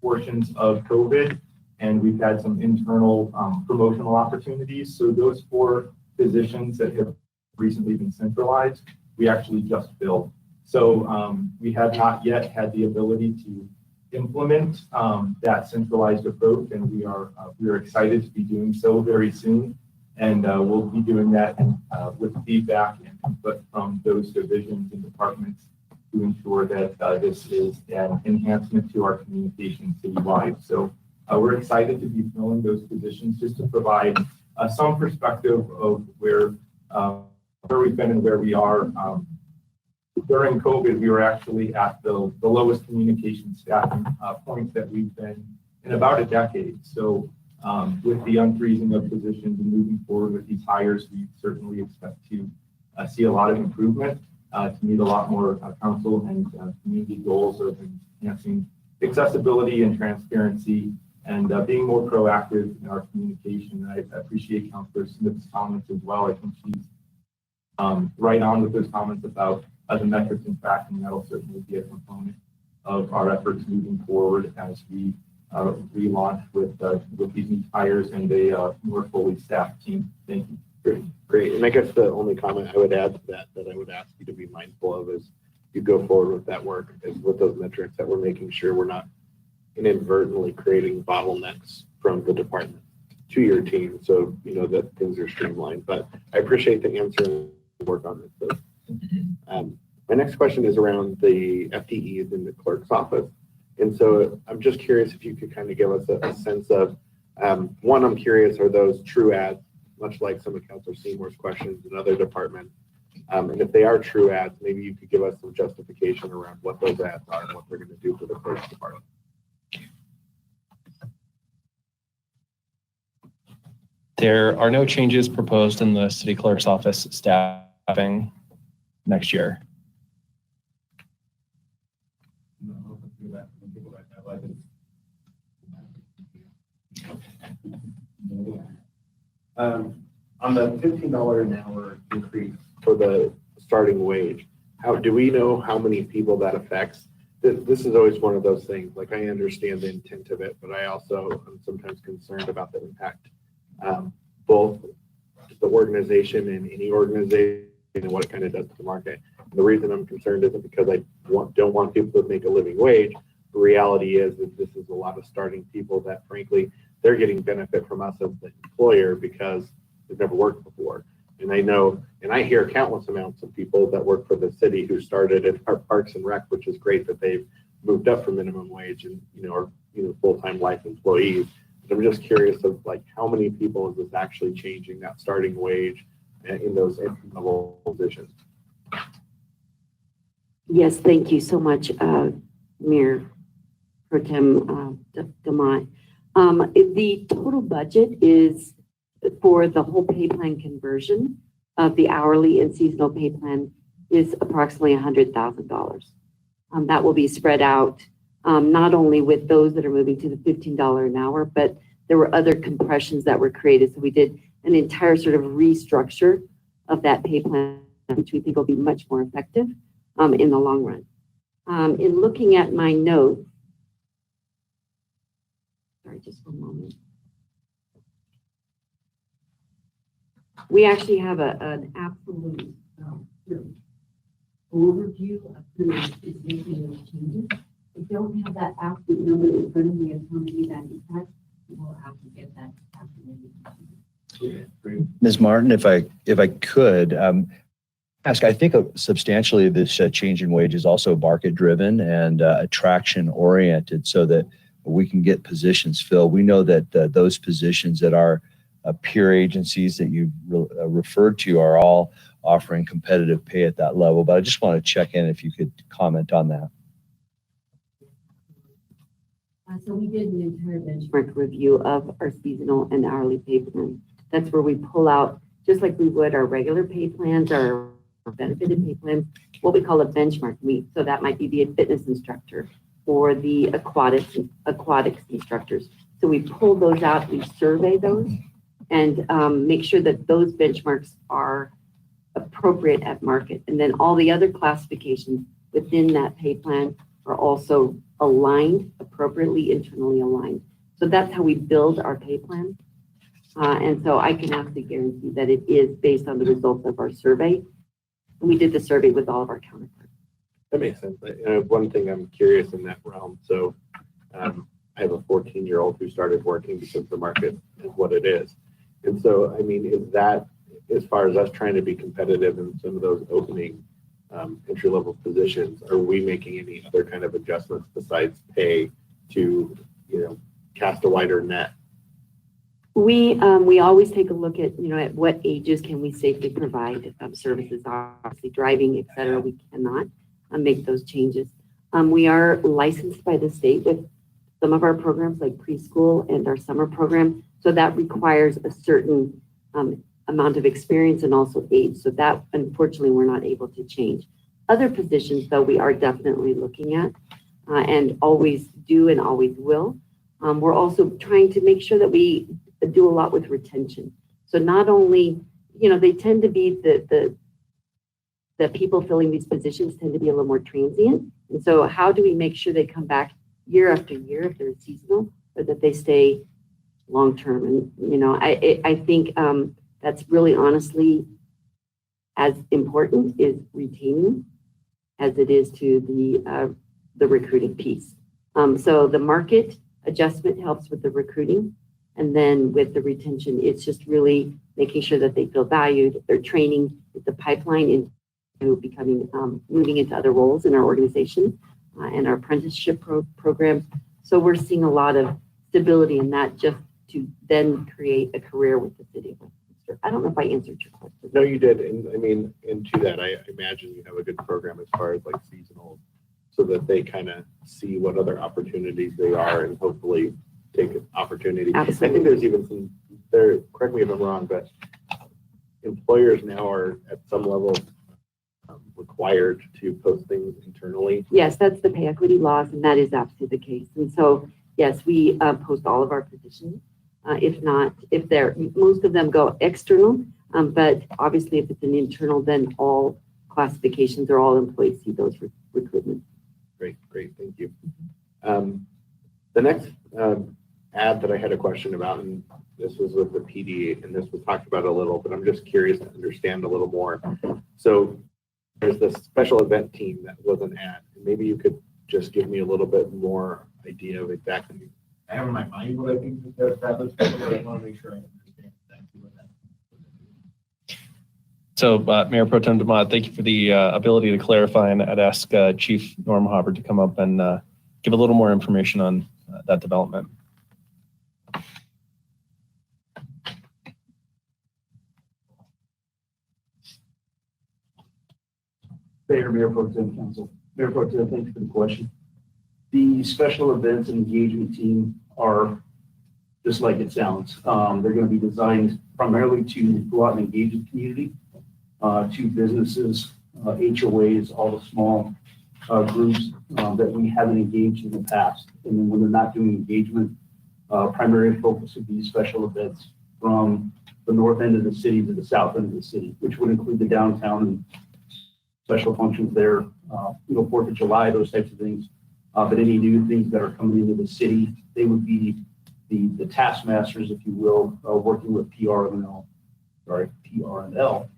portions of COVID, and we've had some internal promotional opportunities. So those 4 positions that have recently been centralized, we actually just filled. So we have not yet had the ability to implement that centralized approach, and we are excited to be doing so very soon. And we'll be doing that with feedback and input from those divisions and departments to ensure that this is an enhancement to our communication citywide. So we're excited to be filling those positions just to provide some perspective of where we've been and where we are. During COVID, we were actually at the lowest communication staffing point that we've been in about a decade. So with the unfreezing of positions and moving forward with these hires, we certainly expect to see a lot of improvement to meet a lot more council and community goals of enhancing accessibility and transparency and being more proactive in our communication. I appreciate Councilor Smith's comments as well. I think she's right on with those comments about the metrics and tracking. That'll certainly be a component of our efforts moving forward as we relaunch with these new hires and a more fully staffed team. Thank you. Great. And I guess the only comment I would add to that I would ask you to be mindful of is you go forward with that work is with those metrics that we're making sure we're not inadvertently creating bottlenecks from the department to your team. So, that things are streamlined, but I appreciate the answer and work on this. So, my next question is around the FTEs in the clerk's office. And so I'm just curious if you could kind of give us a sense of, one, I'm curious, are those true ads, much like some of Councilor Seymour's questions in other departments? And if they are true ads, maybe you could give us some justification around what those ads are and what they're going to do for the clerk's department. There are no changes proposed in the city clerk's office staffing next year. On the $15 an hour increase for the starting wage, how do we know how many people that affects? This is always one of those things. Like, I understand the intent of it, but I also am sometimes concerned about the impact, both the organization and any organization and what it kind of does to the market. And the reason I'm concerned isn't because I don't want people to make a living wage. The reality is that this is a lot of starting people that, frankly, they're getting benefit from us as the employer because they've never worked before. And I know, and I hear countless amounts of people that work for the city who started at our Parks and Rec, which is great that they've moved up from minimum wage and, are, full-time life employees. But I'm just curious of how many people is this actually changing that starting wage in those entry-level positions? Yes, thank you so much, Mayor Pro Tem DeMott. The total budget is for the whole pay plan conversion of the hourly and seasonal pay plan is approximately $100,000. That will be spread out not only with those that are moving to the $15 an hour, but there were other compressions that were created. So we did an entire sort of restructure of that pay plan, which we think will be much more effective in the long run. In looking at my notes, sorry, just one moment. We actually have an absolute overview of who is making those changes. I don't have that absolute number in front of me of how many that impacts. We'll have to get that after. Ms. Martin, if I could ask, I think substantially this change in wage is also market driven and attraction oriented so that we can get positions filled. We know that those positions that are peer agencies that you referred to are all offering competitive pay at that level, but I just want to check in if you could comment on that. So we did an entire benchmark review of our seasonal and hourly pay plan. That's where we pull out, just like we would our regular pay plans, our benefited pay plans, what we call a benchmark meet. So that might be the fitness instructor or the aquatics instructors. So we pull those out, we survey those, and make sure that those benchmarks are appropriate at market. And then all the other classifications within that pay plan are also aligned, appropriately internally aligned. So that's how we build our pay plan. And so I can absolutely guarantee that it is based on the results of our survey. And we did the survey with all of our counterparts. That makes sense. One thing I'm curious in that realm. So I have a 14-year-old who started working because the market is what it is. And so, I mean, is that, as far as us trying to be competitive in some of those opening entry-level positions, are we making any other kind of adjustments besides pay to, cast a wider net? We always take a look at, at what ages can we safely provide services, obviously driving, et cetera. We cannot make those changes. We are licensed by the state with some of our programs like preschool and our summer program. So that requires a certain amount of experience and also age. So that, unfortunately, we're not able to change. Other positions, though, we are definitely looking at and always do and always will. We're also trying to make sure that we do a lot with retention. So not only, they tend to be the people filling these positions tend to be a little more transient. And so how do we make sure they come back year after year if they're seasonal, or that they stay long-term? And, I think that's really honestly as important is retaining as it is to the recruiting piece. So the market adjustment helps with the recruiting. And then with the retention, it's just really making sure that they feel valued. They're training with the pipeline into becoming, moving into other roles in our organization and our apprenticeship programs. So we're seeing a lot of stability in that, just to then create a career with the city of Westminster. I don't know if I answered your question. No, you did. And I mean, and to that, I imagine you have a good program as far as like seasonal, so that they kind of see what other opportunities they are and hopefully take an opportunity. Absolutely. I think there's even some there, correct me if I'm wrong, but employers now are at some level required to post things internally. Yes, that's the pay equity laws, and that is absolutely the case. And so, yes, we post all of our positions. If they're, most of them go external, but obviously if it's an internal, then all classifications or all employees see those recruitments. Great, thank you. The next ad that I had a question about, and this was with the PD, and this was talked about a little, but I'm just curious to understand a little more. So there's this special event team that was an ad, and maybe you could just give me a little bit more idea of exactly. I have in my mind what I think that was, but I want to make sure I understand exactly what that is. So, Mayor Pro Tem DeMott, thank you for the ability to clarify, and I'd ask Chief Norm Hopper to come up and give a little more information on that development. Mayor Pro Tem Council. Mayor Pro Tem, thanks for the question. The special events and engagement team are just like it sounds. They're going to be designed primarily to go out and engage the community, to businesses, HOAs, all the small groups that we haven't engaged in the past. And then when they're not doing engagement, primary focus of these special events from the north end of the city to the south end of the city, which would include the downtown and special functions there, 4th of July, those types of things. But any new things that are coming into the city, they would be the taskmasters, if you will, working with PR and all. TRNL,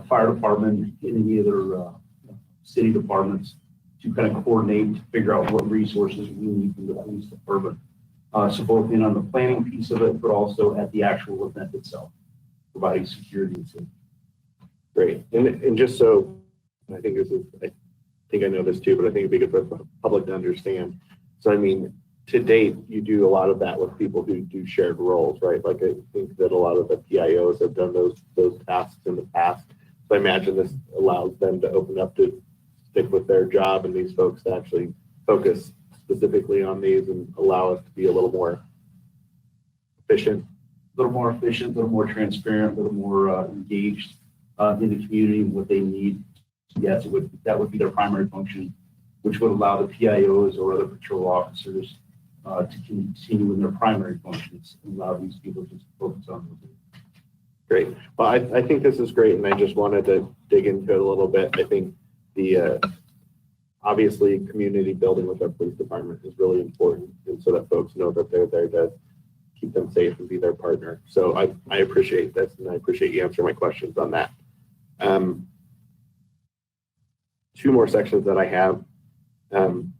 fire department, and any other city departments to kind of coordinate, to figure out what resources we need from the police department. So both in on the planning piece of it, but also at the actual event itself, providing security and safety. Great. And just so, I think I know this too, but I think it'd be good for the public to understand. So, I mean, to date, you do a lot of that with people who do shared roles, right? Like I think that a lot of the PIOs have done those tasks in the past. So I imagine this allows them to open up to stick with their job and these folks to actually focus specifically on these and allow us to be a little more efficient. A little more efficient, a little more transparent, a little more engaged in the community and what they need. Yes, that would be their primary function, which would allow the PIOs or other patrol officers to continue in their primary functions and allow these people to focus on those. Great. Well, I think this is great, and I just wanted to dig into it a little bit. I think the obviously community building with our police department is really important, and so that folks know that they're there to keep them safe and be their partner. So I appreciate this, and I appreciate you answering my questions on that. Two more sections that I have, and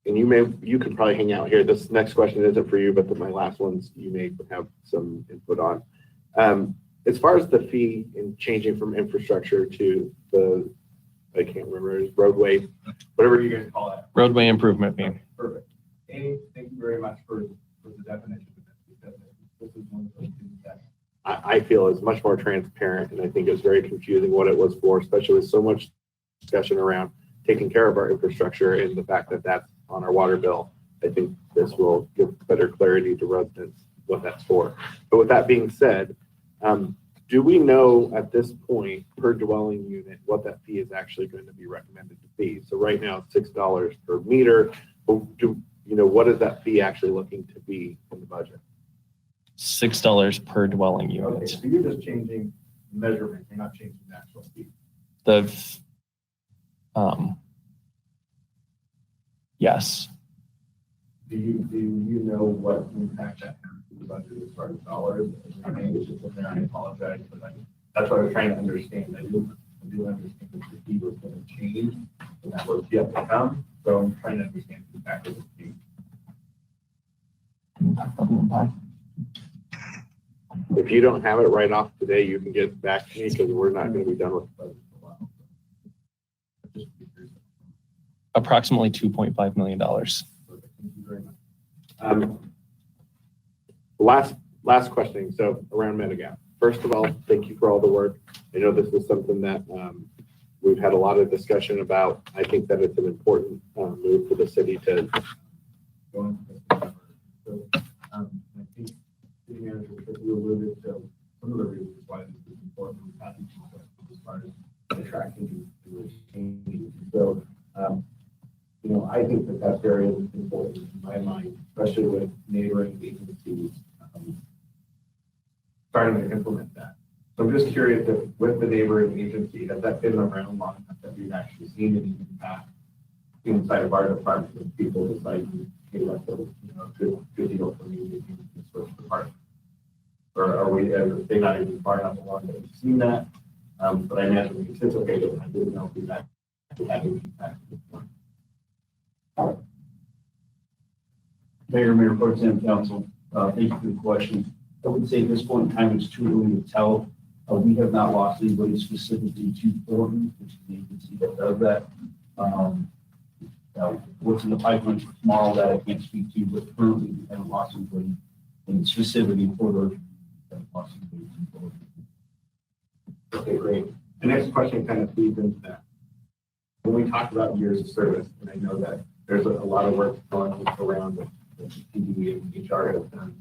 you could probably hang out here. This next question isn't for you, but my last ones you may have some input on. As far as the fee in changing from infrastructure to I can't remember, roadway, whatever you guys call it. Roadway improvement fee. Perfect. Amy, thank you very much for the definition of this, because this is one of those things that I feel is much more transparent, and I think it's very confusing what it was for, especially with so much discussion around taking care of our infrastructure and the fact that that's on our water bill. I think this will give better clarity to residents what that's for. But with that being said, do we know at this point per dwelling unit what that fee is actually going to be recommended to be? So right now it's $6 per meter. But what is that fee actually looking to be in the budget? $6 per dwelling unit. Okay, so you're just changing the measurement. You're not changing the actual fee. Yes. Do you know what impact that has to the budget as far as dollars? I mean, it's just in there. I apologize, but that's what I was trying to understand. I do understand that the fee was going to change, and that was yet to come. So I'm trying to understand the impact of the fee. If you don't have it right off today, you can get back to me, because we're not going to be done with the budget for a while. Approximately $2.5 million. Thank you very much. Last questioning. So around Medigap. First of all, thank you for all the work. I know this is something that we've had a lot of discussion about. I think that it's an important move for the city to go into this endeavor. So I think city manager, you alluded to some of the reasons why this is important. We've had these questions as far as attracting and retaining. So I think that that's very important in my mind, especially with neighboring agencies starting to implement that. So I'm just curious if with the neighboring agency, has that been around long enough that we've actually seen any impact inside of our department of people deciding, hey, that's a good deal for me to switch department? Or are they not even far enough along that we've seen that? But I imagine we anticipated, and I didn't know if we've actually had any impact at this point. Mayor, Pro Tem, Council, thank you for the question. I would say at this point in time, it's too early to tell. We have not lost anybody specifically to Thornton, which is the agency that does that. What's in the pipeline for tomorrow that I can't speak to, but currently we haven't lost anybody, and specifically for those that have lost anybody to Thornton. Okay, great. The next question kind of feeds into that. When we talk about years of service, and I know that there's a lot of work going around that the PD and HR has done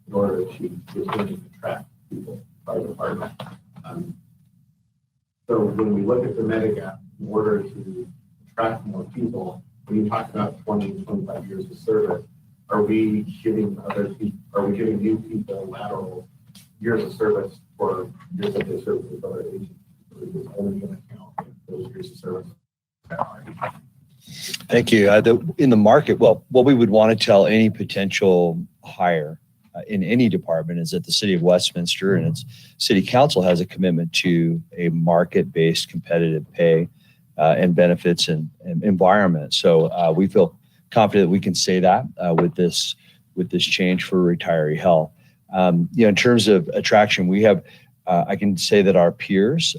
in order to really attract people by the department. So when we look at the Medigap, in order to attract more people, when you talk about 20, 25 years of service, are we giving new people lateral years of service for years of their service with other agencies? Or is this only going to count those years of service? Thank you. In the market, well, what we would want to tell any potential hire in any department is that the city of Westminster and its city council has a commitment to a market-based competitive pay and benefits and environment. So we feel confident we can say that with this change for retiree health. In terms of attraction, we have, I can say that our peers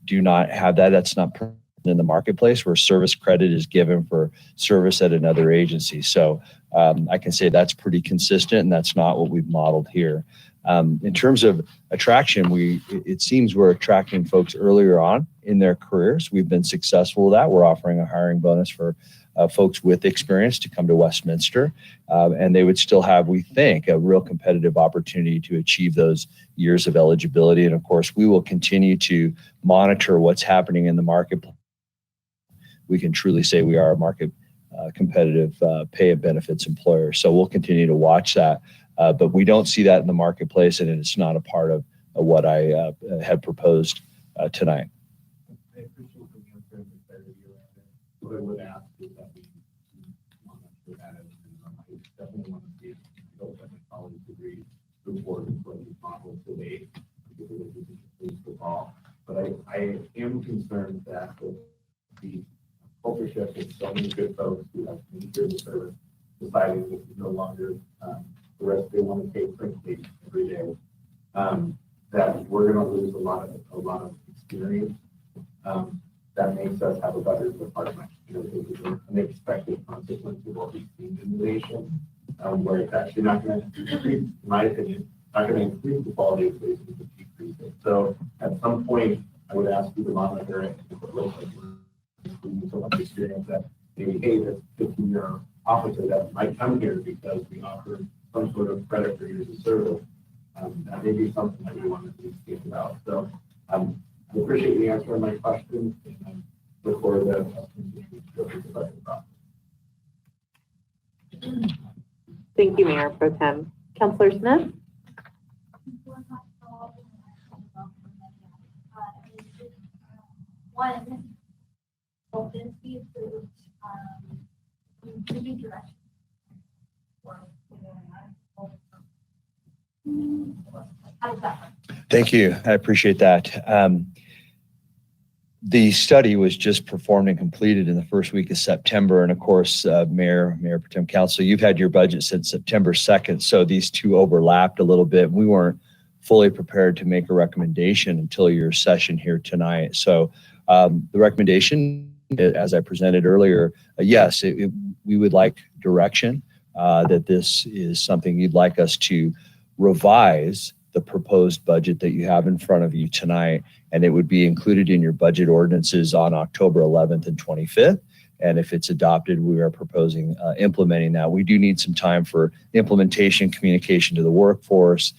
do not have that. That's not in the marketplace where service credit is given for service at another agency. So I can say that's pretty consistent, and that's not what we've modeled here. In terms of attraction, it seems we're attracting folks earlier on in their careers. We've been successful with that. We're offering a hiring bonus for folks with experience to come to Westminster, and they would still have, we think, a real competitive opportunity to achieve those years of eligibility. And of course, we will continue to monitor what's happening in the marketplace. We can truly say we are a market competitive pay and benefits employer. So we'll continue to watch that, but we don't see that in the marketplace, and it's not a part of what I had proposed tonight. I appreciate the answer and the clarity around it. What I would ask is that we monitor that, and I definitely want to see it. I hope that my colleagues agree move forward with what we've modeled today, because it is a place to fall. But I am concerned that the culture shift with so many good folks who have many years of service deciding this is no longer the rest they want to take frankly every day, that we're going to lose a lot of experience that makes us have a better department. There's an unexpected consequence of what we've seen in the nation, where it's actually not going to increase, in my opinion, not going to increase the quality of places, but decrease it. So at some point, I would ask you to monitor it if it looks like we're so much experience that maybe, hey, this 15-year officer that might come here because we offer some sort of credit for years of service. That may be something that we want to think about. So I appreciate you answering my questions, and I look forward to continuing to go through the budget process. Thank you, Mayor Pro Tem. Councilor Smith? One, this be approved, moving direction. How does that work? Thank you. I appreciate that. The study was just performed and completed in the first week of September. And of course, Mayor Pro Tem Council, you've had your budget since September 2nd. So these two overlapped a little bit. We weren't fully prepared to make a recommendation until your session here tonight. So the recommendation, as I presented earlier, yes, we would like direction that this is something you'd like us to revise the proposed budget that you have in front of you tonight, and it would be included in your budget ordinances on October 11th and 25th. And if it's adopted, we are proposing implementing that. We do need some time for implementation, communication to the workforce,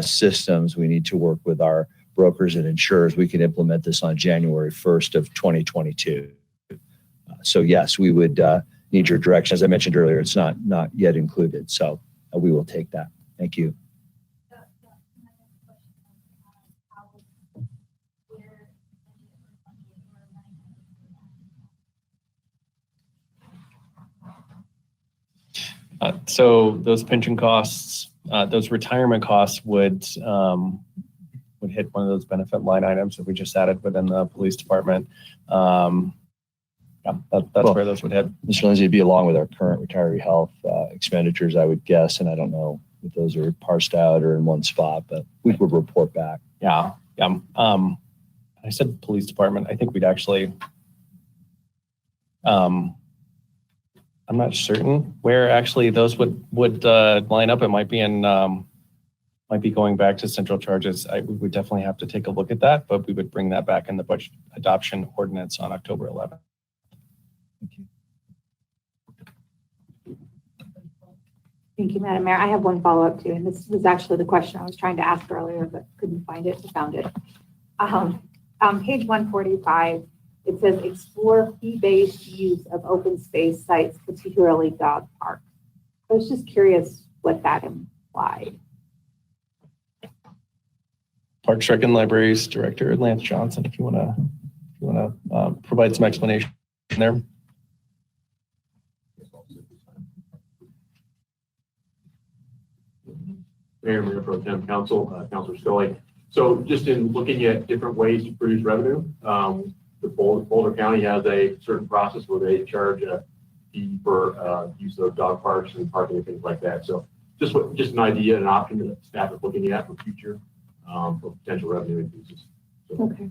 systems. We need to work with our brokers and insurers. We can implement this on January 1st of 2022. So yes, we would need your direction. As I mentioned earlier, it's not yet included. So we will take that. Thank you. So those pension costs, those retirement costs would hit one of those benefit line items that we just added within the police department. Yeah, that's where those would head. Mr. Lindsay, it'd be along with our current retiree health expenditures, I would guess, and I don't know if those are parsed out or in one spot, but we would report back. Yeah. I said police department. I think we'd actually. I'm not certain where actually those would line up. It might be in might be going back to central charges. We would definitely have to take a look at that, but we would bring that back in the budget adoption ordinance on October 11th. Thank you. Thank you, Madam Mayor. I have one follow-up too, and this was actually the question I was trying to ask earlier, but couldn't find it. I found it. Page 145, it says explore fee-based use of open space sites, particularly dog parks. I was just curious what that implied. Parks, Rec, and Libraries Director Lance Johnson, if you want to provide some explanation there. Mayor Pro Tem Council, Councilor Scully. So just in looking at different ways to produce revenue, the Boulder County has a certain process where they charge a fee for use of dog parks and parking and things like that. So just an idea, an option that staff is looking at for future for potential revenue increases. So. Okay.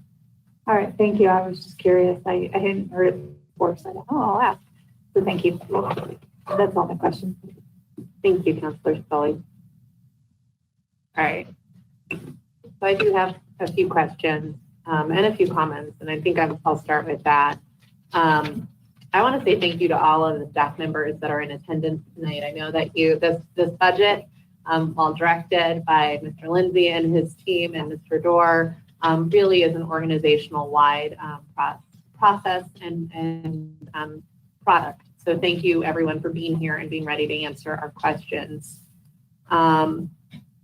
All right. Thank you. I was just curious. I hadn't heard it before, so I thought, oh, I'll ask. So thank you. That's all my questions. Thank you, Councilor Scully. All right. So I do have a few questions and a few comments, and I think I'll start with that. I want to say thank you to all of the staff members that are in attendance tonight. I know that this budget, while directed by Mr. Lindsay and his team and Mr. Dorr, really is an organizational-wide process and product. So thank you, everyone, for being here and being ready to answer our questions.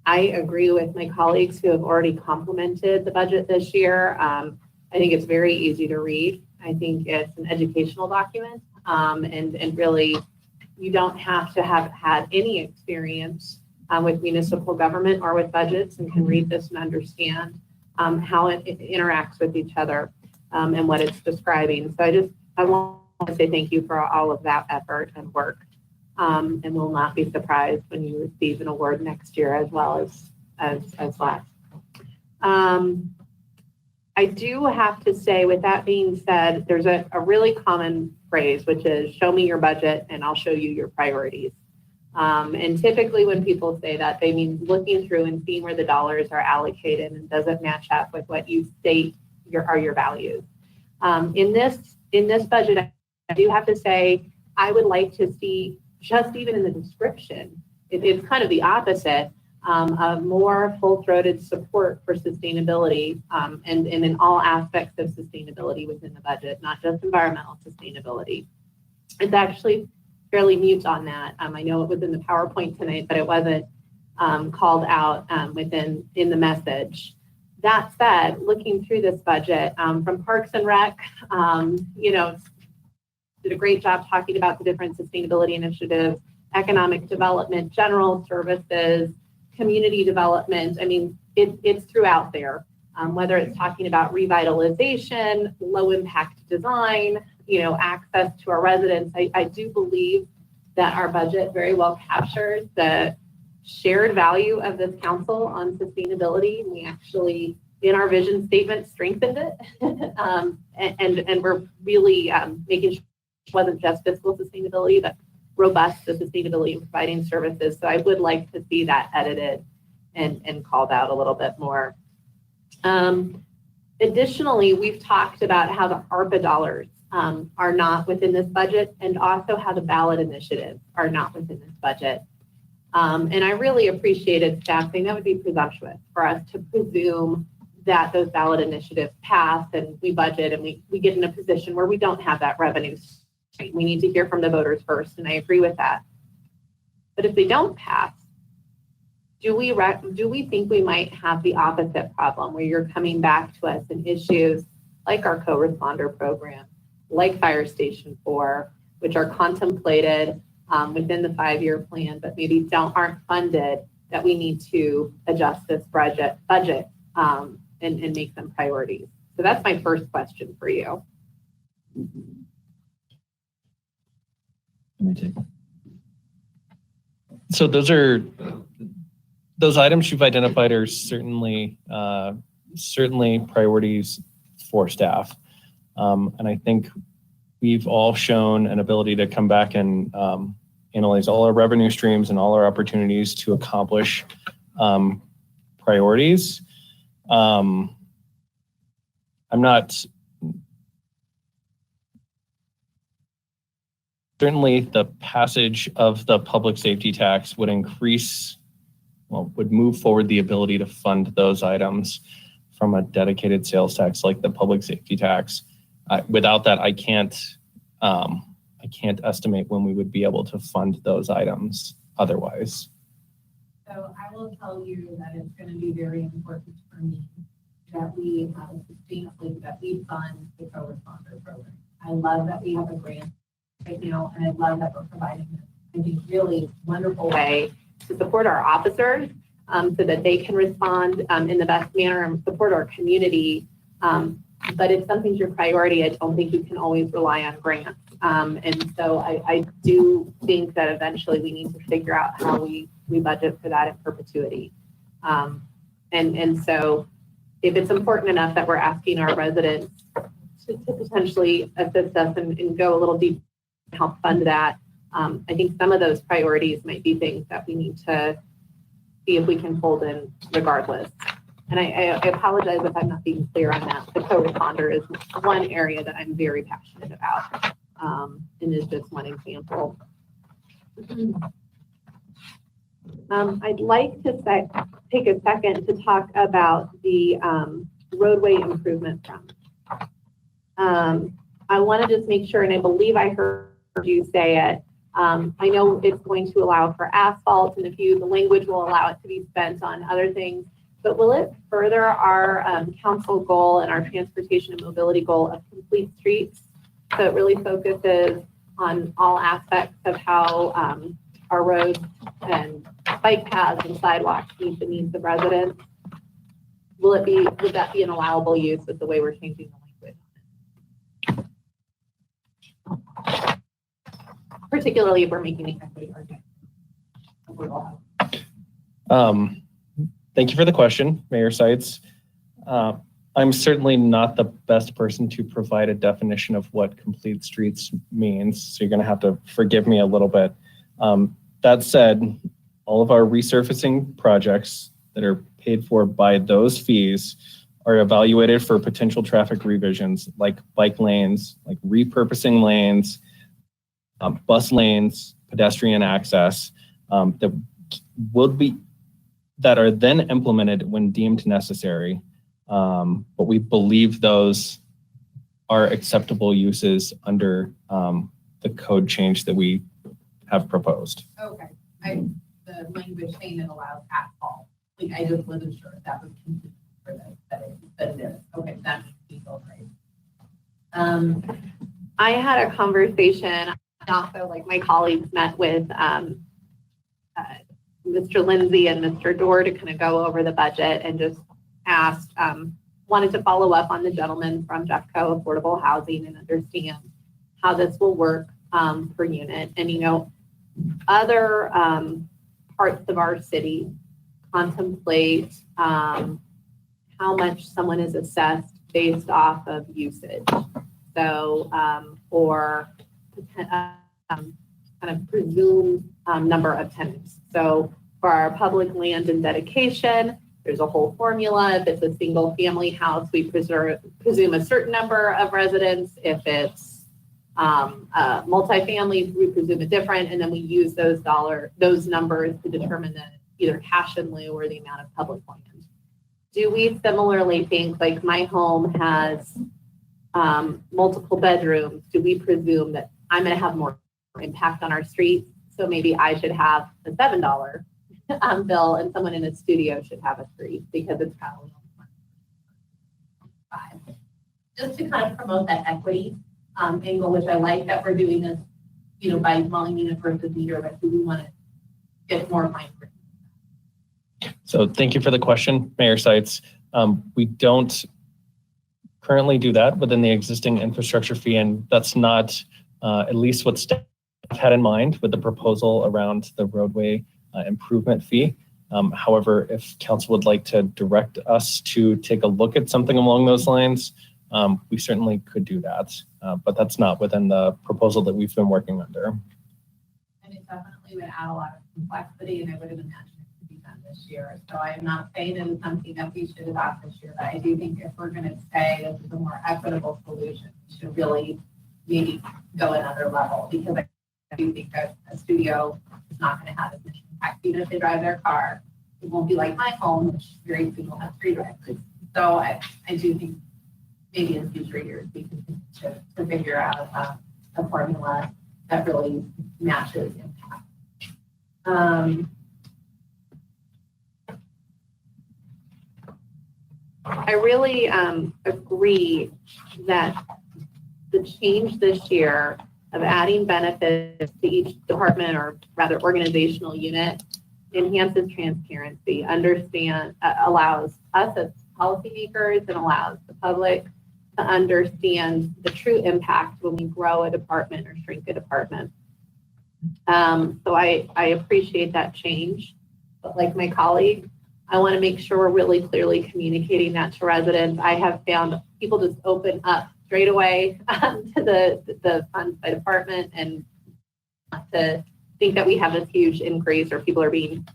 I agree with my colleagues who have already complimented the budget this year. I think it's very easy to read. I think it's an educational document, and really, you don't have to have had any experience with municipal government or with budgets and can read this and understand how it interacts with each other and what it's describing. So I want to say thank you for all of that effort and work, and will not be surprised when you receive an award next year as well as last. I do have to say, with that being said, there's a really common phrase, which is show me your budget and I'll show you your priorities. And typically when people say that, they mean looking through and seeing where the dollars are allocated and does it match up with what you state are your values. In this budget, I do have to say, I would like to see, just even in the description, it's kind of the opposite, of more full-throated support for sustainability and in all aspects of sustainability within the budget, not just environmental sustainability. It's actually fairly mute on that. I know it was in the PowerPoint tonight, but it wasn't called out in the message. That said, looking through this budget from Parks and Rec, did a great job talking about the different sustainability initiatives, economic development, general services, community development. I mean, it's throughout there, whether it's talking about revitalization, low impact design, access to our residents. I do believe that our budget very well captures the shared value of this council on sustainability. We actually, in our vision statement, strengthened it. and we're really making sure it wasn't just fiscal sustainability, but robust to sustainability and providing services. So I would like to see that edited and called out a little bit more. Additionally, we've talked about how the ARPA dollars are not within this budget, and also how the ballot initiatives are not within this budget. And I really appreciated staff saying that would be presumptuous for us to presume that those ballot initiatives pass and we budget and we get in a position where we don't have that revenue. We need to hear from the voters first, and I agree with that. But if they don't pass, do we think we might have the opposite problem, where you're coming back to us in issues like our co-responder program, like Fire Station 4, which are contemplated within the 5-year plan, but maybe aren't funded, that we need to adjust this budget and make them priorities? So that's my first question for you. Let me take. So those items you've identified are certainly priorities for staff, and I think we've all shown an ability to come back and analyze all our revenue streams and all our opportunities to accomplish priorities. I'm not. Certainly, the passage of the public safety tax would would move forward the ability to fund those items from a dedicated sales tax like the public safety tax. Without that, I can't estimate when we would be able to fund those items otherwise. So I will tell you that it's going to be very important for me that we have that we fund the co-responder program. I love that we have a grant right now, and I love that we're providing this, I think, really wonderful way to support our officers, so that they can respond in the best manner and support our community. But if something's your priority, I don't think you can always rely on grants. And so I do think that eventually we need to figure out how we budget for that in perpetuity. And so if it's important enough that we're asking our residents to potentially assist us and go a little deeper and help fund that, I think some of those priorities might be things that we need to see if we can fold in regardless. And I apologize if I'm not being clear on that. The co-responder is one area that I'm very passionate about, and is just one example. I'd like to take a second to talk about the roadway improvement fund. I want to just make sure, and I believe I heard you say it. I know it's going to allow for asphalt, and the language will allow it to be spent on other things. But will it further our council goal and our transportation and mobility goal of complete streets? So it really focuses on all aspects of how our roads and bike paths and sidewalks meet the needs of residents. Would that be an allowable use with the way we're changing the language? Particularly if we're making the equity argument. Thank you for the question, Mayor Seitz. I'm certainly not the best person to provide a definition of what complete streets means, so you're going to have to forgive me a little bit. That said, all of our resurfacing projects that are paid for by those fees are evaluated for potential traffic revisions, like bike lanes, like repurposing lanes, bus lanes, pedestrian access, that are then implemented when deemed necessary. But we believe those are acceptable uses under the code change that we have proposed. Okay, the language saying it allows asphalt. Like I just wasn't sure if that was consistent for that it is. Okay, that makes me feel great. I had a conversation. Also, like my colleagues met with Mr. Lindsay and Mr. Dorr to kind of go over the budget and just asked, wanted to follow up on the gentleman from Jeffco Affordable Housing and understand how this will work per unit. And, other parts of our city contemplate how much someone is assessed based off of usage. So, or kind of presumed number of tenants. So for our public land and dedication, there's a whole formula. If it's a single family house, we presume a certain number of residents. If it's multifamily, we presume a different, and then we use those numbers to determine the either cash in lieu or the amount of public land. Do we similarly think, like my home has multiple bedrooms, do we presume that I'm going to have more impact on our streets? So maybe I should have a $7 bill and someone in a studio should have a $3 because it's probably $5. Just to kind of promote that equity angle, which I like that we're doing this, by smalling unit versus meter, but do we want to get more mind frame? So thank you for the question, Mayor Seitz. We don't currently do that within the existing infrastructure fee, and that's not at least what staff had in mind with the proposal around the roadway improvement fee. However, if council would like to direct us to take a look at something along those lines, we certainly could do that, but that's not within the proposal that we've been working under. And it definitely would add a lot of complexity, and I would have imagined it to be done this year. So I'm not saying it is something that we should adopt this year, but I do think if we're going to say this is a more equitable solution, we should really maybe go another level, because I do think that a studio is not going to have as much impact. Even if they drive their car, it won't be like my home, which very soon will have 3 drivers. So I do think maybe in future years we can to figure out a formula that really matches impact. I really agree that the change this year of adding benefits to each department, or rather organizational unit, enhances transparency, allows us as policymakers and allows the public to understand the true impact when we grow a department or shrink a department. So I appreciate that change, but like my colleague, I want to make sure we're really clearly communicating that to residents. I have found people just open up straight away to the funds by department and to think that we have this huge increase or people are being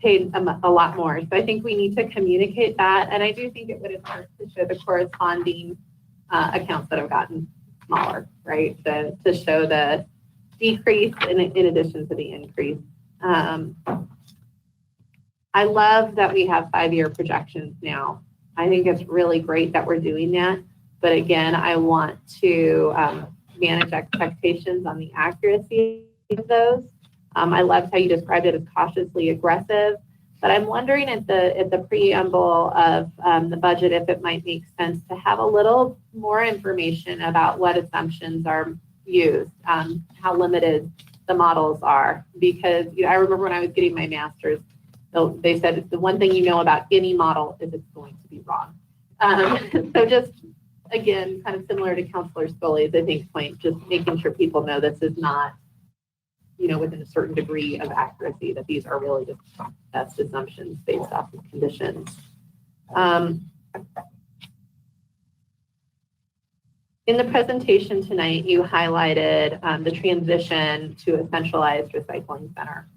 paid a lot more. So I think we need to communicate that. And I do think it would hurt to show the corresponding accounts that have gotten smaller, right? To show the decrease in addition to the increase. I love that we have 5-year projections now. I think it's really great that we're doing that. But again, I want to manage expectations on the accuracy of those. I loved how you described it as cautiously aggressive, but I'm wondering at the preamble of the budget if it might make sense to have a little more information about what assumptions are used, how limited the models are. Because I remember when I was getting my master's, they said the one thing you know about any model is it's going to be wrong. So just, again, kind of similar to Councilor Scully's, I think, point, just making sure people know this is not, within a certain degree of accuracy, that these are really just best assumptions based off of conditions. In the presentation tonight, you highlighted the transition to a centralized recycling center.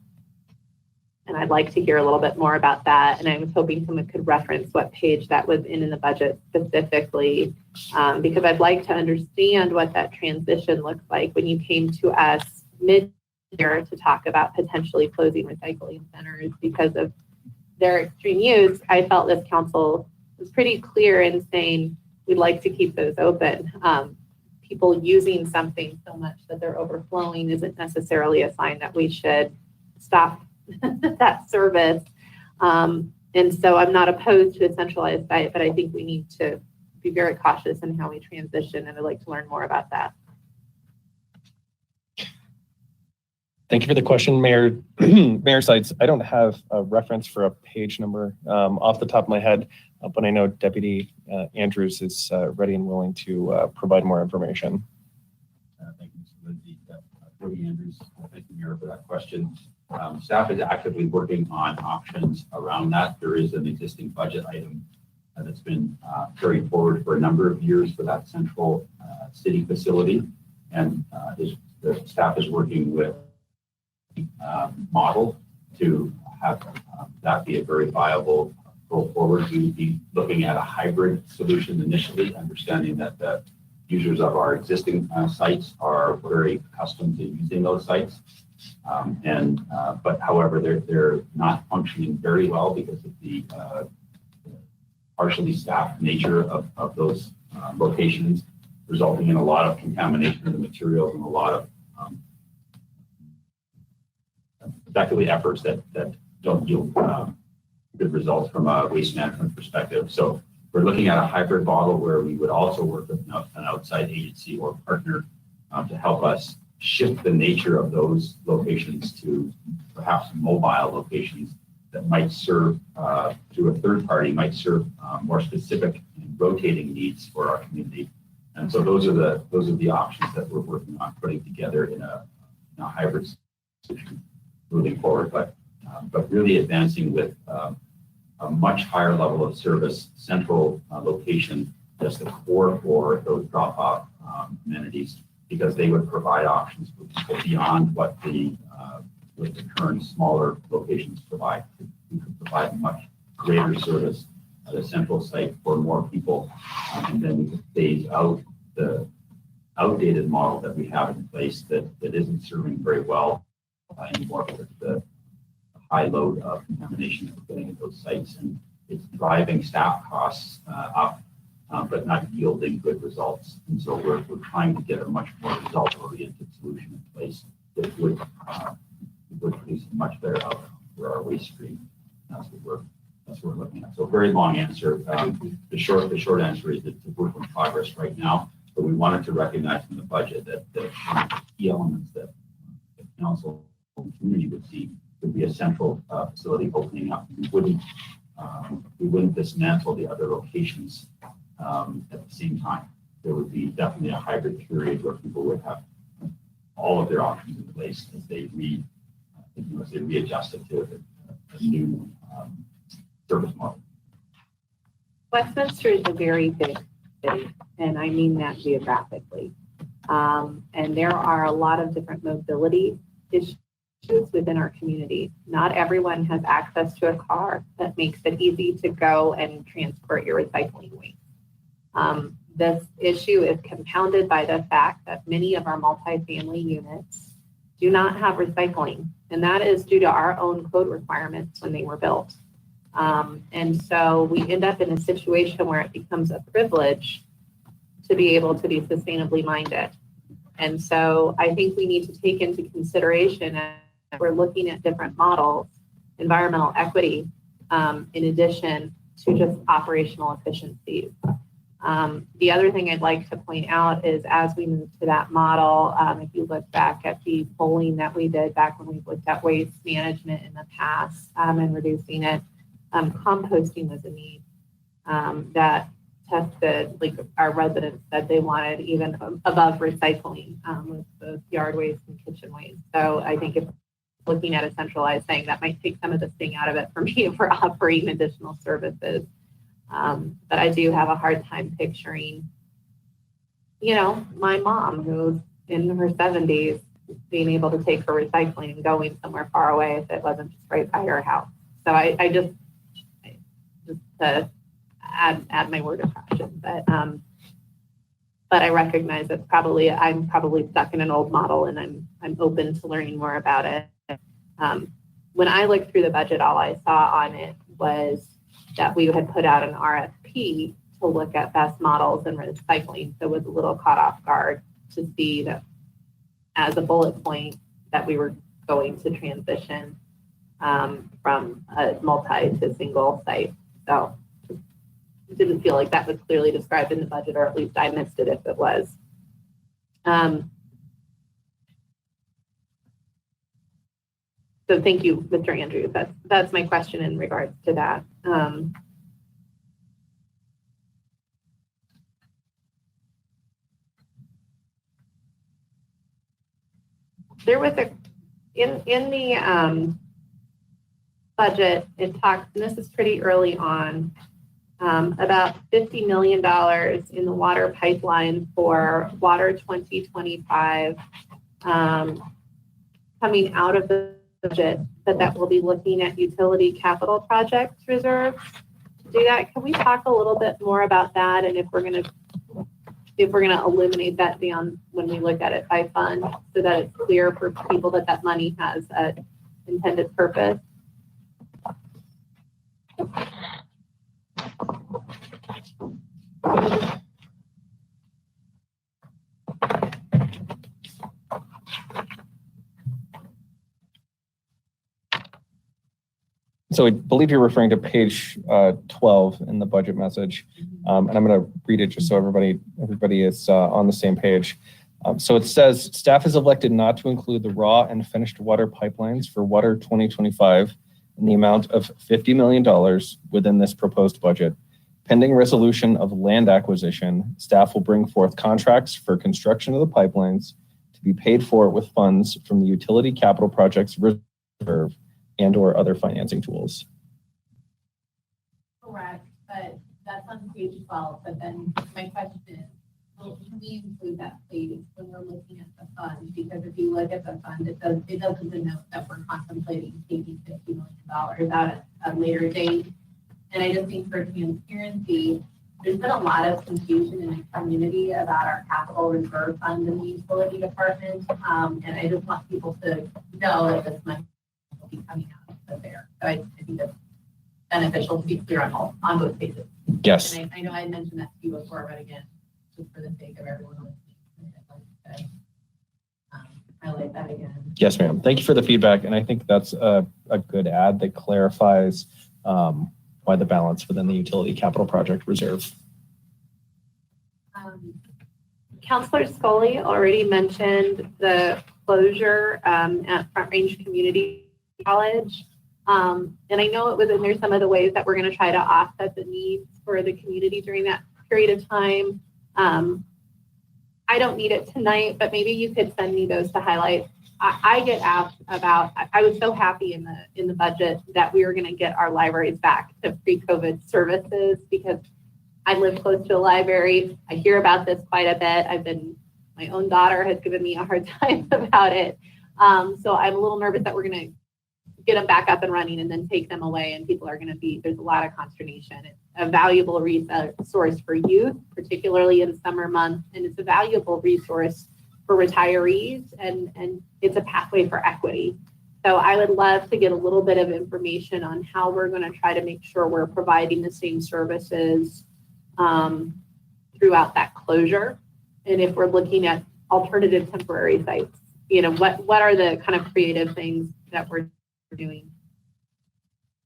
And I'd like to hear a little bit more about that. And I was hoping someone could reference what page that was in the budget specifically, because I'd like to understand what that transition looks like. When you came to us mid-year to talk about potentially closing recycling centers because of their extreme use, I felt this council was pretty clear in saying we'd like to keep those open. People using something so much that they're overflowing isn't necessarily a sign that we should stop that service. And so I'm not opposed to a centralized site, but I think we need to be very cautious in how we transition, and I'd like to learn more about that. Thank you for the question, Mayor. Mayor Sites, I don't have a reference for a page number off the top of my head, but I know Deputy Andrews is ready and willing to provide more information. Thank you, Mr. Lindsay. Deputy Andrews, thank you, Mayor, for that question. Staff is actively working on options around that. There is an existing budget item that's been carried forward for a number of years for that central city facility, and the staff is working with model to have that be a very viable go forward. We would be looking at a hybrid solution initially, understanding that the users of our existing sites are very accustomed to using those sites. But however, they're not functioning very well because of the partially staffed nature of those locations, resulting in a lot of contamination of the materials and a lot of effectively efforts that don't yield good results from a waste management perspective. So we're looking at a hybrid model where we would also work with an outside agency or partner to help us shift the nature of those locations to perhaps mobile locations that might serve through a third party, might serve more specific and rotating needs for our community. And so those are the options that we're working on putting together in a hybrid solution moving forward, but really advancing with a much higher level of service, central location as the core for those drop-off amenities, because they would provide options for people beyond what the current smaller locations provide. We could provide much greater service at a central site for more people, and then we could phase out the outdated model that we have in place that isn't serving very well anymore with the high load of contamination that we're getting at those sites, and it's driving staff costs up, but not yielding good results. And so we're trying to get a much more result-oriented solution in place that would produce a much better outcome for our waste stream. That's what we're looking at. So a very long answer. The short answer is it's a work in progress right now, but we wanted to recognize in the budget that one of the key elements that the council and community would see would be a central facility opening up. We wouldn't dismantle the other locations at the same time. There would be definitely a hybrid period where people would have all of their options in place as they readjusted to a new service model. Westminster is a very big city, and I mean that geographically. And there are a lot of different mobility issues within our community. Not everyone has access to a car that makes it easy to go and transport your recycling waste. This issue is compounded by the fact that many of our multifamily units do not have recycling, and that is due to our own code requirements when they were built. And so we end up in a situation where it becomes a privilege to be able to be sustainably minded. And so I think we need to take into consideration as we're looking at different models, environmental equity, in addition to just operational efficiencies. The other thing I'd like to point out is as we move to that model, if you look back at the polling that we did back when we looked at waste management in the past and reducing it, composting was a need that tested, like our residents said they wanted even above recycling with both yard waste and kitchen waste. So I think if looking at a centralized thing, that might take some of the sting out of it for me if we're offering additional services. But I do have a hard time picturing, my mom who's in her 70s being able to take her recycling and going somewhere far away if it wasn't just right by her house. So I just to add my word of caution, but I recognize that I'm probably stuck in an old model, and I'm open to learning more about it. When I looked through the budget, all I saw on it was that we had put out an RFP to look at best models in recycling. So it was a little caught off guard to see that as a bullet point that we were going to transition from a multi to single site. So it didn't feel like that was clearly described in the budget, or at least I missed it if it was. So thank you, Mr. Andrews. That's my question in regards to that. There was in the budget, it talks, and this is pretty early on, about $50 million in the water pipeline for Water 2025 coming out of the budget, but that we'll be looking at utility capital projects reserves to do that. Can we talk a little bit more about that, and if we're going to eliminate that beyond when we look at it by fund, so that it's clear for people that that money has an intended purpose? So I believe you're referring to page 12 in the budget message. And I'm going to read it just so everybody is on the same page. So it says, staff is elected not to include the raw and finished water pipelines for Water 2025 in the amount of $50 million within this proposed budget. Pending resolution of land acquisition, staff will bring forth contracts for construction of the pipelines to be paid for with funds from the utility capital projects reserve and or other financing tools. Correct, but that's on page 12. But then my question is, can we include that, please, when we're looking at the fund? Because if you look at the fund, it doesn't denote that we're contemplating taking $50 million out at a later date. And I just think for transparency, there's been a lot of confusion in the community about our capital reserve fund in the utility department. And I just want people to know that this money will be coming out of there. So I think that's beneficial to be clear on both bases. Yes. And I know I mentioned that to you before, but again, just for the sake of everyone listening, I'd like to highlight that again. Yes, ma'am. Thank you for the feedback. And I think that's a good add that clarifies why the balance within the utility capital project reserve. Councilor Scully already mentioned the closure at Front Range Community college. And I know it was in there some of the ways that we're going to try to offset the needs for the community during that period of time. I don't need it tonight, but maybe you could send me those to highlight. I get asked about, I was so happy in the budget that we were going to get our libraries back to pre-COVID services because I live close to a library. I hear about this quite a bit. My own daughter has given me a hard time about it. So I'm a little nervous that we're going to get them back up and running and then take them away, and people are going to be, there's a lot of consternation. It's a valuable resource for youth, particularly in summer months, and it's a valuable resource for retirees, and it's a pathway for equity. So I would love to get a little bit of information on how we're going to try to make sure we're providing the same services throughout that closure. And if we're looking at alternative temporary sites, what are the kind of creative things that we're doing?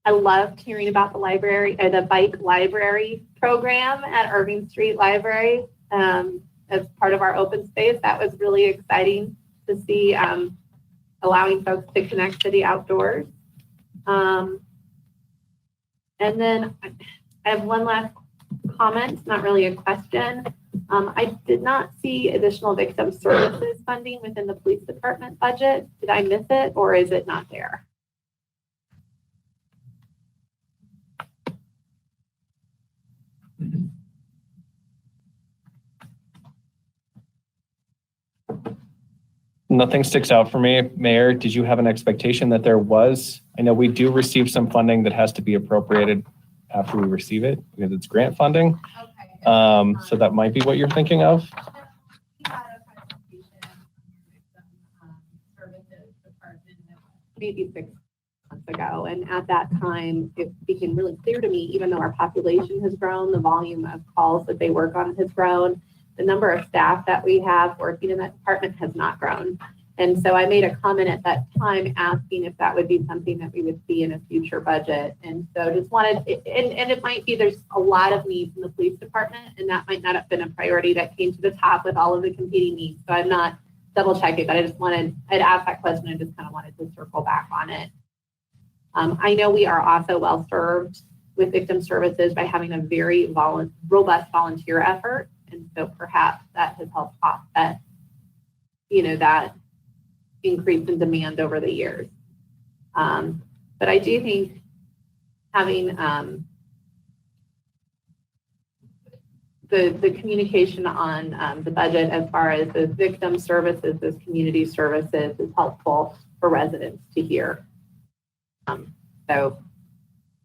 I loved hearing about the bike library program at Irving Street Library as part of our open space. That was really exciting to see, allowing folks to connect to the outdoors. And then I have one last comment, not really a question. I did not see additional victim services funding within the police department budget. Did I miss it, or is it not there? Nothing sticks out for me. Mayor, did you have an expectation that there was? I know we do receive some funding that has to be appropriated after we receive it because it's grant funding. Okay. So that might be what you're thinking of. We had a presentation on services department maybe 6 months ago, and at that time it became really clear to me, even though our population has grown, the volume of calls that they work on has grown, the number of staff that we have working in that department has not grown. And so I made a comment at that time asking if that would be something that we would see in a future budget. And so just wanted, and it might be there's a lot of needs in the police department, and that might not have been a priority that came to the top with all of the competing needs. So I'm not double checking, but I'd asked that question and just kind of wanted to circle back on it. I know we are also well served with victim services by having a very robust volunteer effort. And so perhaps that has helped offset, that increase in demand over the years. But I do think having the communication on the budget as far as those victim services, those community services is helpful for residents to hear. So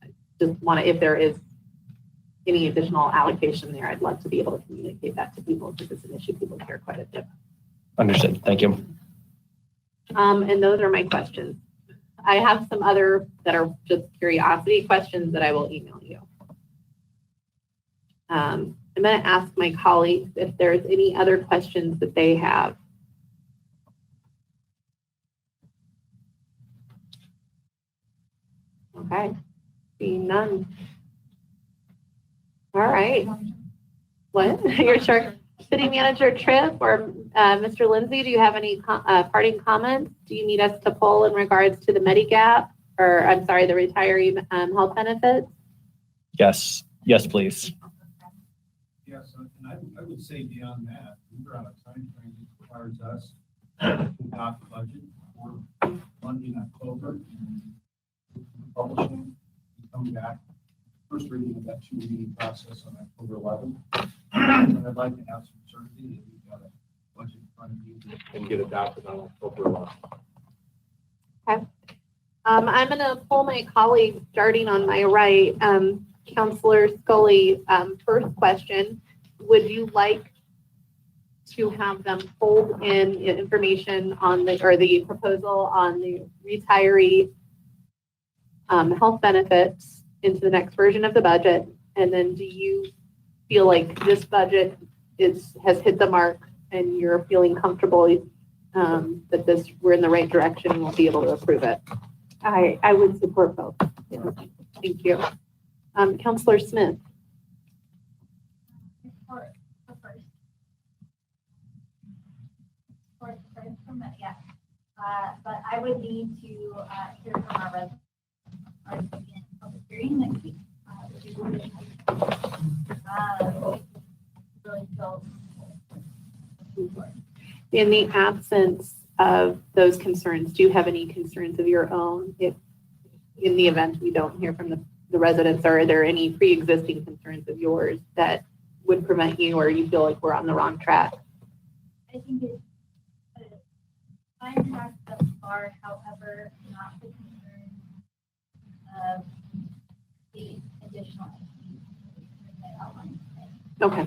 I just want to, if there is any additional allocation there, I'd love to be able to communicate that to people because it's an issue people care quite a bit. Understood. Thank you. And those are my questions. I have some other that are just curiosity questions that I will email you. I'm going to ask my colleagues if there's any other questions that they have. Okay, seeing none. All right. What? Your city manager Tripp or Mr. Lindsay, do you have any parting comments? Do you need us to poll in regards to the Medigap, or I'm sorry, the retiree health benefits? Yes. Yes, please. Yes, and I would say beyond that, we're on a time frame that requires us to adopt the budget for funding October and publishing and come back. First reading of that 2-reading process on October 11th. And I'd like to have some certainty that we've got a budget in front of you And get adopted on October 11th. Okay. I'm going to pull my colleagues starting on my right. Councilor Scully, first question, would you like to have them fold in information on the proposal on the retiree health benefits into the next version of the budget? And then do you feel like this budget has hit the mark and you're feeling comfortable that we're in the right direction and we'll be able to approve it? I would support both. Yeah. Thank you. Councilor Smith. For the first from yeah. but I would need to hear from our residents in public hearing next week. Which is really feel In the absence of those concerns, do you have any concerns of your own? If in the event we don't hear from the residents, are there any pre-existing concerns of yours that would prevent you, or you feel like we're on the wrong track? I think it's fine track thus far, however, not the concern of the additional entities that I outlined today. Okay.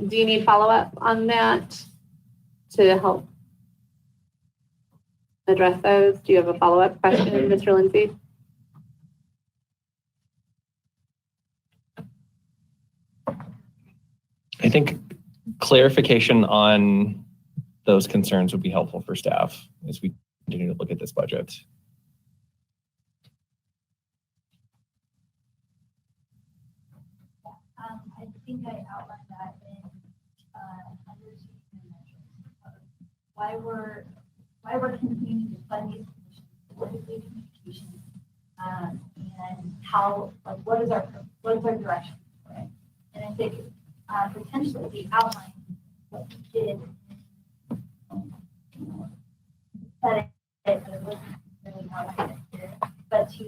Do you need follow-up on that to help address those? Do you have a follow-up question, Mr. Lindsay? I think clarification on those concerns would be helpful for staff as we continue to look at this budget. I think I outlined that in understanding the measures of why we're continuing to fund these positions, specifically communication, and how, like, what is our direction for it? And I think potentially we outlined what we did, but it wasn't really outlined here, but to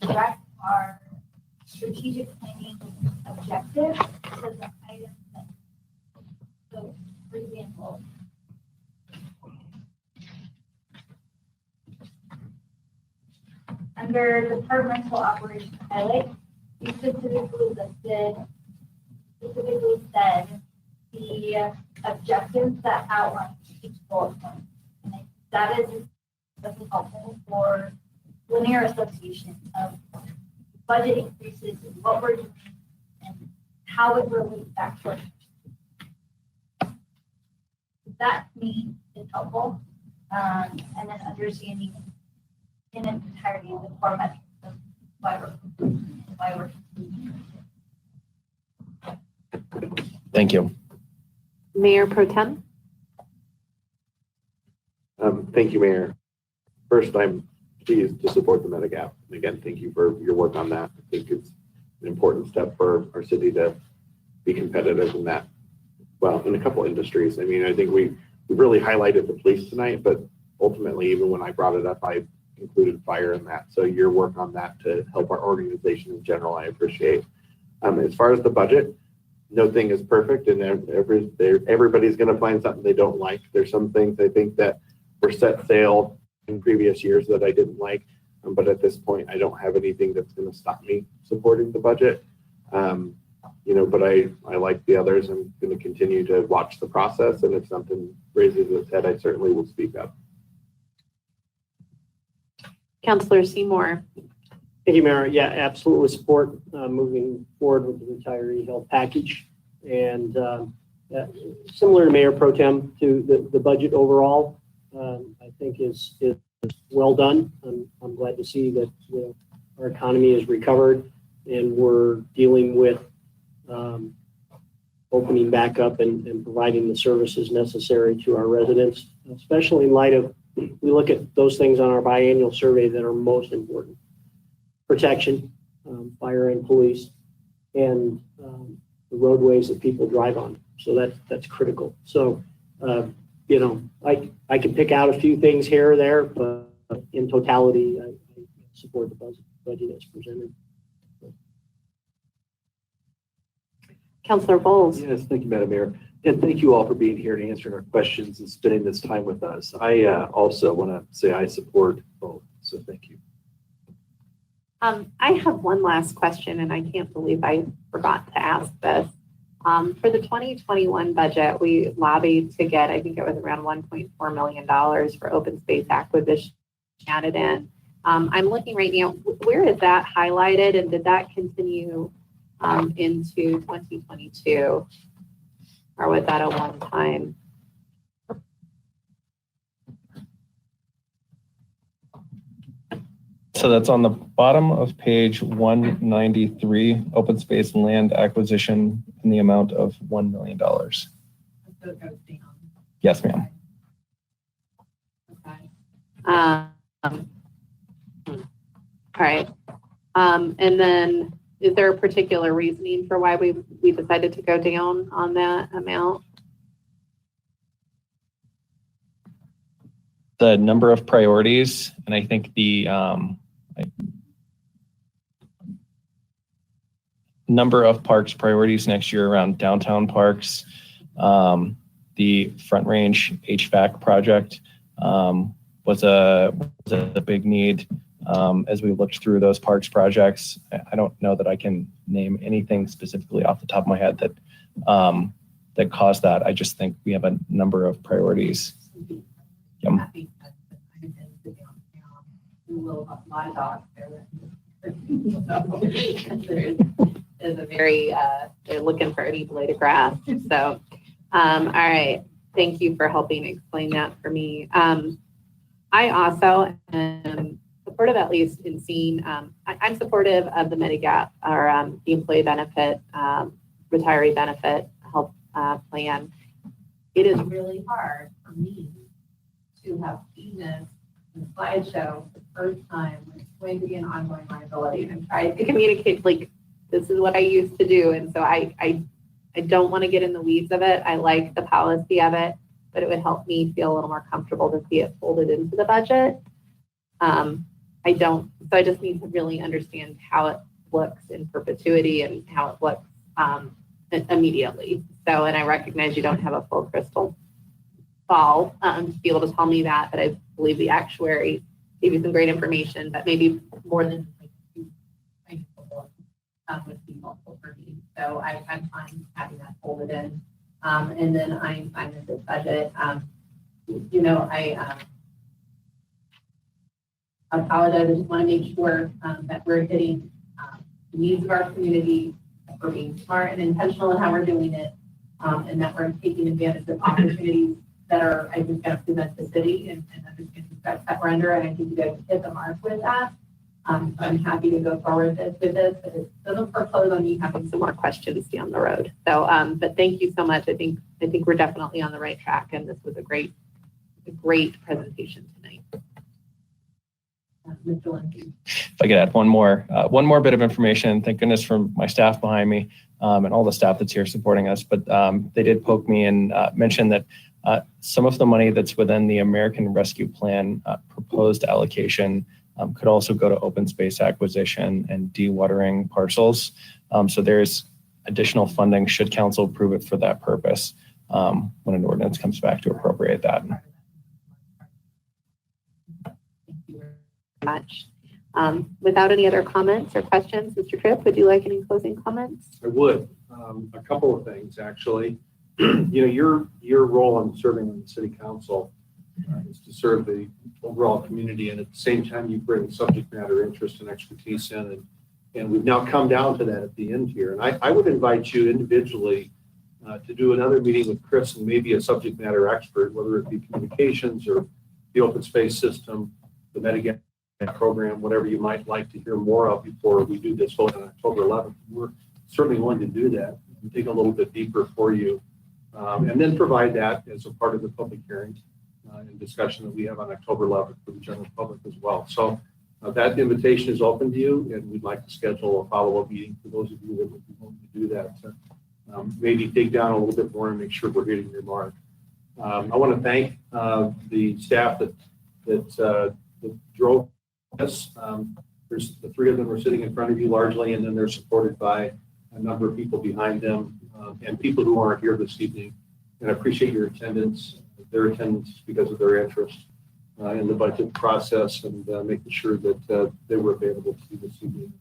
direct our strategic planning objective to the items that, so for example, under Departmental Operations highlight, we specifically said the objectives that outline each bullet point. And that is helpful for linear association of budget increases and what we're doing and how it relates back to our. That to me is helpful. And then understanding in its entirety the core metrics of why we're Thank you. Mayor Pro Tem? Thank you, Mayor. First, I'm pleased to support the Medigap. And again, thank you for your work on that. I think it's an important step for our city to be competitive in that, well, in a couple industries. I mean, I think we really highlighted the police tonight, but ultimately, even when I brought it up, I included fire in that. So your work on that to help our organization in general, I appreciate. As far as the budget, no thing is perfect, and everybody's going to find something they don't like. There's some things I think that were set sail in previous years that I didn't like, but at this point, I don't have anything that's going to stop me supporting the budget. But I like the others. I'm going to continue to watch the process, and if something raises its head, I certainly will speak up. Councilor Seymour. Thank you, Mayor. Yeah, absolutely support moving forward with the retiree health package. And similar to Mayor Pro Tem, to the budget overall, I think is well done. I'm glad to see that our economy is recovered and we're dealing with opening back up and providing the services necessary to our residents, especially in light of, we look at those things on our biannual survey that are most important. Protection, fire and police, and the roadways that people drive on. So that's critical. So, I can pick out a few things here or there, but in totality, I support the budget as presented. Councilor Bowles. Yes, thank you, Madam Mayor. And thank you all for being here and answering our questions and spending this time with us. I also want to say I support both. So thank you. I have one last question, and I can't believe I forgot to ask this. For the 2021 budget, we lobbied to get, I think it was around $1.4 million for open space acquisition added in. I'm looking right now, where is that highlighted, and did that continue into 2022? Or was that a one-time? So that's on the bottom of page 193, open space and land acquisition in the amount of $1 million. So it goes down. Yes, ma'am. Okay. All right. And then is there a particular reasoning for why we decided to go down on that amount? The number of priorities, and I think the number of parks priorities next year around downtown parks, the Front Range HVAC project was a big need as we looked through those parks projects. I don't know that I can name anything specifically off the top of my head that that caused that. I just think we have a number of priorities. Yep. Is a very they're looking for any blade of grass. So all right, thank you for helping explain that for me. I also am supportive, at least in seeing I'm supportive of the Medigap or the employee benefit retiree benefit health plan. It is really hard for me to have seen this in the slideshow the first time when it's going to be an ongoing liability, and tried to communicate like this is what I used to do. And so I don't want to get in the weeds of it. I like the policy of it, but it would help me feel a little more comfortable to see it folded into the budget. So I just need to really understand how it looks in perpetuity and how it looks immediately. So, and I recognize you don't have a full crystal ball to be able to tell me that, but I believe the actuary gave you some great information, but maybe more than like would be helpful for me. So I'm fine having that folded in. And then I'm fine with this budget. You know, I apologize. I just want to make sure that we're hitting the needs of our community, that we're being smart and intentional in how we're doing it, and that we're taking advantage of opportunities that are, I think, going to present the city and understand the threats that we're under. And I think you guys hit the mark with that. So I'm happy to go forward with this, but it doesn't foreclose on me having some more questions down the road. So, but thank you so much. I think we're definitely on the right track, and this was a great presentation tonight. Mr. Lindsay. If I could add one more bit of information, thank goodness for my staff behind me and all the staff that's here supporting us. But they did poke me and mention that some of the money that's within the American Rescue Plan proposed allocation could also go to open space acquisition and dewatering parcels. So there's additional funding should council approve it for that purpose when an ordinance comes back to appropriate that. Much. Without any other comments or questions, Mr. Tripp, would you like any closing comments? I would. A couple of things, actually. You know, your role in serving on the city council is to serve the overall community, and at the same time, you bring subject matter interest and expertise in, and we've now come down to that at the end here. And I would invite you individually to do another meeting with Chris and maybe a subject matter expert, whether it be communications or the open space system, the Medigap program, whatever you might like to hear more of before we do this vote on October 11th. We're certainly willing to do that and dig a little bit deeper for you, and then provide that as a part of the public hearing and discussion that we have on October 11th for the general public as well. So that invitation is open to you, and we'd like to schedule a follow-up meeting for those of you that would be willing to do that. To, maybe dig down a little bit more and make sure we're hitting your mark. I want to thank the staff that drove this. There's the three of them are sitting in front of you largely, and then they're supported by a number of people behind them and people who aren't here this evening. And I appreciate your attendance, their attendance because of their interest in the budget process and making sure that they were available to you this evening.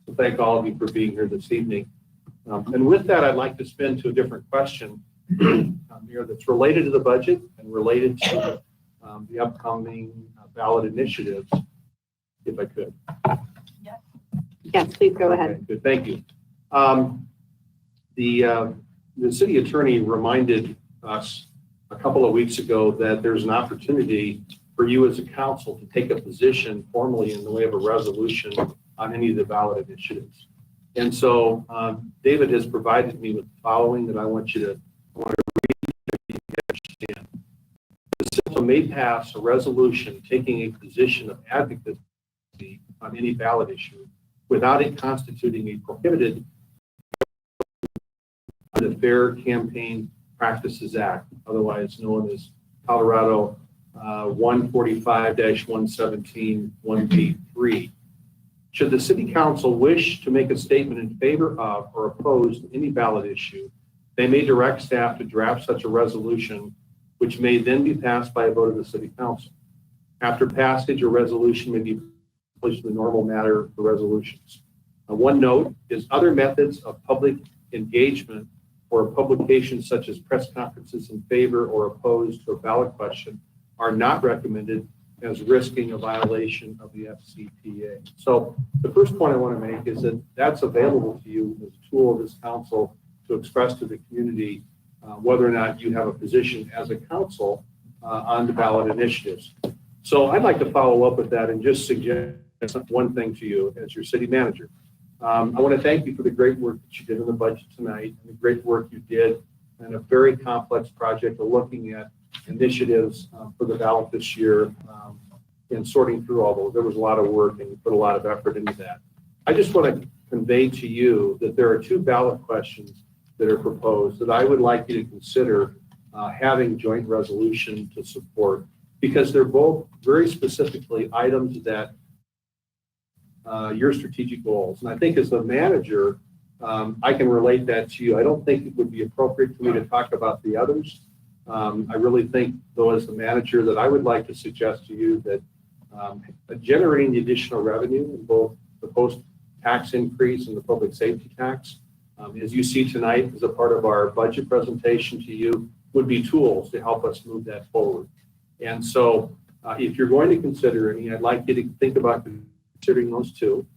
So thank all of you for being here this evening. And with that, I'd like to spin to a different question here that's related to the budget and related to the upcoming ballot initiatives, if I could. Yes, please go ahead. Okay, good, thank you. The city attorney reminded us a couple of weeks ago that there's an opportunity for you as a council to take a position formally in the way of a resolution on any of the ballot initiatives. And so David has provided me with the following that I want to read if you understand. may pass a resolution taking a position of advocacy on any ballot issue without it constituting a prohibited under the Fair Campaign Practices Act, otherwise known as Colorado 145-117 1B3. Should the City Council wish to make a statement in favor of or oppose any ballot issue, they may direct staff to draft such a resolution, which may then be passed by a vote of the City Council. After passage, a resolution may be published in the normal manner for resolutions. One note is other methods of public engagement or publications such as press conferences in favor or opposed to a ballot question are not recommended as risking a violation of the FCPA. So the first point I want to make is that that's available to you as a tool of this council to express to the community whether or not you have a position as a council on the ballot initiatives. So I'd like to follow up with that and just suggest one thing to you as your city manager. I want to thank you for the great work that you did in the budget tonight and the great work you did in a very complex project of looking at initiatives for the ballot this year and sorting through all those. There was a lot of work and you put a lot of effort into that. I just want to convey to you that there are two ballot questions that are proposed that I would like you to consider having joint resolution to support, because they're both very specifically items that your strategic goals. And I think as the manager, I can relate that to you. I don't think it would be appropriate for me to talk about the others. I really think, though, as the manager, that I would like to suggest to you that generating the additional revenue in both the post-tax increase and the public safety tax, as you see tonight as a part of our budget presentation to you, would be tools to help us move that forward. And so if you're going to consider any, I'd like you to think about considering those two.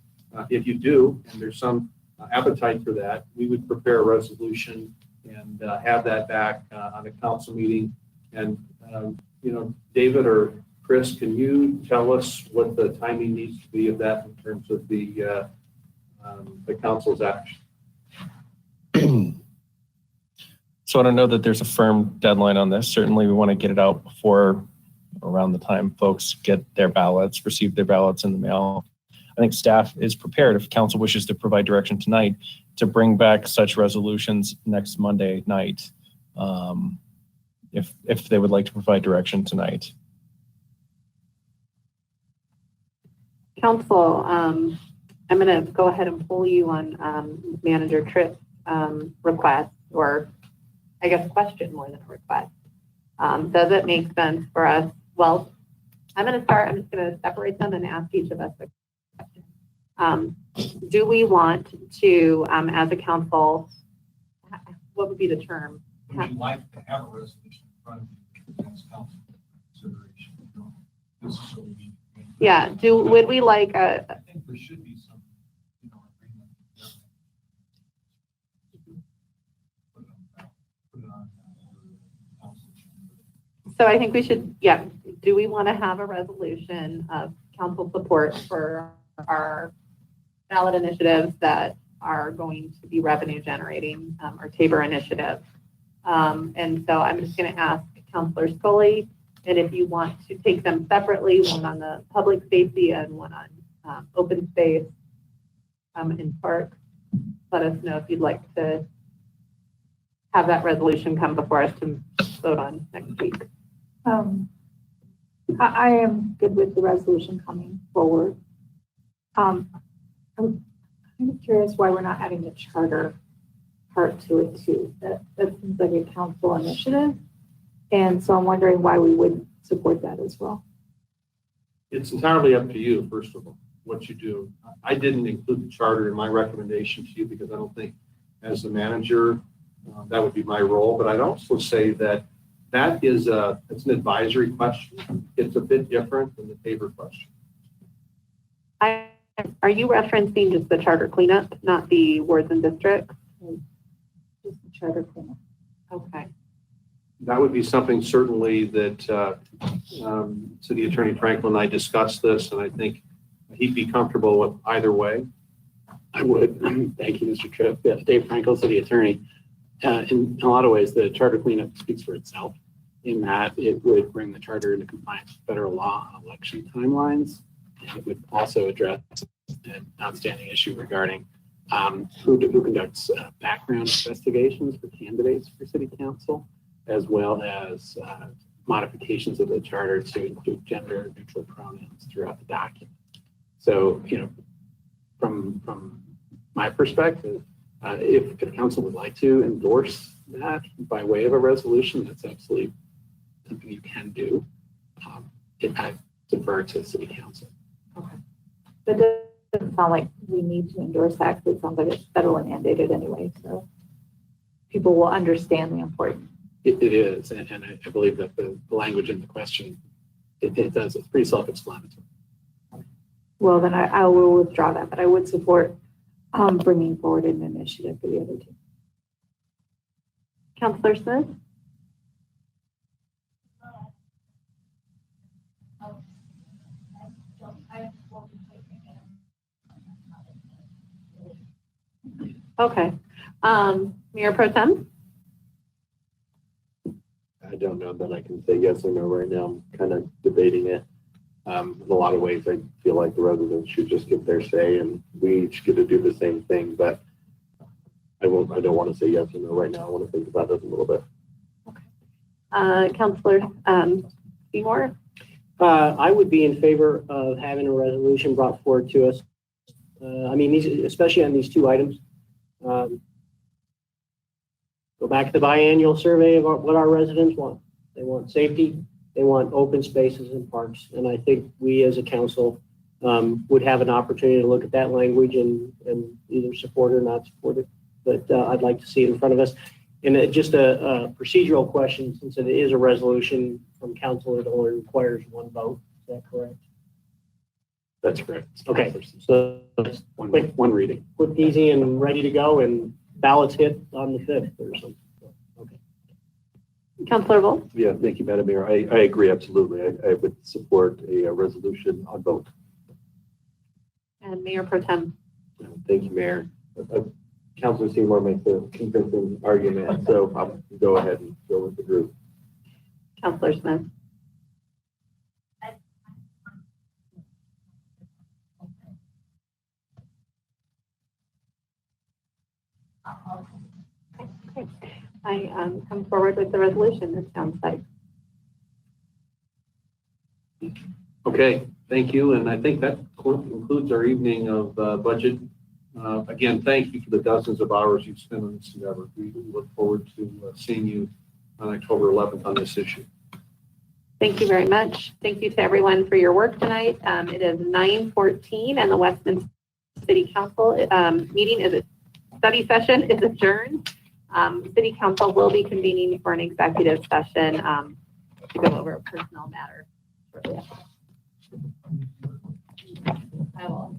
If you do, and there's some appetite for that, we would prepare a resolution and have that back on a council meeting. And, David or Chris, can you tell us what the timing needs to be of that in terms of the council's action? So I don't know that there's a firm deadline on this. Certainly we want to get it out before around the time folks get their ballots, receive their ballots in the mail. I think staff is prepared, if council wishes to provide direction tonight, to bring back such resolutions next Monday night, if they would like to provide direction tonight. Council, I'm going to go ahead and pull you on Manager Tripp's request, or I guess question more than a request. Does it make sense for us? Well, I'm just going to separate them and ask each of us a question. Do we want to, as a council, what would be the term? Would you like to have a resolution in front of you as council consideration? This is what we need. Yeah, would we like a? I think there should be some, agreement. Put it on council. So I think we should, yeah. Do we want to have a resolution of council support for our ballot initiatives that are going to be revenue generating, our Tabor initiative? And so I'm just going to ask Councilor Scully, and if you want to take them separately, one on the public safety and one on open space in parks, let us know if you'd like to have that resolution come before us to vote on next week. I am good with the resolution coming forward. I'm kind of curious why we're not adding the charter part to it too. That seems like a council initiative. And so I'm wondering why we wouldn't support that as well. It's entirely up to you, first of all, what you do. I didn't include the charter in my recommendation to you because I don't think as the manager, that would be my role. But I'd also say that it's an advisory question. It's a bit different than the Tabor question. Are you referencing just the charter cleanup, not the wards and districts? Just the charter cleanup. Okay. That would be something certainly that City Attorney Franklin and I discussed this, and I think he'd be comfortable with either way. I would. Thank you, Mr. Tripp. Yes, Dave Frankel, City Attorney. In a lot of ways, the charter cleanup speaks for itself. in that it would bring the charter into compliance with federal law on election timelines. And it would also address an outstanding issue regarding who conducts background investigations for candidates for city council, as well as modifications of the charter to include gender neutral pronouns throughout the document. So, from my perspective, if council would like to endorse that by way of a resolution, that's absolutely something you can do. I defer to city council. Okay. That doesn't sound like we need to endorse that, because it sounds like it's federally mandated anyway, so people will understand the importance. It is, and I believe that the language in the question, it does, it's pretty self-explanatory. Well, then I will withdraw that, but I would support bringing forward an initiative for the other two. Councillor Smith? Okay. Mayor Pro Tem? I don't know that I can say yes or no right now. I'm kind of debating it. In a lot of ways, I feel like the residents should just get their say, and we each get to do the same thing. But I don't want to say yes or no right now. I want to think about it a little bit. Councillor Seymour? I would be in favor of having a resolution brought forward to us. Especially on these two items. Go back to the biannual survey of what our residents want. They want safety, they want open spaces and parks. And I think we as a council would have an opportunity to look at that language and either support or not support it. But I'd like to see it in front of us. And just a procedural question, since it is a resolution from council, it only requires one vote. Is that correct? That's correct. Okay, so it's one reading. Quick, easy, and ready to go, and ballots hit on the 5th or something. Okay. Councillor Volz? Yeah, thank you, Madam Mayor. I agree, absolutely. I would support a resolution on vote. And Mayor Pro Tem? Thank you, Mayor. Councilor Seymour makes a convincing argument, so I'll go ahead and go with the group. Councillor Smith? Okay. I come forward with the resolution. It sounds like. Okay, thank you. And I think that concludes our evening of budget. Again, thank you for the dozens of hours you've spent on this endeavor. We look forward to seeing you on October 11th on this issue. Thank you very much. Thank you to everyone for your work tonight. It is 9:14 and the Westminster City Council meeting is a study session is adjourned. City Council will be convening for an executive session to go over a personnel matter. I will.